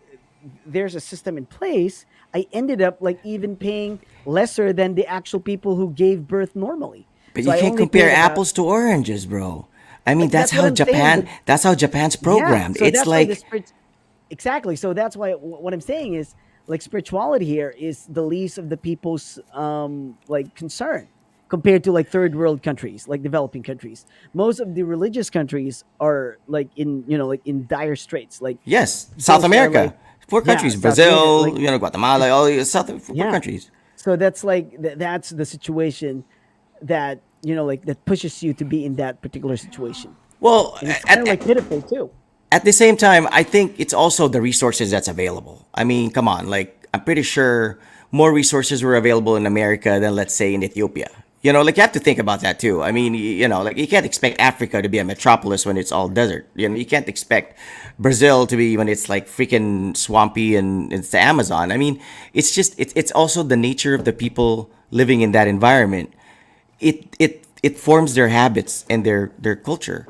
Speaker 1: there's a system in place, I ended up, like, even paying lesser than the actual people who gave birth normally.
Speaker 2: but
Speaker 1: So
Speaker 2: you
Speaker 1: I
Speaker 2: can't
Speaker 1: only
Speaker 2: compare
Speaker 1: paid about,
Speaker 2: apples to oranges, bro. I mean,
Speaker 1: but that's what I'm saying. But
Speaker 2: That's how Japan's
Speaker 1: yeah,
Speaker 2: programmed.
Speaker 1: so
Speaker 2: It's
Speaker 1: that's why the
Speaker 2: like
Speaker 1: spirit, exactly. So that's why what I'm saying is, like, spirituality here is the least of the people's, like, concern compared to, like, third world countries, like developing countries. Most of the religious countries are, like, in, like, in dire straits. Like,
Speaker 2: yes, South
Speaker 1: those are, like,
Speaker 2: America, poor
Speaker 1: yeah,
Speaker 2: countries,
Speaker 1: South America,
Speaker 2: Brazil,
Speaker 1: like,
Speaker 2: Guatemala, all these poor
Speaker 1: yeah.
Speaker 2: countries.
Speaker 1: So that's like that's the situation that, like, that pushes you to be in that particular situation,
Speaker 2: Well,
Speaker 1: and it's kind of, like, pitiful too.
Speaker 2: at the same time, I think it's also the resources that's available. I mean, come on, like I'm pretty sure more resources were available in America than let's say in Ethiopia. Like you have to think about that too. I mean, like you can't expect Africa to be a metropolis when it's all desert. You can't expect Brazil to be when it's like freaking swampy and it's the Amazon. I mean, it's also the nature of the people living in that environment. It forms their habits and their culture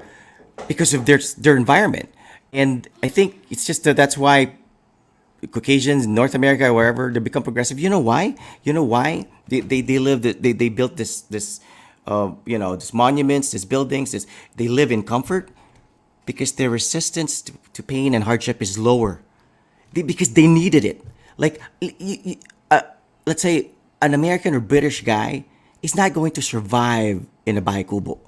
Speaker 2: because of their environment. And I think it's just that's why Caucasians in North America, wherever, they become progressive. You know why? You know why? They live, they built this, this monuments, these buildings, they live in comfort because their resistance to pain and hardship is lower. Because they needed it. Like, let's say an American or British guy is not going to survive in a bahay kubo,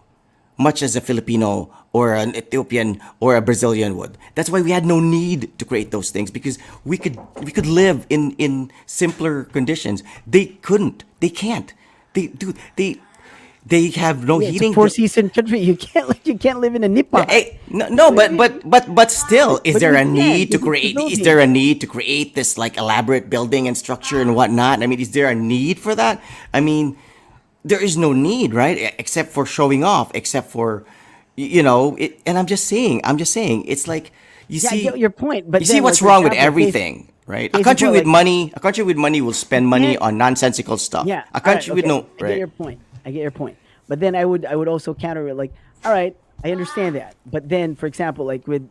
Speaker 2: much as a Filipino or an Ethiopian or a Brazilian would. That's why we had no need to create those things because we could live in simpler conditions. They couldn't. They can't. They have no
Speaker 1: Yeah, it's a
Speaker 2: heating.
Speaker 1: four-season country. You can't live in a nipa.
Speaker 2: Hey, no, but still, is
Speaker 1: But
Speaker 2: there
Speaker 1: we
Speaker 2: a
Speaker 1: can.
Speaker 2: need to
Speaker 1: This is the
Speaker 2: create? Is
Speaker 1: Philippines.
Speaker 2: there a need to create this like elaborate building and structure and whatnot? I mean, is there a need for that? I mean, there is no need, right? Except for showing off, except for, it. And I'm just saying, it's like you
Speaker 1: Yeah, I
Speaker 2: see,
Speaker 1: get your point, but
Speaker 2: you see
Speaker 1: then,
Speaker 2: what's
Speaker 1: like, for
Speaker 2: wrong with
Speaker 1: example,
Speaker 2: everything, right?
Speaker 1: case in point, like,
Speaker 2: A country with money will spend money
Speaker 1: can't-
Speaker 2: on nonsensical stuff.
Speaker 1: yeah.
Speaker 2: A
Speaker 1: all right,
Speaker 2: country with
Speaker 1: okay,
Speaker 2: no,
Speaker 1: I get
Speaker 2: right?
Speaker 1: your point. I get your point. But then I would also counter it like, all right, I understand that. But then, for example, like with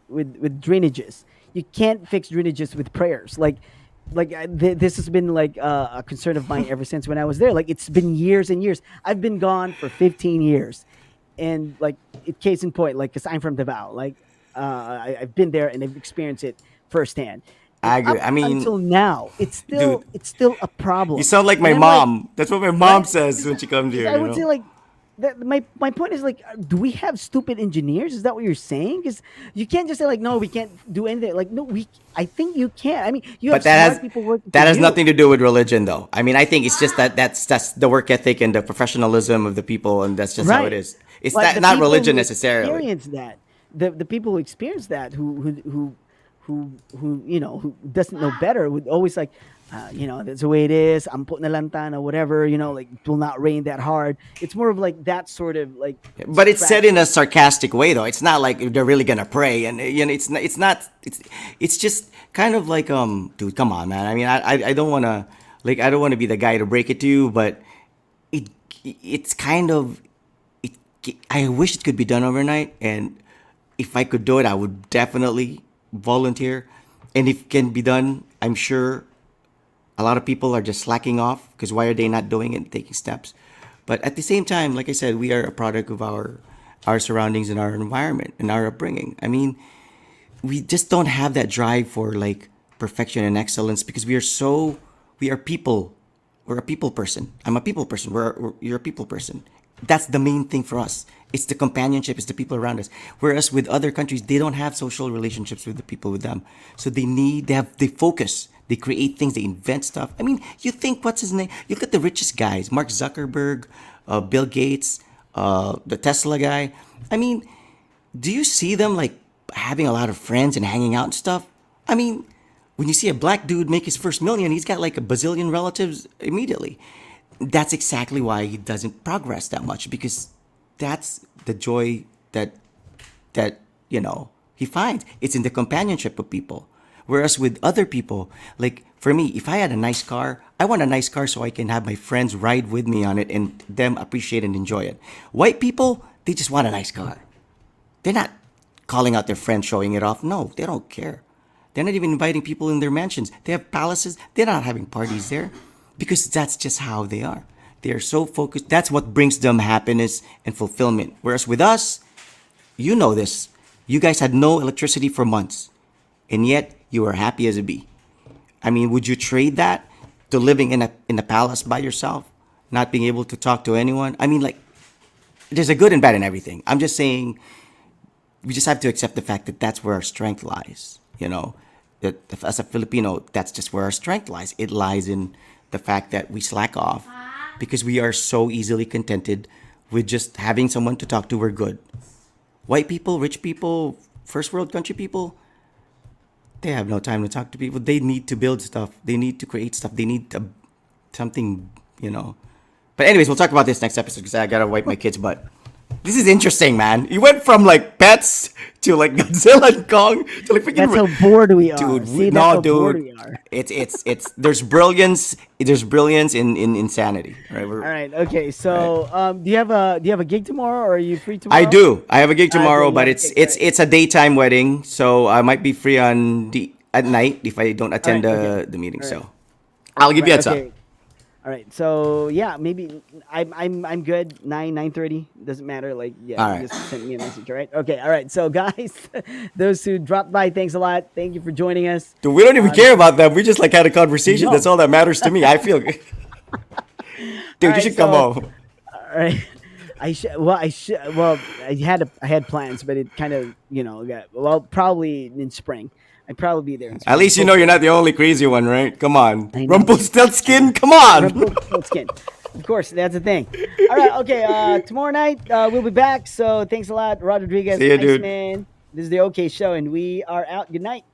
Speaker 1: drainages, you can't fix drainages with prayers. This has been like a concern of mine ever since when I was there. Like it's been years and years. I've been gone for 15 years, and like case in point, like because I'm from Davao, like I've been there and I've experienced it firsthand. And
Speaker 2: I agree.
Speaker 1: up
Speaker 2: I mean,
Speaker 1: until now,
Speaker 2: dude,
Speaker 1: it's still a problem.
Speaker 2: you sound like
Speaker 1: And
Speaker 2: my
Speaker 1: I'm like,
Speaker 2: mom. That's what my mom
Speaker 1: right?
Speaker 2: says when she comes here.
Speaker 1: I would say like that, my point is like, do we have stupid engineers? Is that what you're saying? Because you can't just say like, no, we can't do anything. Like, no, I think you can. I mean, you have
Speaker 2: But that
Speaker 1: smart
Speaker 2: has
Speaker 1: people working
Speaker 2: that
Speaker 1: for
Speaker 2: has
Speaker 1: you.
Speaker 2: nothing to do with religion, though. I mean, I think it's just that's the work ethic and the professionalism of the people, and that's just how it
Speaker 1: Right.
Speaker 2: is. It's
Speaker 1: Like the
Speaker 2: not
Speaker 1: people
Speaker 2: religion
Speaker 1: who
Speaker 2: necessarily.
Speaker 1: experience that, the people who experience that, who doesn't know better would always like, that's the way it is. I'm putting a lantana, whatever. Like it will not rain that hard. It's more of like that sort of like.
Speaker 2: But it's said
Speaker 1: Scratch.
Speaker 2: in a sarcastic way, though. It's not like they're really gonna pray, and it's just kind of like dude, come on, man. I mean, I don't wanna I don't wanna be the guy to break it to you, but it it's kind of it. I wish it could be done overnight, and if I could do it, I would definitely volunteer. And if it can be done, I'm sure a lot of people are just slacking off because why are they not doing it and taking steps? But at the same time, like I said, we are a product of our surroundings and our environment and our upbringing. I mean, we just don't have that drive for like perfection and excellence because we are people. We're a people person. I'm a people person. You're a people person. That's the main thing for us. It's the companionship. It's the people around us. Whereas with other countries, they don't have social relationships with the people with them. So they focus. They create things. They invent stuff. I mean, you think what's his name? You look at the richest guys: Mark Zuckerberg, Bill Gates, the Tesla guy. I mean, do you see them like having a lot of friends and hanging out and stuff? I mean, when you see a black dude make his first million, he's got like a bazillion relatives immediately. That's exactly why he doesn't progress that much because that's the joy that he finds. It's in the companionship of people. Whereas with other people, like for me, if I had a nice car, I want a nice car so I can have my friends ride with me on it and them appreciate and enjoy it. White people, they just want a nice car. They're not calling out their friends, showing it off. No, they don't care. They're not even inviting people in their mansions. They have palaces. They're not having parties there because that's just how they are. They are so focused. That's what brings them happiness and fulfillment. Whereas with us, you know this. You guys had no electricity for months, and yet you were happy as a bee. I mean, would you trade that to living in a palace by yourself, not being able to talk to anyone? I mean, like, there's a good and bad in everything. I'm just saying we just have to accept the fact that that's where our strength lies. That as a Filipino, that's just where our strength lies. It lies in the fact that we slack off because we are so easily contented with just having someone to talk to. We're good. White people, rich people, first world country people, they have no time to talk to people. They need to build stuff. They need to create stuff. They need something. But anyways, we'll talk about this next episode because I gotta wipe my kid's butt. This is interesting, man. You went from like pets to like Godzilla and Kong to like freaking.
Speaker 1: That's how bored we are.
Speaker 2: Dude,
Speaker 1: See, that's
Speaker 2: no,
Speaker 1: how bored
Speaker 2: dude.
Speaker 1: we are.
Speaker 2: It's there's brilliance. There's brilliance in insanity, right?
Speaker 1: All right. Okay. So, do you have a gig tomorrow, or are you free tomorrow?
Speaker 2: I do. I have a gig
Speaker 1: All right,
Speaker 2: tomorrow,
Speaker 1: cool.
Speaker 2: but
Speaker 1: Yeah,
Speaker 2: it's
Speaker 1: okay,
Speaker 2: it's
Speaker 1: great.
Speaker 2: it's a daytime wedding, so I might be free on the at night if I don't attend
Speaker 1: All right, okay.
Speaker 2: the meeting.
Speaker 1: All right.
Speaker 2: So I'll give you
Speaker 1: Right.
Speaker 2: a heads up.
Speaker 1: Okay. All right. So yeah, maybe I'm good. 9:30 doesn't matter. Like yeah,
Speaker 2: All right.
Speaker 1: just send me a message. All right. Okay. All right. So guys, those who dropped by, thanks a lot. Thank you for joining us.
Speaker 2: Dude, we don't even care about that. We just like had a conversation.
Speaker 1: No.
Speaker 2: That's all that matters to me. I feel. Dude, you
Speaker 1: right,
Speaker 2: should come
Speaker 1: so-
Speaker 2: home.
Speaker 1: All right. I had plans, but it kind of probably in spring. I'd probably be there in spring.
Speaker 2: At least you know you're not the only crazy one, right? Come on,
Speaker 1: I know.
Speaker 2: Rumpelstiltskin. Come on.
Speaker 1: Rumpelstiltskin. Of course, that's the thing. All right, okay. Tomorrow night we'll be back. So thanks a lot, Rod Rodriguez,
Speaker 2: See ya, dude.
Speaker 1: Iceman. This is the OK Show, and we are out. Good night.